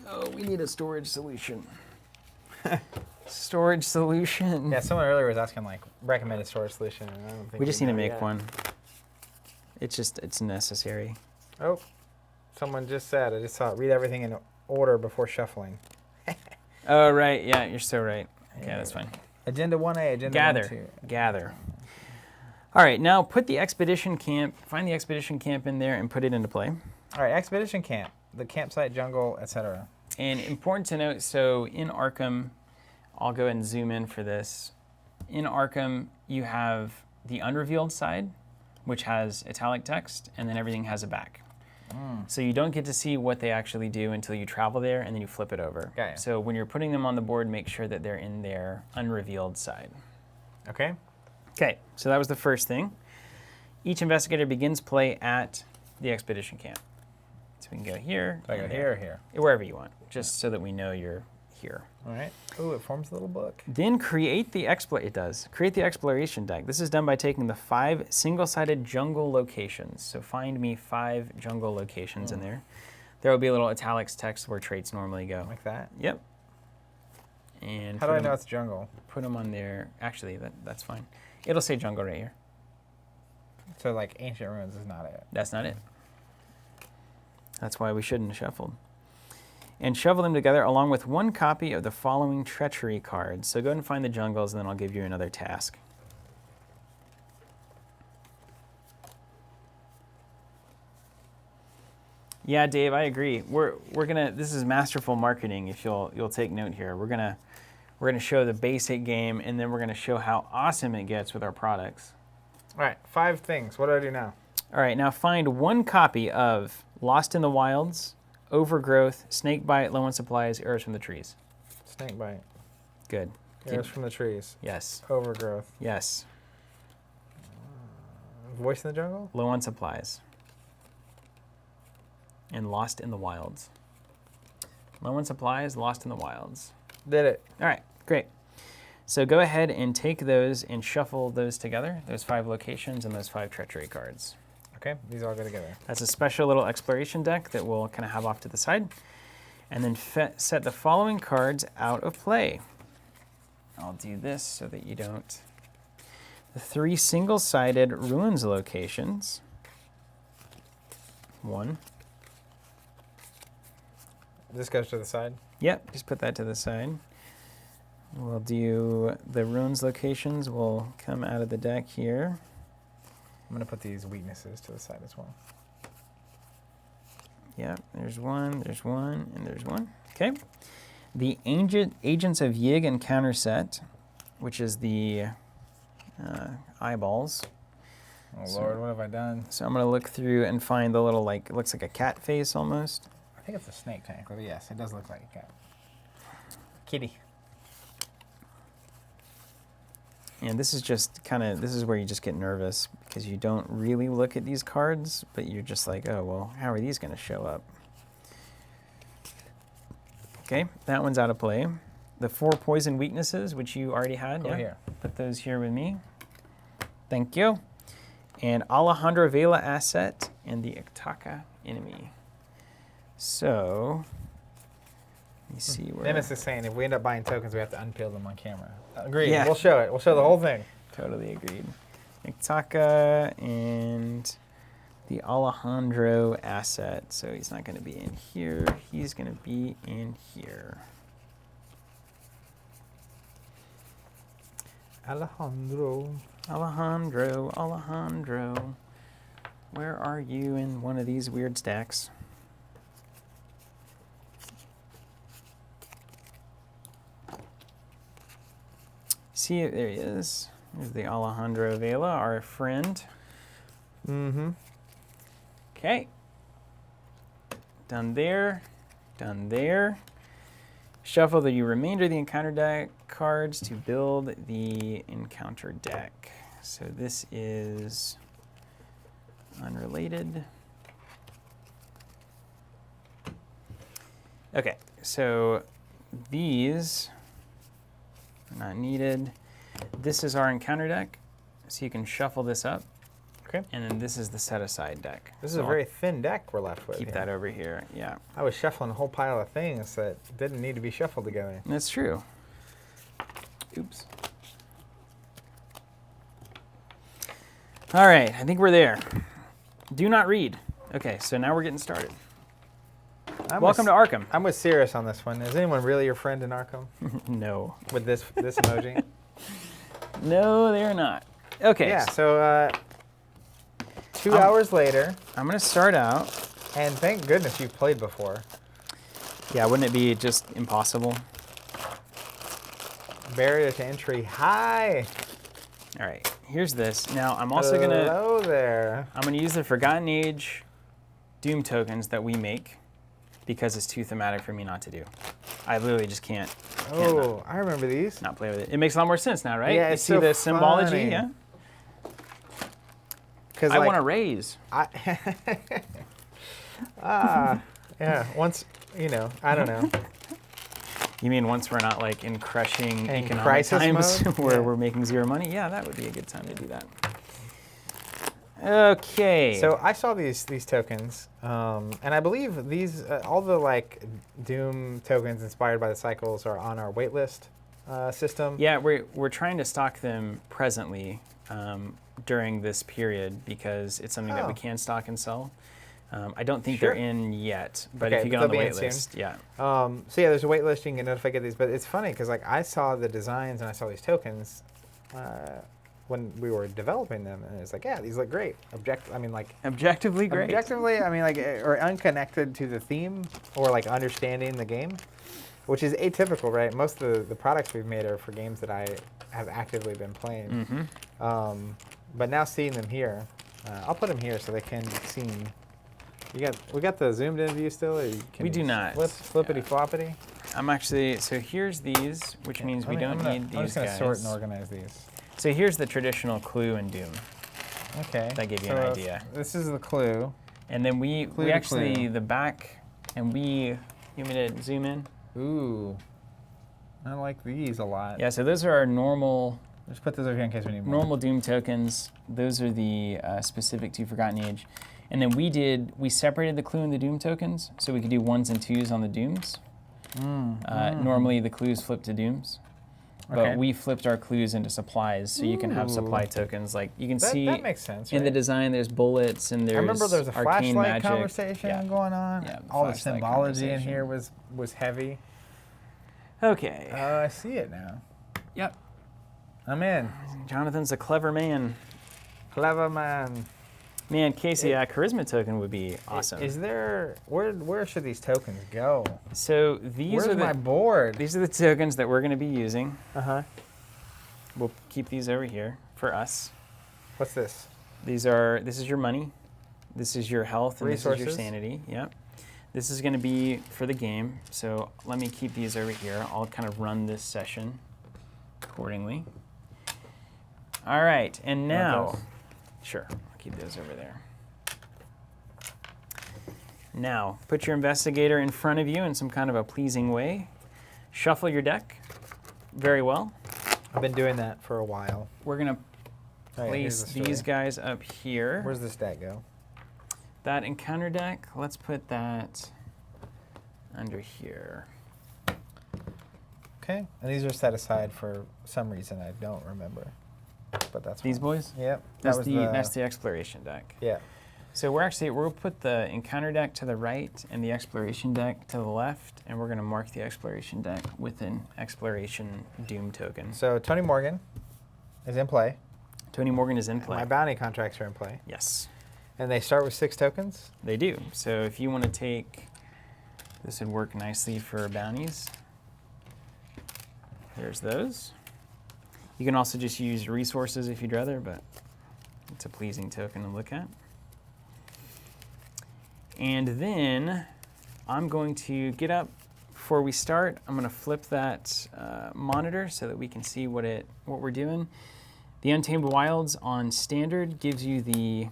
Oh, we need a storage solution. Storage solution. Yeah, someone earlier was asking recommended storage solution, and I don't think We just need to know make yet. one. It's necessary. Oh, someone just said, I just saw it. Read everything in order before shuffling. Oh, right. Yeah, you're so right. Okay, Yeah. that's fine. Agenda 1A, Agenda 1-2. Gather. All right, now put the expedition camp, find the expedition camp in there and put it into play. All right, expedition camp, the campsite, jungle, etc. And important to note, so in Arkham, I'll go ahead and zoom in for this. In Arkham, you have the unrevealed side, which has italic text, and then everything has a back. So you don't get to see what they actually do until you travel there, and then you flip it over. Got ya. So when you're putting them on the board, make sure that they're in their unrevealed side. Okay. Okay, so that was the first thing. Each investigator begins play at the expedition camp. So we can go here. So I go and here or here? Wherever you want, just so that we know you're here. All right. Ooh, it forms a little book. Then create the Create the exploration deck. This is done by taking the 5 single-sided jungle locations. So find me 5 jungle locations in there. There will be a little italics text where traits normally go. Like that? Yep. And How do I know it's jungle? Put them on there. Actually, that's fine. It'll say jungle right here. So ancient ruins is not it. That's not it. That's why we shouldn't have shuffled. And shuffle them together along with 1 copy of the following treachery cards. So go ahead and find the jungles, and then I'll give you another task. Yeah, Dave, I agree. We're gonna. This is masterful marketing. If you'll take note here, we're gonna show the basic game, and then we're gonna show how awesome it gets with our products. All right, 5 things. What do I do now? All right, now find 1 copy of Lost in the Wilds, Overgrowth, Snakebite, Low on Supplies, Arrows from the Trees. Snakebite. Good. Arrows from the trees. Yes. Overgrowth. Yes. Voice in the jungle? Low on Supplies. And Lost in the Wilds. Low on Supplies, Lost in the Wilds. Did it. All right, great. So go ahead and take those and shuffle those together, those 5 locations and those 5 treachery cards. Okay, these all go together. That's a special little exploration deck that we'll kind of have off to the side. And then set the following cards out of play. I'll do this so that you don't. The 3 single-sided ruins locations. 1. This goes to the side? Yep, just put that to the side. We'll do the ruins locations will come out of the deck here. I'm going to put these weaknesses to the side as well. Yeah, there's 1, and there's 1. Okay. The Agents of Yig encounter set, which is the eyeballs. Oh, Lord, what have I done? So I'm going to look through and find the little, it looks like a cat face almost. I think it's a snake technically, but yes, it does look like a cat. Kitty. And this is just this is where you just get nervous because you don't really look at these cards, but you're just like, oh, well, how are these going to show up? Okay, that one's out of play. The 4 poison weaknesses, which you already had. Go here. Put those here with me. Thank you. And Alejandro Vela asset and the Ictaca enemy. So Let me see where. Dennis is saying if we end up buying tokens, we have to unpeel them on camera. Agreed. Yeah. We'll show it. We'll show the whole thing. Totally agreed. Ictaka and the Alejandro asset. So he's not going to be in here. He's going to be in here. Alejandro. Alejandro. Where are you in one of these weird stacks? See, there he is. There's the Alejandro Vela, our friend. Mm-hmm. Okay. Done there. Done there. Shuffle the remainder of the encounter deck cards to build the encounter deck. So this is unrelated. Okay, so these are not needed. This is our encounter deck, so you can shuffle this up. Okay. And then this is the set-aside deck. This is So a very thin deck we're left with. keep here. that over here, yeah. I was shuffling a whole pile of things that didn't need to be shuffled together. That's true. Oops. All right, I think we're there. Do not read. Okay, so now we're getting started. Welcome to Arkham. I'm with Sirius on this one. Is anyone really your friend in Arkham No. with this emoji? No, they're not. Okay. Yeah. So 2 hours later, I'm going to start out. and thank goodness you've played before. Yeah, wouldn't it be just impossible? Barrier to entry high. All right, here's this. Now, I'm also going to Hello there. use the Forgotten Age Doom tokens that we make because it's too thematic for me not to do. I literally just can't Oh, I remember these. not play with it. It makes a lot more sense now, right? Yeah, You it's see so the symbology, funny. yeah? Because I want to raise. Yeah. Once I don't know. You mean once we're not like in crushing In economic crisis times mode? where Yeah. we're making zero money? Yeah, that would be a good time to do that. Okay. So I saw these tokens, and I believe these all the like Doom tokens inspired by the cycles are on our waitlist system. yeah, we're trying to stock them presently during this period because it's something that we Oh. can stock and sell. I don't think Sure. they're in yet, but Okay, if you get but on the they'll be wait in soon. list, yeah. So yeah, there's a wait list. You can get notified get these, but it's funny because like I saw the designs and I saw these tokens when we were developing them, and it's like, yeah, these look great. Objectively great. Objectively, or unconnected to the theme or like understanding the game, which is atypical, right? Most of the products we've made are for games that I have actively been playing. Mm-hmm. But now seeing them here, I'll put them here so they can be seen. We got the zoomed in view still? Or can We you do not. Flippity Yeah. floppity? I'm actually, so here's these, which means we don't need these I'm just going to guys. sort and organize these. So here's the traditional clue in Doom. Okay. That gave you an idea. This is the clue. And then we to actually, clue. the back, and you want me to zoom in? Ooh. I like these a lot. Yeah, so those are our normal Just put those over here in case we need more. normal Doom tokens. Those are the specific to Forgotten Age. And then we separated the clue and the Doom tokens, so we could do 1s and 2s on the Dooms. Normally the clues flip to Dooms. But Okay. we flipped our clues into supplies, so you can have supply tokens. Like you can see That makes sense, right? in the design, there's bullets and there's I remember there was a arcane flashlight magic. conversation Yeah. going on. Yeah, All the flashlight symbology in conversation. here was heavy. Okay. I see it now. Yep. I'm in. Jonathan's a clever man. Clever man. Man, Casey, a charisma token would be awesome. Is there where should these tokens go? So these Where's are my board? these are the tokens that we're going to be using. Uh-huh. We'll keep these over here for us. What's this? This is your money. This is your health, and this is your Resources. sanity. Yep. This is going to be for the game. So let me keep these over here. I'll kind of run this session accordingly. All right, and now, those? sure, I'll keep those over there. Now, put your investigator in front of you in some kind of a pleasing way. Shuffle your deck very well. I've been doing that for a while. We're going to All right, here's place the these story. guys up here. Where's this deck go? That encounter deck, let's put that under here. Okay, and these are set aside for some reason I don't remember, but that's These fine. boys? Yep. That's the exploration deck. Yeah. So we'll put the encounter deck to the right and the exploration deck to the left, and we're going to mark the exploration deck with an exploration doom token. So Tony Morgan is in play. Tony Morgan is in play. My bounty contracts are in play. Yes. And they start with 6 tokens? They do. So if you want to take, this would work nicely for bounties. There's those. You can also just use resources if you'd rather, but it's a pleasing token to look at. And then I'm going to get up before we start. I'm going to flip that monitor so that we can see what we're doing. The Untamed Wilds on standard gives you the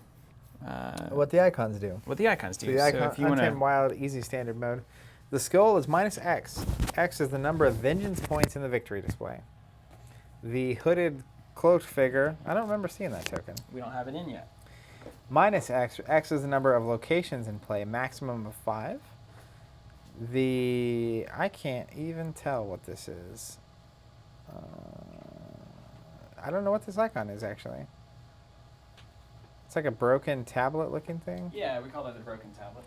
what the icons do. What the icons do. So the icon, if you want Untamed Wild, easy standard mode. The skill is -X. X is the number of vengeance points in the victory display. The hooded cloaked figure, I don't remember seeing that token. We don't have it in yet. -X. X is the number of locations in play, maximum of 5. I can't even tell what this is. I don't know what this icon is, actually. It's like a broken tablet looking thing. Yeah, we call that the broken tablet.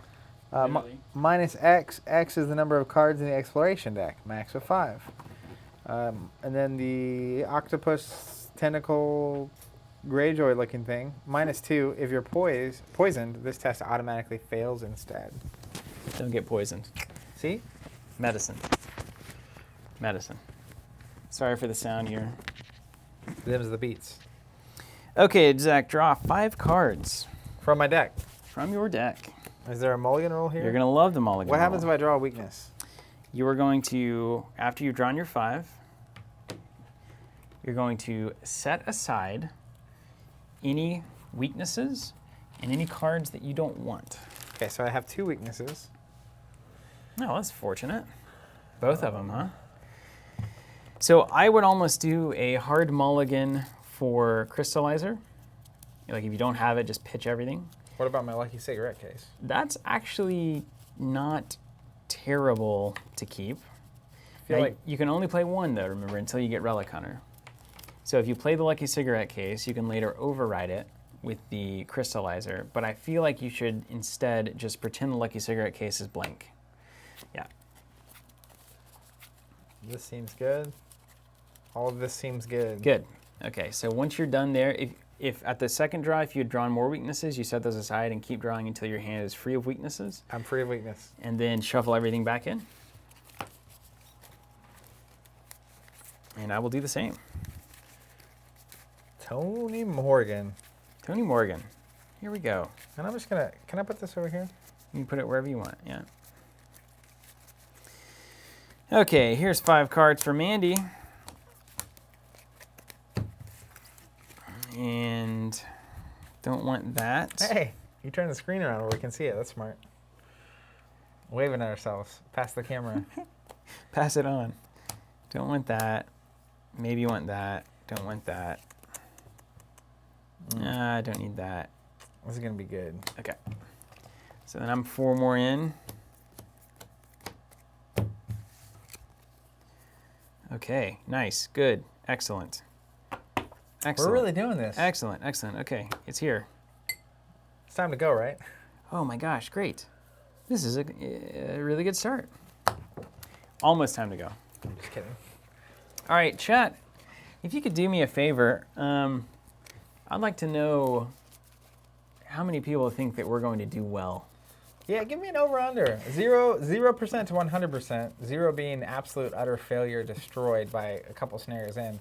-X. X is the number of cards in the exploration deck, max of 5. And then the octopus tentacle Greyjoy looking thing, -2. If you're poisoned, this test automatically fails instead. Don't get poisoned. See? Medicine. Sorry for the sound here. Them's the beats. Okay, Zach, draw 5 cards From my deck. from your deck. Is there a mulligan roll here? You're going to love the mulligan What happens if roll. I draw a weakness? You are going to, after you've drawn your 5, you're going to set aside any weaknesses and any cards that you don't want. Okay, so I have 2 weaknesses. Oh, that's fortunate. Both of them, huh? So I would almost do a hard mulligan for crystallizer. Like if you don't have it, just pitch everything. What about my lucky cigarette case? That's actually not terrible to keep. I feel like You can only play 1 though, remember, until you get Relic Hunter. So if you play the lucky cigarette case, you can later override it with the crystallizer, but I feel like you should instead just pretend the lucky cigarette case is blank. Yeah. this seems good. All of this seems good. Good. Okay, so once you're done there, if at the second draw, if you had drawn more weaknesses, you set those aside and keep drawing until your hand is free of weaknesses. I'm free of weakness. And then shuffle everything back in. And I will do the same. Tony Morgan. Tony Morgan. Here we go. And I'm just going to, can I put this over here? You can put it wherever you want, yeah. Okay, here's 5 cards for Mandy. And don't want that. Hey, you turn the screen around where we can see it. That's smart. Waving at ourselves. Past the camera. Pass it on. Don't want that. Maybe you want that. Don't want that. I don't need that. This is going to be good. Okay. So then I'm 4 more in. Okay, nice, good, excellent. Excellent. We're really doing this. Excellent, excellent. Okay, it's here. It's time to go, right? Oh my gosh, great. This is a really good start. Almost time to go. I'm just kidding. All right, chat, if you could do me a favor, I'd like to know how many people think that we're going to do well. Yeah, give me an over-under. 0% to 100%. 0 being absolute, utter failure, destroyed by a couple scenarios in.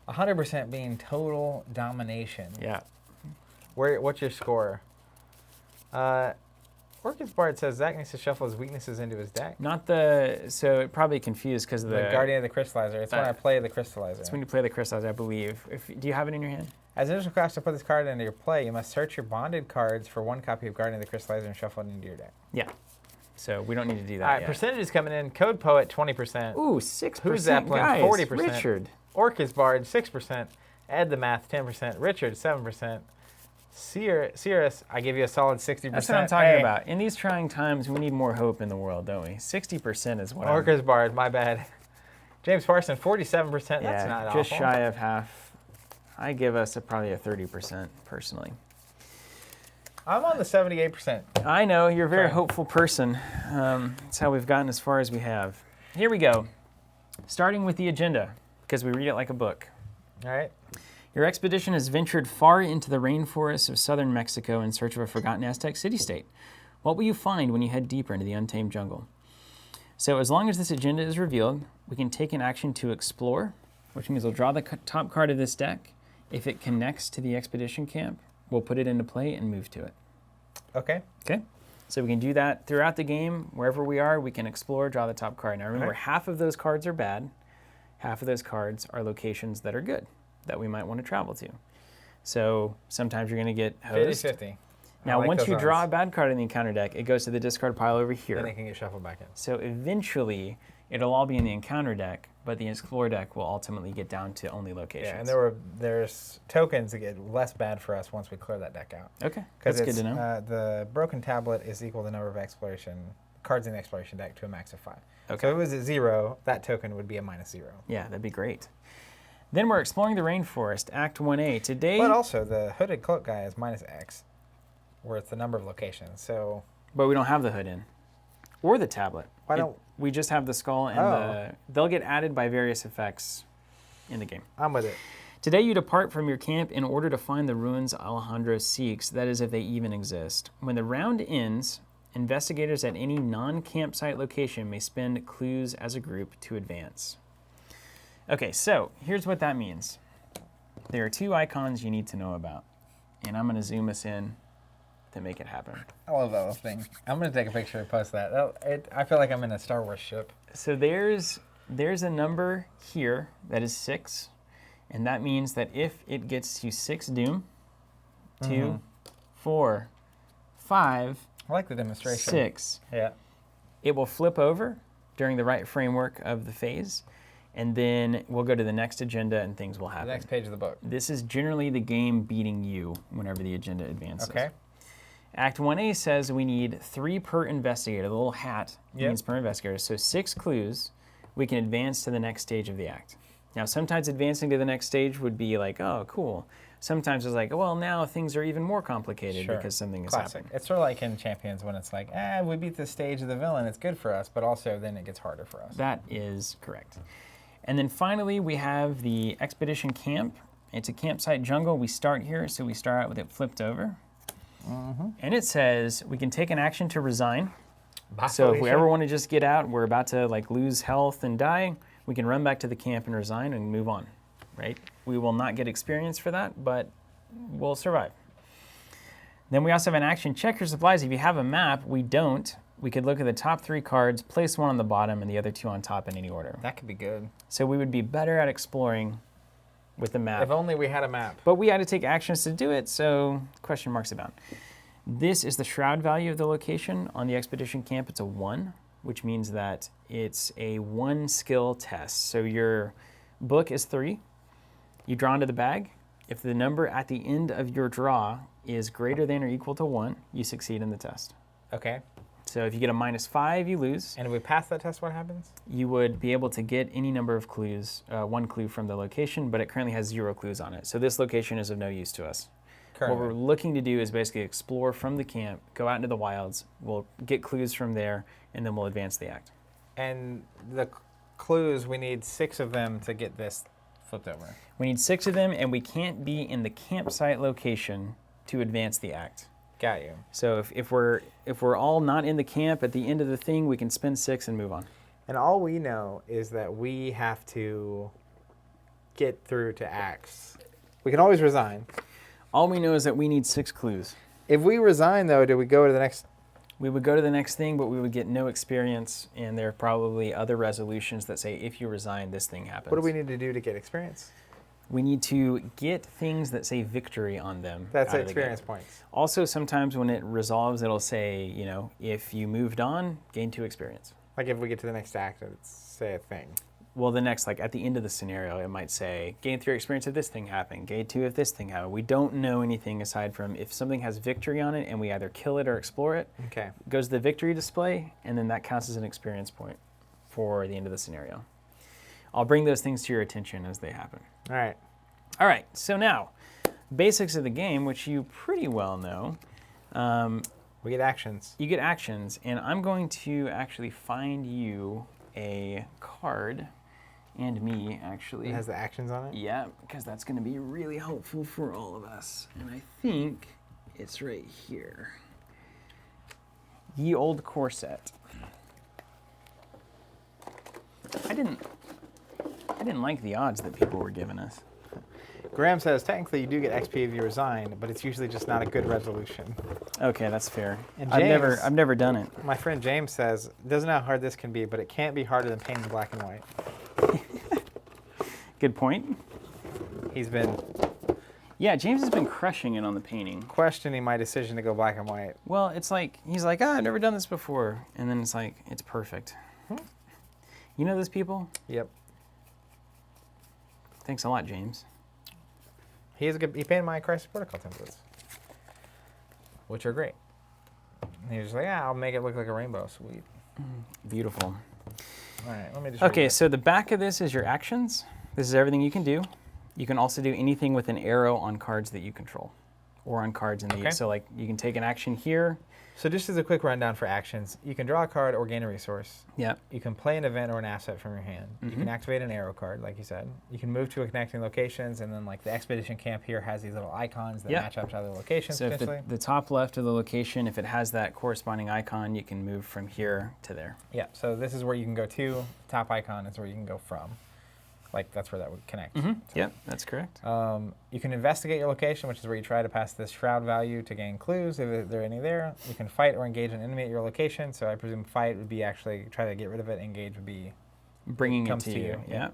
100% being total domination. Yeah. What's your score? Orchid Bard says Zach needs to shuffle his weaknesses into his deck. Not the, so it probably confused because of The Guardian of the Crystallizer. It's when I play the Crystallizer. It's when you play the crystallizer, I believe. Do you have it in your hand? As an initial cost to put this card into your play, you must search your bonded cards for 1 copy of Guardian of the Crystallizer and shuffle it into your deck. Yeah. So we don't need to do that All right, yet. percentages coming in. Code Poet, 20%. Ooh, 6%. Who's Zeppelin, guys, 40%. Richard. Orchid's Bard, 6%. Ed the Math, 10%. Richard, 7%. Cirrus, I give you a solid 60%. That's what I'm talking about. In these trying times, we need more hope in the world, don't we? 60% is what Orchid's Bard, my bad. James Parson, 47%. That's yeah, not just awful. shy of half. I give us probably a 30% personally. I'm on the 78%. I know, you're a very Sorry. hopeful person. That's how we've gotten as far as we have. Here we go. Starting with the agenda, because we read it like a book. All right. Your expedition has ventured far into the rainforests of southern Mexico in search of a forgotten Aztec city-state. What will you find when you head deeper into the untamed jungle? So as long as this agenda is revealed, we can take an action to explore, which means we'll draw the top card of this deck. If it connects to the expedition camp, we'll put it into play and move to it. Okay. Okay? So we can do that throughout the game. Wherever we are, we can explore, draw the top card. Now remember, half of those cards are bad. Half of those cards are locations that are good, that we might want to travel to. So sometimes you're going to get host. 50-50. Now, once you draw a bad card in the encounter deck, it goes to the discard pile over here. Then it can get shuffled back in. So eventually, it'll all be in the encounter deck, but the explore deck will ultimately get down to only locations. Yeah, and there's tokens that get less bad for us once we clear that deck out. Okay, that's good to know. The broken tablet is equal to the number of cards in the exploration deck to a max of 5. Okay. So if it was at 0, that token would be a -0. Yeah, that'd be great. Then we're exploring the rainforest, Act 1A. Today... But also, the hooded cloak guy is -X, where it's the number of locations. So. But we don't have the hood in. Or the tablet. Why don't... We just have the skull and they'll get added by various effects in the game. I'm with it. Today you depart from your camp in order to find the ruins Alejandro seeks, that is if they even exist. When the round ends, investigators at any non-campsite location may spend clues as a group to advance. Okay, so here's what that means. There are 2 icons you need to know about, and I'm going to zoom us in to make it happen. I love that little thing. I'm going to take a picture and post that. I feel like I'm in a Star Wars ship. So there's a number here that is 6, and that means that if it gets to 6 doom, 2, 4, 5, I like the demonstration. 6, Yeah. it will flip over during the right framework of the phase, and then we'll go to the next agenda and things will happen. The next page of the book. This is generally the game beating you whenever the agenda advances. Okay. Act 1A says we need 3 per investigator. The little hat means per investigator. So 6 clues, we can advance to the next stage of the act. Now, sometimes advancing to the next stage would be like, oh, cool. Sometimes it's like, well, now things are even more complicated because something has happened. It's sort of like in Champions when it's like, we beat this stage of the villain. It's good for us, but also then it gets harder for us. That is correct. And then finally, we have the expedition camp. It's a campsite jungle. We start here, so we start out with it flipped over. And it says we can take an action to resign. So if we ever want to just get out, we're about to like lose health and die, we can run back to the camp and resign and move on, right? We will not get experience for that, but we'll survive. Then we also have an action, check your supplies. If you have a map, we don't. We could look at the top 3 cards, place one on the bottom and the other 2 on top in any order. That could be good. So we would be better at exploring with the map. If only we had a map. But we had to take actions to do it, so question marks about. This is the shroud value of the location. On the expedition camp, it's a 1, which means that it's a 1 skill test. So your book is 3. You draw into the bag. If the number at the end of your draw is greater than or equal to 1, you succeed in the test. Okay. So if you get a -5, you lose. And if we pass that test, what happens? You would be able to get any number of clues, 1 clue from the location, but it currently has 0 clues on it. So this location is of no use to us. Currently. What we're looking to do is basically explore from the camp, go out into the wilds, we'll get clues from there, and then we'll advance the act. And the clues, we need 6 of them to get this flipped over. We need 6 of them, and we can't be in the campsite location to advance the act. Got you. So if we're all not in the camp at the end of the thing, we can spend 6 and move on. And all we know is that we have to get through to acts. We can always resign. All we know is that we need 6 clues. If we resign, though, do we go to the next? We would go to the next thing, but we would get no experience, and there are probably other resolutions that say if you resign, this thing happens. What do we need to do to get experience? We need to get things that say victory on them. That's experience points. Also, sometimes when it resolves, it'll say, you know, if you moved on, gain 2 experience. Like if we get to the next act, it's say a thing. Well, the next, like at the end of the scenario, it might say, gain 3 experience if this thing happened, gain 2 if this thing happened. We don't know anything aside from if something has victory on it and we either kill it or explore it, okay, it goes to the victory display, and then that counts as an experience point for the end of the scenario. I'll bring those things to your attention as they happen. All right. All right, so now, basics of the game, which you pretty well know. We get actions. You get actions, and I'm going to actually find you a card, and me, actually. It has the actions on it? Yeah, because that's going to be really helpful for all of us. And I think it's right here. Ye Old Corset. I didn't like the odds that people were giving us. Graham says, technically you do get XP if you resign, but it's usually just not a good resolution. Okay, that's fair. And I've never done it. My friend James says, doesn't know how hard this can be, but it can't be harder than painting black and white. Good point. He's been James has been crushing it on the painting. questioning my decision to go black and white. Well, it's like, he's like, I've never done this before. And then it's like, it's perfect. You know those people? Yep. Thanks a lot, James. He painted my Crisis Protocol templates, which are great. And he was like, I'll make it look like a rainbow. Sweet. Beautiful. All right, let me just Okay, read so the back of this is your actions. This is everything you can do. You can also do anything with an arrow on cards that you control, or on cards in the Okay. So like you can take an action here. So just as a quick rundown for actions, you can draw a card or gain a resource. Yeah. You can play an event or an asset from your hand. You can activate an arrow card, like you said. You can move to a connecting locations, and then like the expedition camp here has these little icons that match up to other locations So if potentially. the top left of the location, if it has that corresponding icon, you can move from here to there. Yeah, so this is where you can go to. Top icon is where you can go from. Like that's where that would connect. Yep, that's correct. You can investigate your location, which is where you try to pass this shroud value to gain clues, if there are any there. You can fight or engage an enemy at your location. So I presume fight would be actually try to get rid of it. Engage would be Bringing it comes to to you. you. Yeah.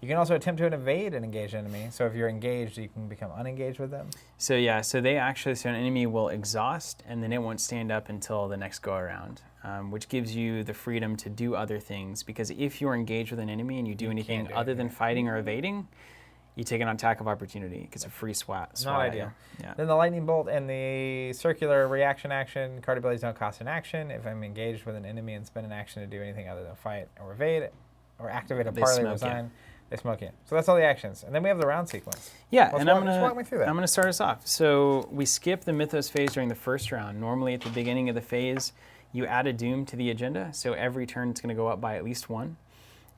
You can also attempt to evade an engaged enemy. So if you're engaged, you can become unengaged with them. So yeah, so an enemy will exhaust, and then it won't stand up until the next go around, which gives you the freedom to do other things. Because if you're engaged with an enemy and you do anything other than fighting or evading, you take an attack of opportunity. It's a free swat. Not ideal. Yeah. Then the lightning bolt and the circular reaction action. Card abilities don't cost an action. If I'm engaged with an enemy and spend an action to do anything other than fight or evade or activate a parley or resign, they smoke you. So that's all the actions. And then we have the round sequence. Yeah, Just and I'm walk me through that. going to start us off. So we skip the Mythos phase during the first round. Normally at the beginning of the phase, you add a doom to the agenda. So every turn it's going to go up by at least one.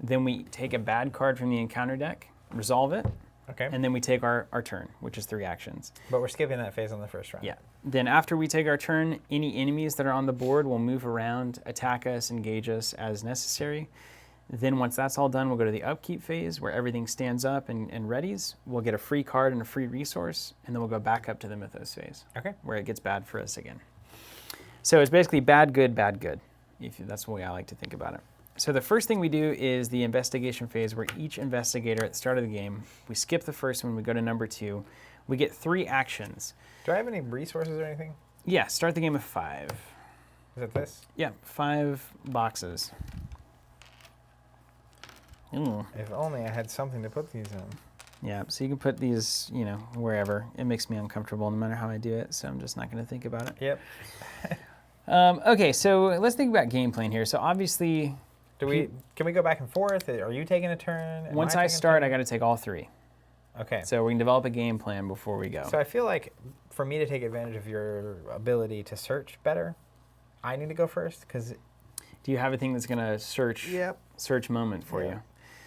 Then we take a bad card from the encounter deck, resolve it, Okay. and then we take our turn, which is 3 actions. But we're skipping that phase on the first round. Yeah. Then after we take our turn, any enemies that are on the board will move around, attack us, engage us as necessary. Then once that's all done, we'll go to the upkeep phase where everything stands up and readies. We'll get a free card and a free resource, and then we'll go back up to the Mythos phase, Okay. where it gets bad for us again. So it's basically bad, good, that's the way I like to think about it. So the first thing we do is the investigation phase, where each investigator at the start of the game, we skip the first one, we go to number 2. We get 3 actions. Do I have any resources or anything? Yeah, start the game with 5. Is it this? Yeah, 5 boxes. Ooh. If only I had something to put these in. Yeah, so you can put these, wherever. It makes me uncomfortable no matter how I do it, so I'm just not going to think about it. Yep. Okay, so let's think about game plan here. So obviously, Can we go back and forth? Are you taking a turn? once I start, I got to take all 3. Okay. So we can develop a game plan before we go. So I feel like for me to take advantage of your ability to search better, I need to go first because. Do you have a thing that's going to search moment for you?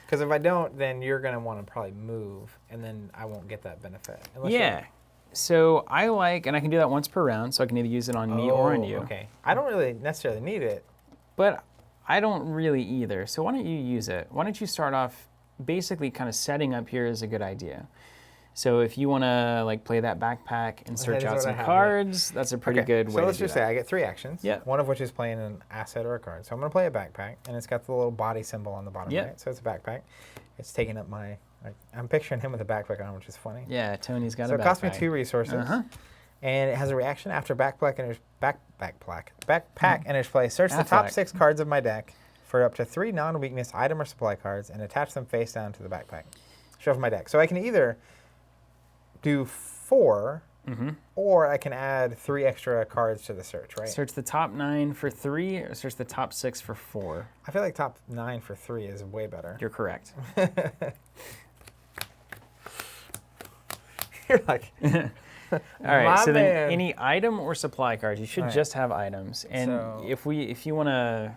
Because if I don't, then you're going to want to probably move, and then I won't get that benefit. Yeah. So I like, and I can do that once per round, so I can either use it on me or on you. Okay. I don't really necessarily need it. But I don't really either. So why don't you use it? Why don't you start off basically kind of setting up here is a good idea. So if you want to play that backpack and search out some cards, that's a pretty good way to do that. So let's just say I get 3 actions. Yeah. One of which is playing an asset or a card. So I'm going to play a backpack, and it's got the little body symbol on the bottom right. So it's a backpack. It's taking up my. I'm picturing him with a backpack on, which is funny. Yeah, Tony's got a backpack. So it costs me 2 resources. And it has a reaction after backpack enters play. Search the top 6 cards of my deck for up to 3 non-weakness item or supply cards and attach them face down to the backpack. Shuffle my deck. So I can either do 4 or I can add 3 extra cards to the search, right? Search the top 9 for 3, or search the top 6 for 4. I feel like top 9 for 3 is way better. You're correct. You're like, all right. So man. then, any item or supply cards, you should just have items. And So- if you want to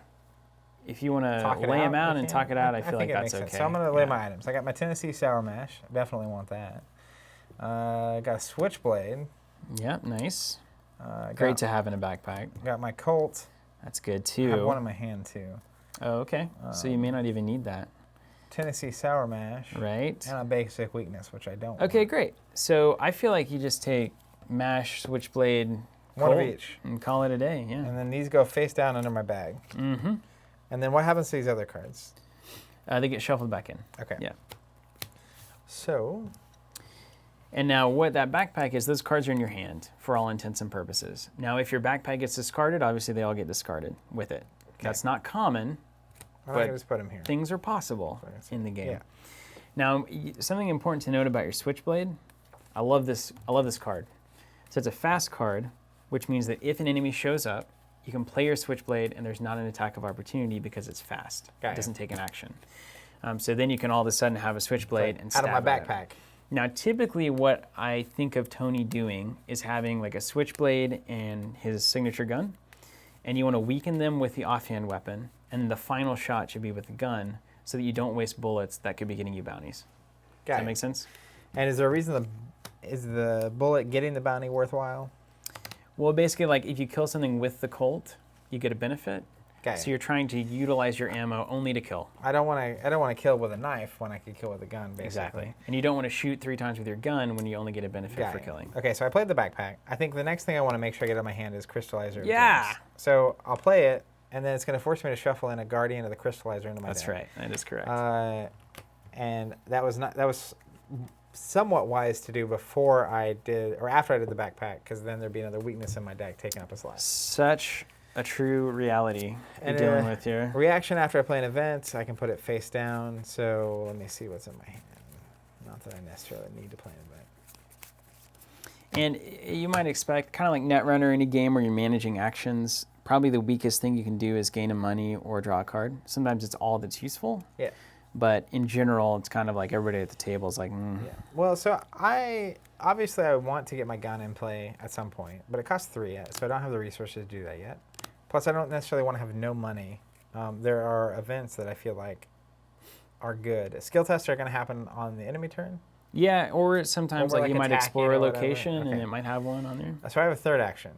Talk it lay them out, out we and can. talk it out, I feel like think it that's makes sense. okay. So I'm going to lay my items. I got my Tennessee Sour Mash. Definitely want that. Got a Switchblade. Yep, nice. Got, Great to have in a backpack. Got my Colt. That's good I have one too. in my hand too. Oh, okay. So you may not even need that, Tennessee Sour Mash. right? And a basic weakness, which I don't Okay, want. great. So I feel like you just take mash, switchblade, One of Colt, each. and call it a day. Yeah. And then these go face down under my bag. Mm-hmm. And then what happens to these other cards? They get shuffled back in. Okay. Yeah. So, And now what that backpack is, those cards are in your hand for all intents and purposes. Now, if your backpack gets discarded, obviously they all get discarded with it. That's not common. I'm But going to just put them here. Things are possible in the game. Yeah. Now, something important to note about your switchblade, I love this card. So it's a fast card, which means that if an enemy shows up, you can play your switchblade and there's not an attack of opportunity because it's fast. Got It it. doesn't take an action. So then you can all of a sudden have a switchblade and Out stab of my at it. backpack. Now, typically what I think of Tony doing is having like a switchblade and his signature gun, and you want to weaken them with the offhand weapon, and then the final shot should be with the gun so that you don't waste bullets that could be getting you bounties. Does Got that it. make sense? And is there a reason is the bullet getting the bounty worthwhile? Well, basically, like if you kill something with the Colt, you get a benefit. Okay. So you're trying to utilize your ammo only to kill. I don't want to kill with a knife when I could kill with a gun, basically. Exactly. And you don't want to shoot 3 times with your gun when you only get a benefit Got for it. killing. Okay, so I played the backpack. I think the next thing I want to make sure I get in my hand is crystallizer. of Yeah. gems. So I'll play it, and then it's going to force me to shuffle in a guardian of the crystallizer into my That's deck. right. That is correct. And that was somewhat wise to do before I did, or after I did the backpack, because then there'd be another weakness in my deck taking up a slot. Such a true reality you're And, dealing with here. Reaction after I play an event, I can put it face down. So let me see what's in my hand. Not that I necessarily need to play an event. And you might expect, kind of like Netrunner, any game where you're managing actions, probably the weakest thing you can do is gain a money or draw a card. Sometimes it's all that's useful. Yeah. But in general, it's kind of like everybody at the table is like, Yeah. Well, so I want to get my gun in play at some point, but it costs 3 yet, so I don't have the resources to do that yet. Plus, I don't necessarily want to have no money. There are events that I feel like are good. Skill tests are going to happen on the enemy turn. Yeah, or sometimes Or like you like might attacking explore a or whatever. location and Okay. it might have one on there. So I have a third action.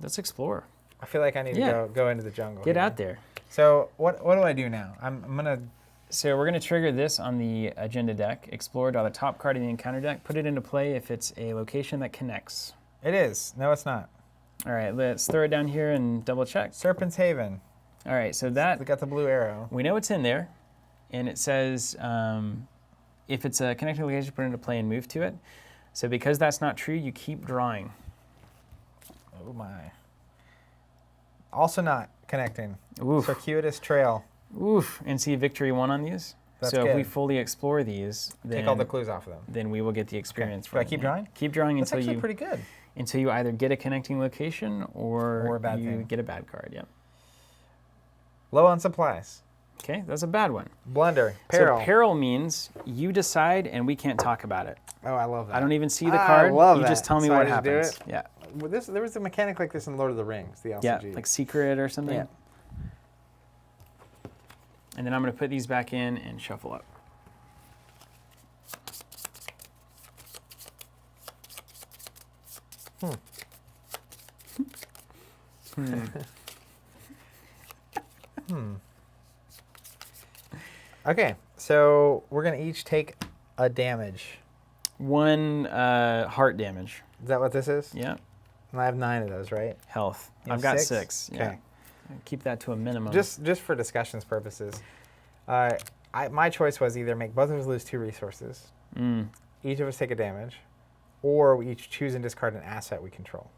Let's explore. I feel like I need to go into the jungle. Get here. out there. So what do I do now? I'm gonna. So we're going to trigger this on the agenda deck. Explore, draw the top card of the encounter deck. Put it into play if it's a location that connects. It is. No, it's not. All right, let's throw it down here and double check. Serpent's Haven. All right, so that It's got the blue arrow. we know it's in there, and it says if it's a connecting location, put it into play and move to it. So because that's not true, you keep drawing. Oh my. Also not connecting. Oof. Circuitous trail. Oof. And see victory 1 on these. That's so if we good. fully explore these, Take all the then, clues off of them. then we will get the experience Should from I it, keep yeah. drawing? Keep drawing That's until actually you pretty good. until you either get a connecting location or a bad you thing. get a bad card. Yep. Low on supplies. Okay, that's a bad one. Blunder. Peril. So peril means you decide and we can't talk about it. Oh, I love that. I don't even see the I card. love you that. just tell me So I what just do happens. it? Yeah. Well, there was a mechanic like this in Lord of the Rings, the LCG. Yeah, like secret or something. Yeah. And then I'm going to put these back in and shuffle up. Okay, so we're going to each take a damage. 1 heart damage. Is that what this is? Yeah. And I have 9 of those, right? Health. You I've have got 6? 6. Yeah. Okay. Keep that to a minimum. Just for discussion's purposes, my choice was either make both of us lose 2 resources, each of us take a damage, or we each choose and discard an asset we control.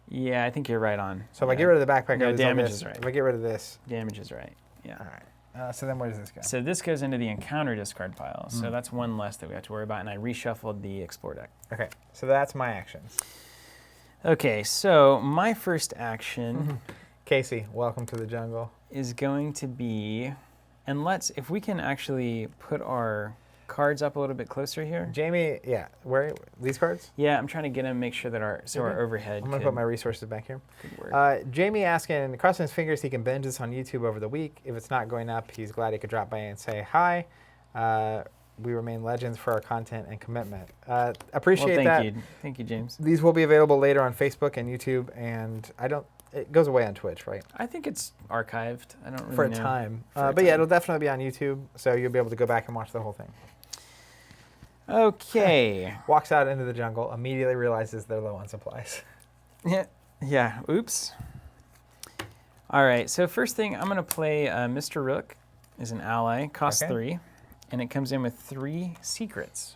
Yeah, I think you're right on. So if I get rid of the backpack, No, I lose all damage this. is right. If I get rid of this, Damage is right. Yeah. all right. So then where does this go? So this goes into the encounter discard pile. So that's one less that we have to worry about, and I reshuffled the explore deck. Okay, so that's my actions. Okay, so my first action Casey, welcome to the jungle. is going to be, and if we can actually put our cards up a little bit closer here. Jamie, yeah, where these cards? Yeah, I'm trying to get them, make sure that our overhead. I'm gonna put my resources back here. Could work. Jamie asking, crossing his fingers he can binge this on YouTube over the week. If it's not going up, he's glad he could drop by and say hi. We remain legends for our content and commitment. Appreciate that. Thank you, James. These will be available later on Facebook and YouTube, and it goes away on Twitch, right? I think it's archived. I don't really For a know. time. For a But yeah, time. it'll definitely be on YouTube, so you'll be able to go back and watch the whole thing. Okay. Walks out into the jungle, immediately realizes they're low on supplies. Yeah. Oops. All right. So first thing, I'm going to play Mr. Rook is an ally, costs 3, and it comes in with 3 secrets.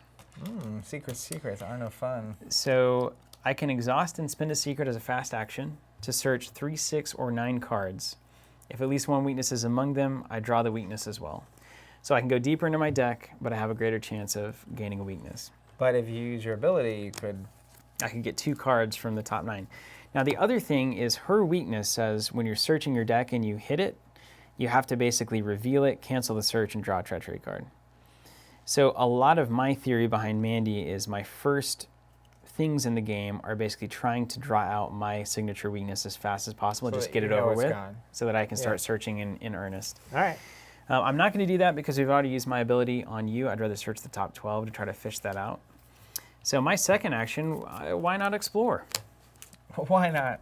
Secrets are no fun. So I can exhaust and spend a secret as a fast action to search 3, 6, or 9 cards. If at least one weakness is among them, I draw the weakness as well. So I can go deeper into my deck, but I have a greater chance of gaining a weakness. But if you use your ability, you could... I could get 2 cards from the top 9. Now the other thing is her weakness says when you're searching your deck and you hit it, you have to basically reveal it, cancel the search, and draw a treachery card. So a lot of my theory behind Mandy is my first things in the game are basically trying to draw out my signature weakness as fast as possible, So just that get you it know over it's with, gone. so that I can start searching in earnest. All right. I'm not going to do that because we've already used my ability on you. I'd rather search the top 12 to try to fish that out. So my second action, why not explore? Why not?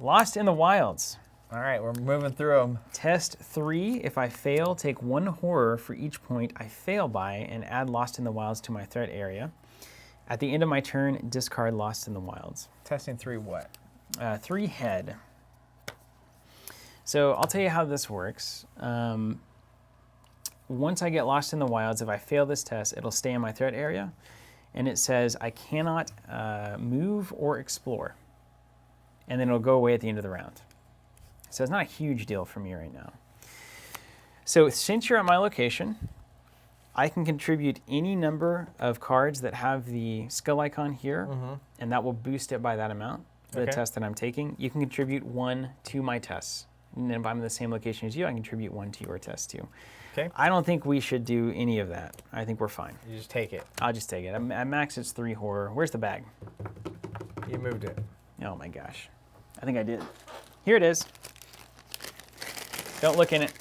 Lost in the Wilds. All right, we're moving through them. Test 3. If I fail, take 1 horror for each point I fail by and add Lost in the Wilds to my threat area. At the end of my turn, discard Lost in the Wilds. Testing 3 what? 3 head. So I'll tell you how this works. Once I get Lost in the Wilds, if I fail this test, it'll stay in my threat area. And it says I cannot move or explore. And then it'll go away at the end of the round. So it's not a huge deal for me right now. So since you're at my location, I can contribute any number of cards that have the skill icon here, and that will boost it by that amount for the test that I'm taking. You can contribute 1 to my tests. And then if I'm in the same location as you, I can contribute 1 to your test too. Okay. I don't think we should do any of that. I think we're fine. You just take it. I'll just take it. At max, it's 3 horror. Where's the bag? You moved it. Oh my gosh. I think I did. Here it is. Don't look in it.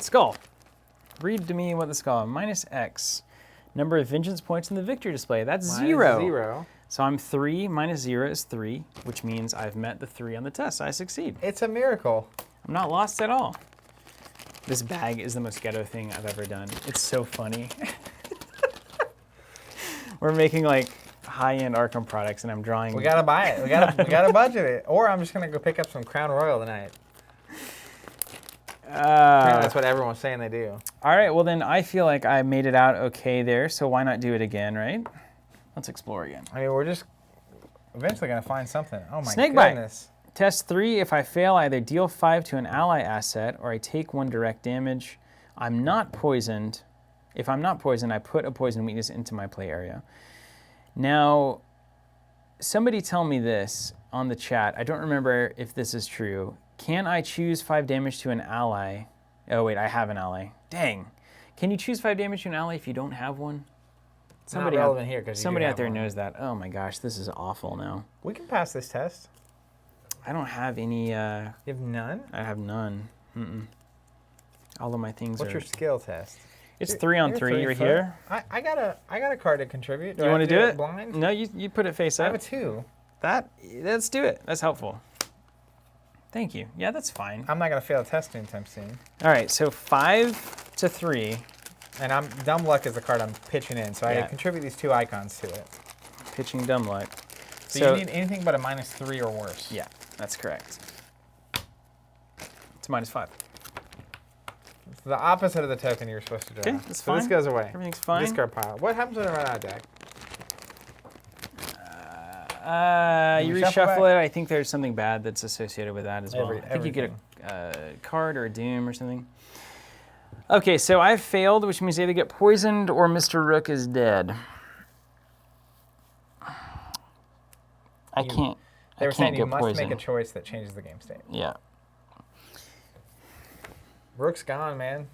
Skull. Read to me what the skull is. Minus X. Number of vengeance points in the victory display. That's Minus 0. 0. So I'm 3 minus 0 is 3, which means I've met the 3 on the test. I succeed. It's a miracle. I'm not lost at all. This bag is the most ghetto thing I've ever done. It's so funny. We're making like high-end Arkham products, and I'm drawing. We gotta buy it. We gotta budget it. Or I'm just gonna go pick up some Crown Royal tonight. That's what everyone's saying they do. All right, well then I feel like I made it out okay there, so why not do it again, right? Let's explore again. I mean, we're just eventually gonna find something. Oh my Snakebite. goodness. Test 3, if I fail, I either deal 5 to an ally asset or I take 1 direct damage. I'm not poisoned. If I'm not poisoned, I put a poison weakness into my play area. Now, somebody tell me this on the chat. I don't remember if this is true. Can I choose 5 damage to an ally? Oh wait, I have an ally. Dang. Can you choose 5 damage to an ally if you don't have one? Somebody not relevant here because somebody out there knows that. Oh my gosh, this is awful now. We can pass this test. I don't have any. You have none? I have none. All of my things What's are. your skill test? It's 3 on 3 right here. I got a card to contribute. You want to do it? Blind? No, you put it face I up. have a 2. Let's do it. That's helpful. Thank you. Yeah, that's fine. I'm not gonna fail a test anytime soon. All right, so 5 to 3. And Dumb Luck is the card I'm pitching in, so I contribute these 2 icons to it. Pitching Dumb Luck. So you need anything but a -3 or worse. Yeah, that's correct. It's -5. It's the opposite of the token you're supposed to draw. Okay, that's so fine. this goes away. Everything's fine. Discard pile. What happens when I run out of deck? You reshuffle it. I think there's something bad that's associated with that as well. I think you get a card or a doom or something. Okay, so I've failed, which means I either get poisoned or Mr. Rook is dead. I can't. They were saying you must poisoned. make a choice that changes the game state. Yeah. Rook's gone, man.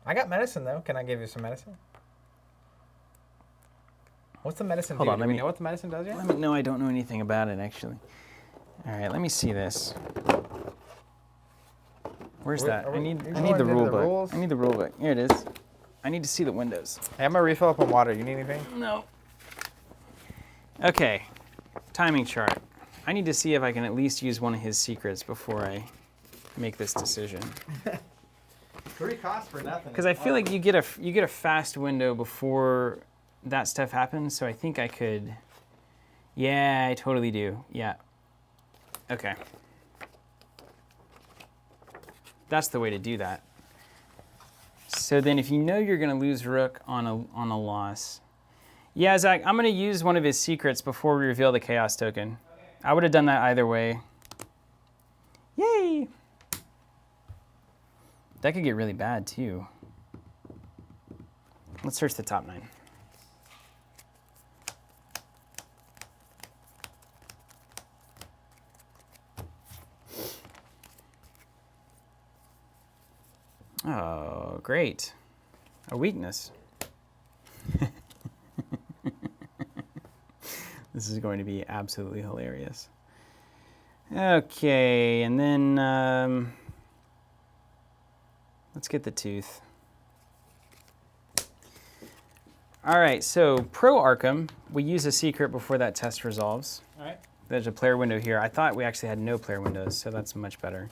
I got medicine though. Can I give you some medicine? What's the medicine do? Do we know what the medicine does yet? No, I don't know anything about it actually. All right, let me see this. Where's that? I need the rule book. I need the rule book. Here it is. I need to see the windows. Hey, I'm gonna refill up on water. You need anything? No. Okay. Timing chart. I need to see if I can at least use one of his secrets before I make this decision. 3 costs for nothing. Because I feel like you get a fast window before that stuff happens. So I think I could. Yeah, I totally do. Yeah. Okay. That's the way to do that. So then if you know you're going to lose Rook on a loss. Yeah, Zach, I'm going to use one of his secrets before we reveal the Chaos token. Okay. I would have done that either way. Yay! That could get really bad, too. Let's search the top 9. Oh, great. A weakness. This is going to be absolutely hilarious. Okay, and then let's get the tooth. All right, so Pro Arkham, we use a secret before that test resolves. All right. There's a player window here. I thought we actually had no player windows, so that's much better.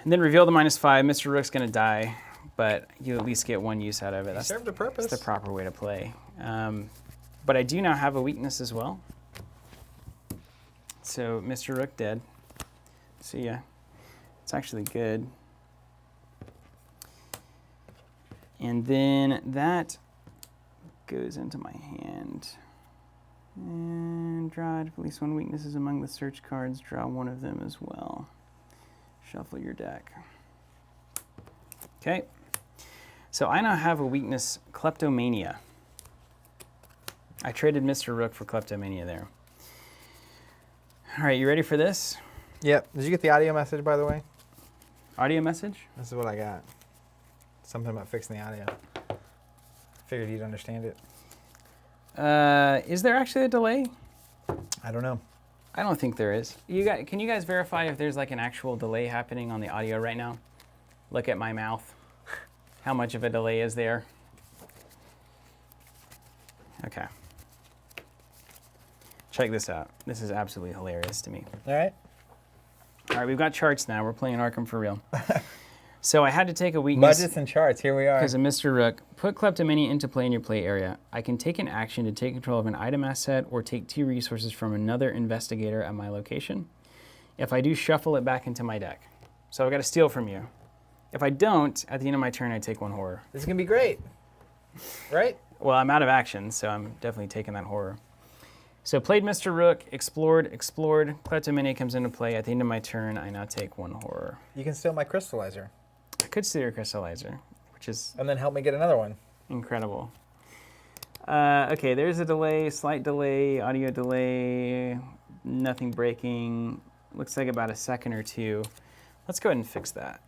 And then reveal the -5. Mr. Rook's going to die, but you at least get one use out of it. That served a purpose. That's the proper way to play. But I do now have a weakness as well. So Mr. Rook dead. See ya. It's actually good. And then that goes into my hand. And draw at least 1 weaknesses among the search cards. Draw one of them as well. Shuffle your deck. Okay. So I now have a weakness, Kleptomania. I traded Mr. Rook for Kleptomania there. All right, you ready for this? Yep. Did you get the audio message, by the way? Audio message? This is what I got. Something about fixing the audio. Figured you'd understand it. Is there actually a delay? I don't know. I don't think there is. Can you guys verify if there's like an actual delay happening on the audio right now? Look at my mouth. How much of a delay is there? Okay. Check this out. This is absolutely hilarious to me. All right. All right, we've got charts now. We're playing Arkham for real. So I had to take a weakness. Budgets and charts. Here we are. Because of Mr. Rook. Put Kleptomania into play in your play area. I can take an action to take control of an item asset or take 2 resources from another investigator at my location. If I do, shuffle it back into my deck. So I've got to steal from you. If I don't, at the end of my turn, I take 1 horror. This is going to be great. Right? Well, I'm out of action, so I'm definitely taking that horror. So played Mr. Rook, explored. Kleptomania comes into play. At the end of my turn, I now take 1 horror. You can steal my crystallizer. I could steal your crystallizer, which is... And then help me get another one. Incredible. Okay, there's a delay, slight delay, audio delay, nothing breaking. Looks like about a second or 2. Let's go ahead and fix that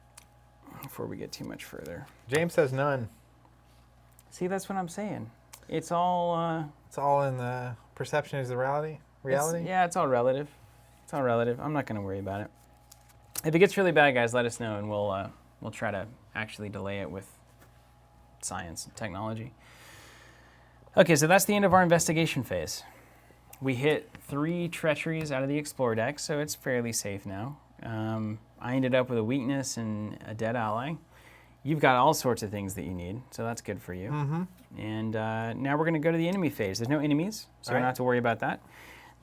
before we get too much further. James says none. See, that's what I'm saying. It's all... It's all in the perception is the reality? Reality? Yeah, it's all relative. It's all relative. I'm not going to worry about it. If it gets really bad, guys, let us know, and we'll try to actually delay it with science and technology. Okay, so that's the end of our investigation phase. We hit 3 treacheries out of the Explore deck, so it's fairly safe now. I ended up with a weakness and a dead ally. You've got all sorts of things that you need, so that's good for you. Mm-hmm. And now we're going to go to the enemy phase. There's no enemies, so we don't have to worry about that.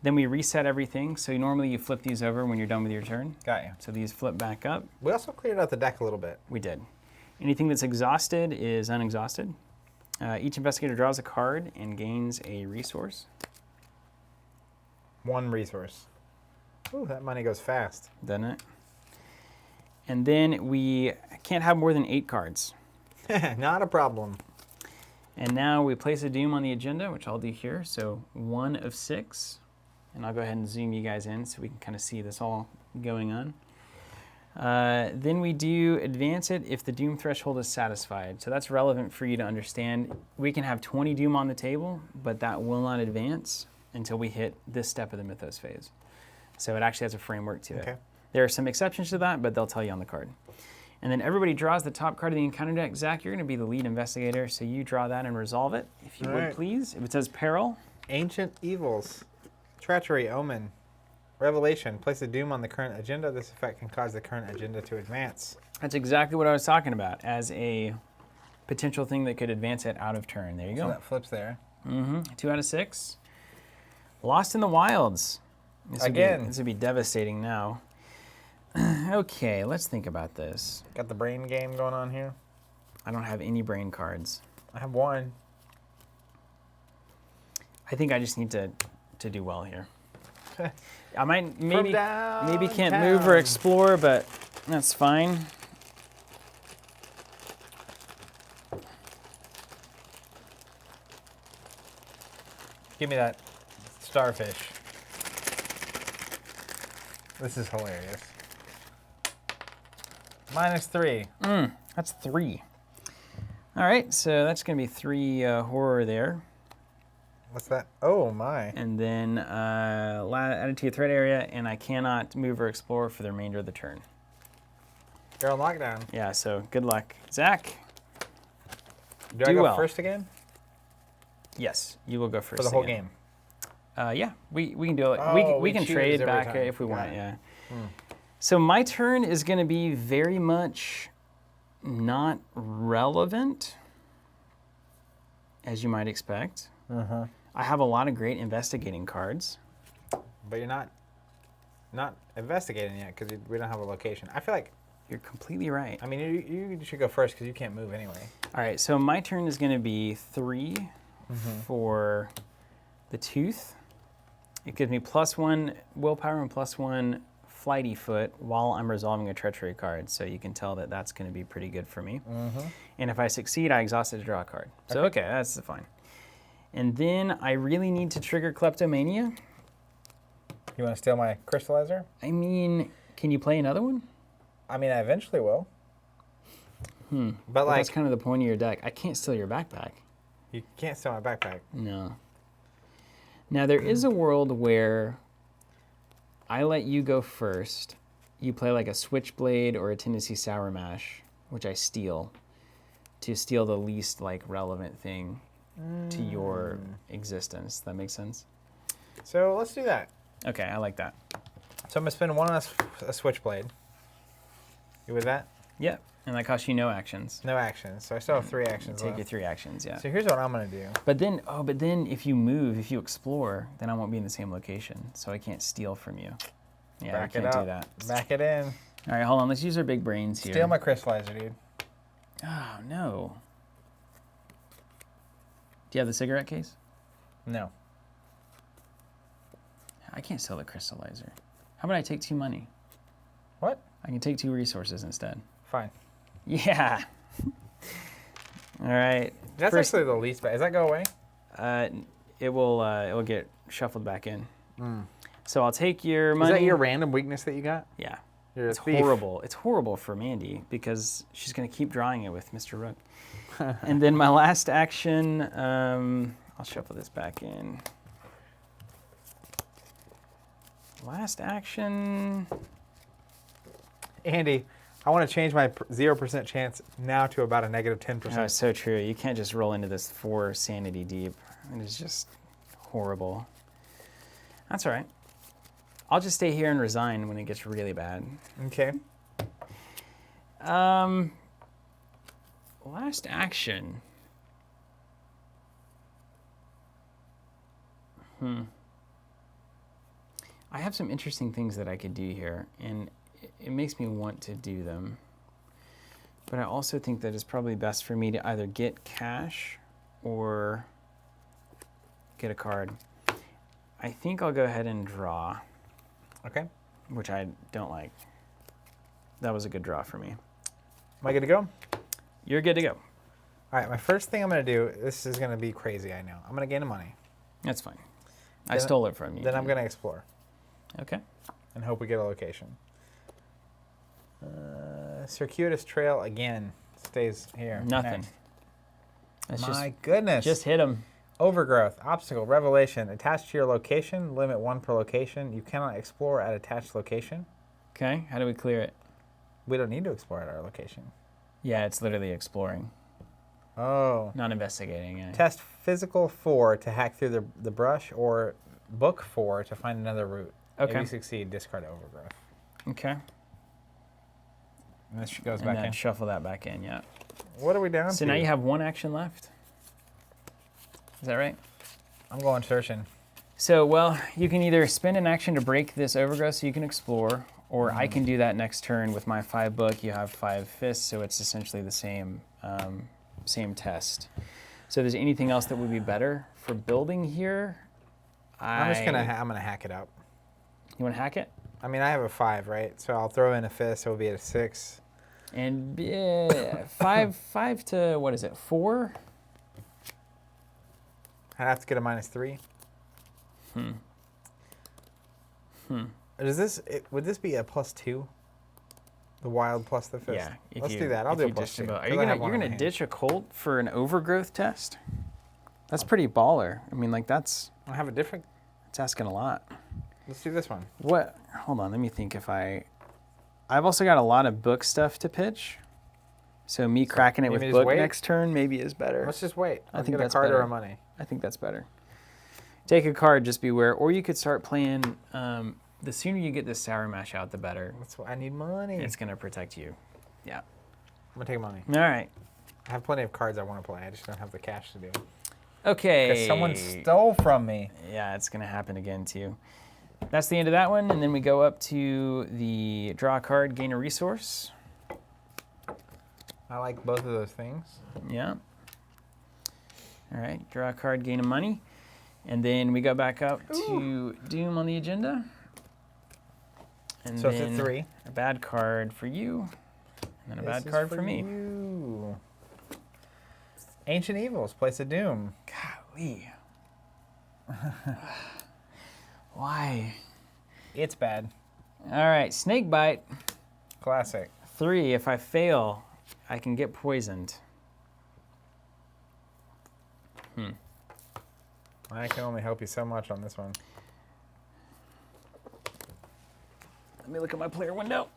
Then we reset everything. So normally you flip these over when you're done with your turn. Got you. So these flip back up. We also cleared out the deck a little bit. We did. Anything that's exhausted is unexhausted. Each investigator draws a card and gains a resource. 1 resource. Ooh, that money goes fast. Doesn't it? And then we can't have more than 8 cards. Not a problem. And now we place a doom on the agenda, which I'll do here. So 1 of 6. And I'll go ahead and zoom you guys in so we can kind of see this all going on. Then we do advance it if the doom threshold is satisfied. So that's relevant for you to understand. We can have 20 doom on the table, but that will not advance until we hit this step of the mythos phase. So it actually has a framework to it. There are some exceptions to that, but they'll tell you on the card. And then everybody draws the top card of the encounter deck. Zach, you're going to be the lead investigator, so you draw that and resolve it, if you would, please. If it says peril. Ancient evils. Treachery, omen. Revelation. Place a doom on the current agenda. This effect can cause the current agenda to advance. That's exactly what I was talking about as a potential thing that could advance it out of turn. There you go. So that flips there. 2 out of 6. Lost in the Wilds. This would be devastating now. Okay, let's think about this. Got the brain game going on here. I don't have any brain cards. I have 1. I think I just need to do well here. I might maybe can't move or explore, but that's fine. Give me that starfish. This is hilarious. -3. That's 3. All right, so that's going to be 3 horror there. What's that? Oh, my. And then added to your threat area, and I cannot move or explore for the remainder of the turn. You're on lockdown. Yeah, so good luck. Zach? Do I go first again? Yes, you will go first for the whole game. Yeah, we can do it. We can trade back time. If we want. Yeah. So my turn is going to be very much not relevant, as you might expect. I have a lot of great investigating cards. But you're not investigating yet because we don't have a location. I feel like you're completely right. I mean, you should go first because you can't move anyway. All right, so my turn is going to be 3 for the tooth. It gives me +1 willpower and +1 flighty foot while I'm resolving a treachery card. So you can tell that that's going to be pretty good for me. And if I succeed, I exhaust it to draw a card. So okay, that's fine. And then I really need to trigger Kleptomania. You want to steal my crystallizer? I mean, can you play another one? I mean, I eventually will. But like, that's kind of the point of your deck. I can't steal your backpack. You can't steal my backpack. No. Now, there is a world where I let you go first. You play like a Switchblade or a Tennessee Sour Mash, which I steal, to steal the least like relevant thing to your existence. That makes sense? So let's do that. Okay, I like that. So I'm going to spend 1 on a Switchblade. You with that? Yep. And that costs you no actions. No actions. So I still have 3 actions Take your 3 actions, yeah. So here's what I'm going to do. But then if you move, if you explore, then I won't be in the same location. So I can't steal from you. Yeah, I can't do that. Back it in. All right, hold on. Let's use our big brains here. Steal my crystallizer, dude. Oh, no. Do you have the cigarette case? No. I can't sell the crystallizer. How about I take 2 money? What? I can take 2 resources instead. Fine. Yeah. All right. That's actually the least bad. Does that go away? It will get shuffled back in. So I'll take your money. Is that your random weakness that you got? Yeah. It's horrible. It's horrible for Mandy because she's going to keep drawing it with Mr. Rook. And then my last action, I'll shuffle this back in. Last action. Andy, I want to change my 0% chance now to about a -10%. Oh, so true. You can't just roll into this 4 sanity deep. It is just horrible. That's all right. I'll just stay here and resign when it gets really bad. Okay. Last action. I have some interesting things that I could do here, and it makes me want to do them. But I also think that it's probably best for me to either get cash or get a card. I think I'll go ahead and draw, Okay. which I don't like. That was a good draw for me. Am I good to go? You're good to go. All right, my first thing I'm going to do, this is going to be crazy, I know. I'm going to gain the money. That's fine. I stole it from you. Then I'm going to explore. Okay. And hope we get a location. Circuitous trail again stays here. Nothing. Next. That's My goodness. Just hit them. Overgrowth, obstacle, revelation. Attached to your location, limit 1 per location. You cannot explore at attached location. Okay. How do we clear it? We don't need to explore at our location. Yeah, it's literally exploring, Oh. not investigating. Yeah. Test physical 4 to hack through the brush, or book 4 to find another route. Okay. If you succeed, discard overgrowth. Okay. And this goes And back then in. shuffle that back in, yeah. What are we down to? So now you have 1 action left. Is that right? I'm going searching. So, well, you can either spend an action to break this overgrowth so you can explore, or I can do that next turn with my 5 book. You have 5 fists, so it's essentially the same test. So if there's anything else that would be better for building here, I'm gonna hack it up. You want to hack it? I mean, I have a 5, right? So I'll throw in a fist, so it'll be at a 6. And 5 to, what is it, 4? I'd have to get a -3. Would this be a +2? The wild plus the fist? Yeah. Let's do that. I'll do a +2. Are you gonna ditch a Colt for an overgrowth test? That's pretty baller. I mean, like that's I have a different. it's asking a lot. Let's do this one. What? Hold on. Let me think. I've also got a lot of book stuff to pitch. So me cracking it with maybe just book wait? next turn maybe is better. Let's just wait. I Let's think get that's a card better. or a money. I think that's better. Take a card, just beware. Or you could start playing. The sooner you get this Sour Mash out, the better. That's what I need money. It's gonna protect you. Yeah. I'm gonna take money. All right. I have plenty of cards I want to play. I just don't have the cash to do it. Okay. Because someone stole from me. Yeah, it's gonna happen again too. That's the end of that one, and then we go up to the draw a card, gain a resource. I like both of those things. Yeah. All right, draw a card, gain a money. And then we go back up to Doom on the agenda. And So then it's a 3. a bad card for you, and then a bad card for me. You. Ancient Evils, Place of Doom. Golly. Why? It's bad. All right, Snake Bite. Classic. 3, if I fail, I can get poisoned. I can only help you so much on this one. Let me look at my player window.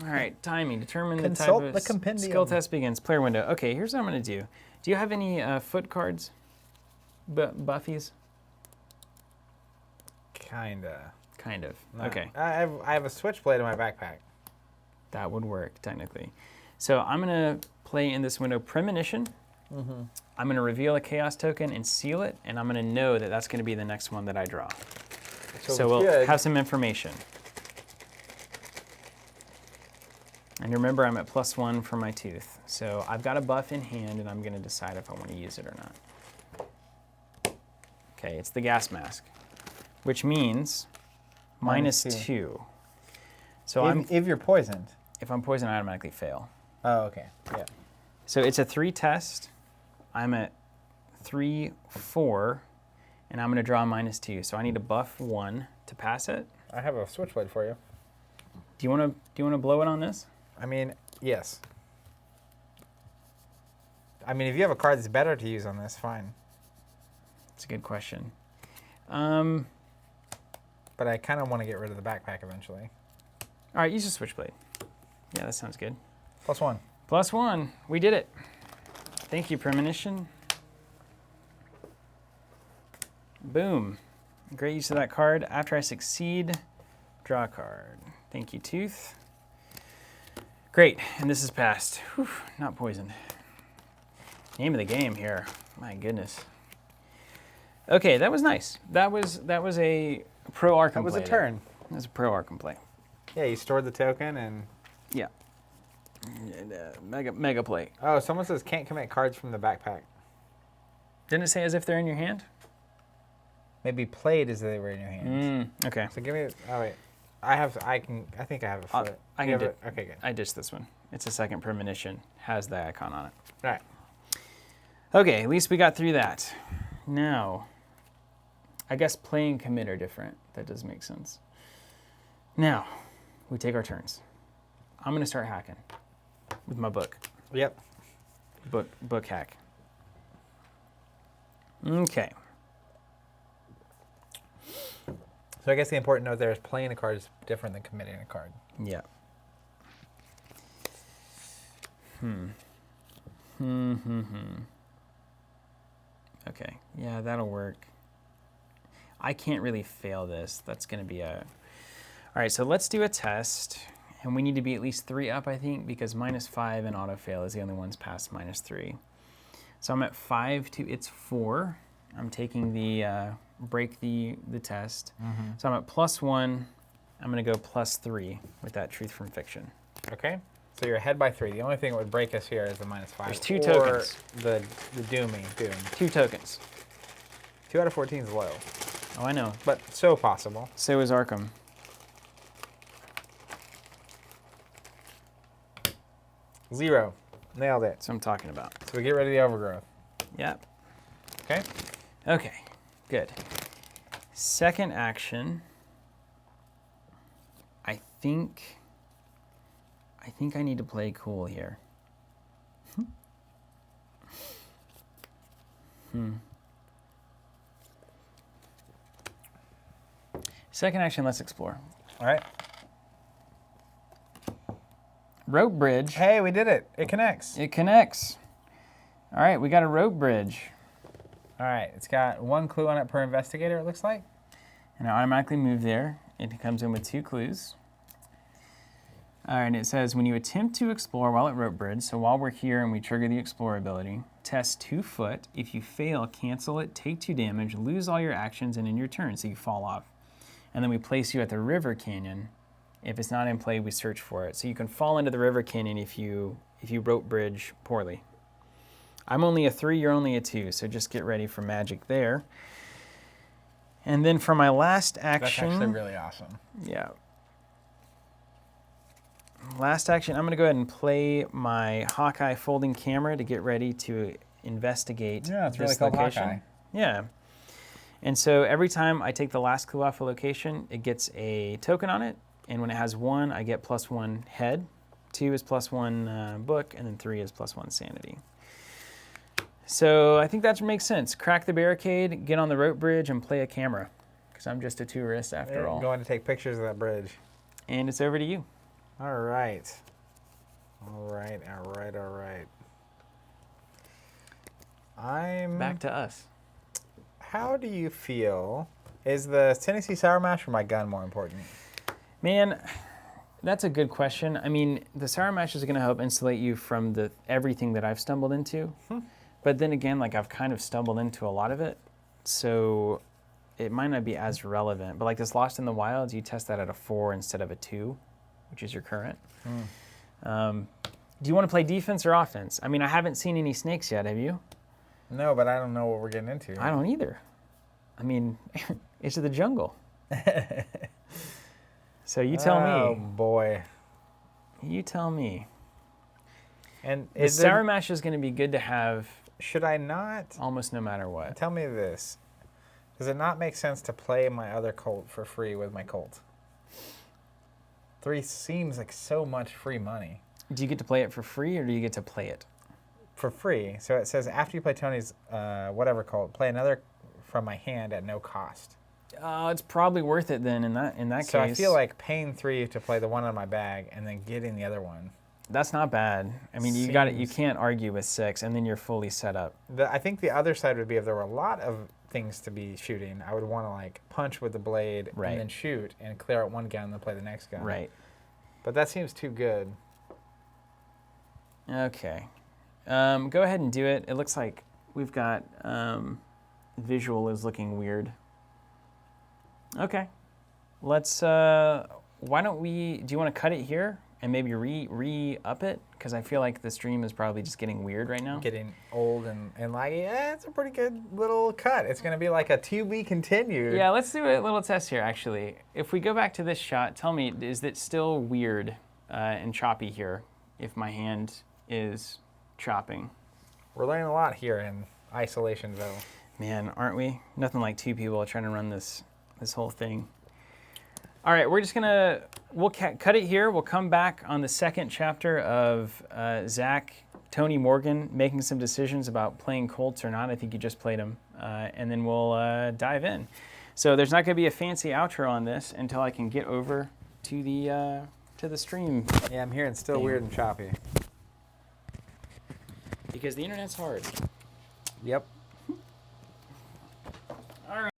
All right, timing. Determine Consult the type the of compendium. skill test begins. Player window. Okay, here's what I'm going to do. Do you have any foot cards? Buffies? Kinda. Kind of. No. Okay, I have a switchblade in my backpack. that would work technically. So I'm going to play in this window Premonition. I'm going to reveal a chaos token and seal it, and I'm going to know that that's going to be the next one that I draw. So we'll have some information. And remember, I'm at +1 for my tooth. So I've got a buff in hand, and I'm going to decide if I want to use it or not. Okay, it's the gas mask, which means -2. So if you're poisoned. if I'm poisoned, I automatically fail. Oh, okay. Yeah. So it's a 3 test. I'm at 3, 4, and I'm going to draw -2. So I need to buff 1 to pass it. I have a switchblade for you. Do you want to blow it on this? I mean, yes. I mean, if you have a card that's better to use on this, fine. It's a good question. But I kind of want to get rid of the backpack eventually. All right, use a switchblade. Yeah, that sounds good. +1. +1. We did it. Thank you, Premonition. Boom. Great use of that card. After I succeed, draw a card. Thank you, Tooth. Great, and this is passed. Whew, not poisoned. Name of the game here. My goodness. Okay, that was nice. That was a pro Arkham play. That was a turn. That was a pro Arkham play. Yeah, you stored the token and... Yeah. Mega play. Oh, someone says can't commit cards from the backpack. Didn't it say as if they're in your hand? maybe played as they were in your hands. Okay. So give me. Oh wait, I think I have a foot. I You can have do. Okay, good. I ditched this one. It's a second premonition. Has the icon on it. All right. Okay, at least we got through that. Now, I guess play and commit are different. That does make sense. Now, we take our turns. I'm going to start hacking with my book. Yep. Book hack. Okay. So I guess the important note there is playing a card is different than committing a card. Yeah. Okay. Yeah, that'll work. I can't really fail this. That's going to be a... All right, so let's do a test. And we need to be at least 3 up, I think, because -5 and auto-fail is the only ones past -3. So I'm at 5 to its 4. I'm taking the... break the test. So I'm at +1. I'm going to go +3 with that truth from fiction. Okay. So you're ahead by 3. The only thing that would break us here is the -5. There's 2 tokens. The doom. 2 tokens. 2 out of 14 is low, Oh, I know. but so possible. So is Arkham. Zero. Nailed it. That's what I'm talking about. So we get rid of the overgrowth. Yep. Okay. Okay. Good. Second action. I think I need to play cool here. Second action, let's explore. All right. Rope bridge. Hey, we did it. It connects. It connects. All right, we got a rope bridge. All right. It's got 1 clue on it per investigator, it looks like. And I automatically move there. It comes in with 2 clues. All right, and it says, when you attempt to explore while at rope bridge, so while we're here and we trigger the explore ability, test 2 foot. If you fail, cancel it, take 2 damage, lose all your actions, and in your turn, so you fall off. And then we place you at the river canyon. If it's not in play, we search for it. So you can fall into the river canyon if you rope bridge poorly. I'm only a 3, you're only a 2, so just get ready for magic there. And then for my last action... That's actually really awesome. Yeah. Last action, I'm going to go ahead and play my Hawkeye folding camera to get ready to investigate it's really this called location. Hawkeye. Yeah. And so every time I take the last clue off a location, it gets a token on it. And when it has 1, I get +1 head. 2 is +1 book, and then 3 is +1 sanity. So I think that makes sense. Crack the barricade, get on the rope bridge, and play a camera. Because I'm just a tourist after all. Going to take pictures of that bridge. And it's over to you. All right. All right. Back to us. How do you feel? Is the Tennessee Sour Mash or my gun more important? Man, that's a good question. I mean, the Sour Mash is going to help insulate you from everything that I've stumbled into. But then again, like I've kind of stumbled into a lot of it. So it might not be as relevant. But like this Lost in the Wilds, you test that at a 4 instead of a 2, which is your current. Do you want to play defense or offense? I mean, I haven't seen any snakes yet, have you? No, but I don't know what we're getting into. I don't either. I mean, it's the jungle. So you tell me. Oh, boy. You tell me. And The Sour Mash is going to be good to have should I not? almost no matter what. Tell me this. Does it not make sense to play my other Colt for free with my Colt? 3 seems like so much free money. Do you get to play it for free, or do you get to play it? For free. So it says, after you play Tony's whatever Colt, play another from my hand at no cost. It's probably worth it then in that case. So I feel like paying 3 to play the one on my bag and then getting the other one. That's not bad. I mean, you got it. You can't argue with 6, and then you're fully set up. I think the other side would be if there were a lot of things to be shooting, I would want to like punch with the blade and then shoot and clear out one gun and then play the next gun. Right. But that seems too good. Okay. Go ahead and do it. It looks like we've got visual is looking weird. Okay. Let's, why don't we, do you want to cut it here? and maybe re-up it, because I feel like the stream is probably just getting weird right now. Getting old and laggy. Yeah, it's a pretty good little cut. It's going to be like a to be continued. Yeah, let's do a little test here, actually. If we go back to this shot, tell me, is it still weird and choppy here if my hand is chopping? We're learning a lot here in isolation, though. Man, aren't we? Nothing like two people trying to run this whole thing. All right, we're just we'll cut it here. We'll come back on the second chapter of Zach, Tony Morgan making some decisions about playing Colts or not. I think you just played them. And then we'll dive in. So there's not going to be a fancy outro on this until I can get over to the stream. Yeah, I'm hearing still weird and choppy. Because the internet's hard. Yep.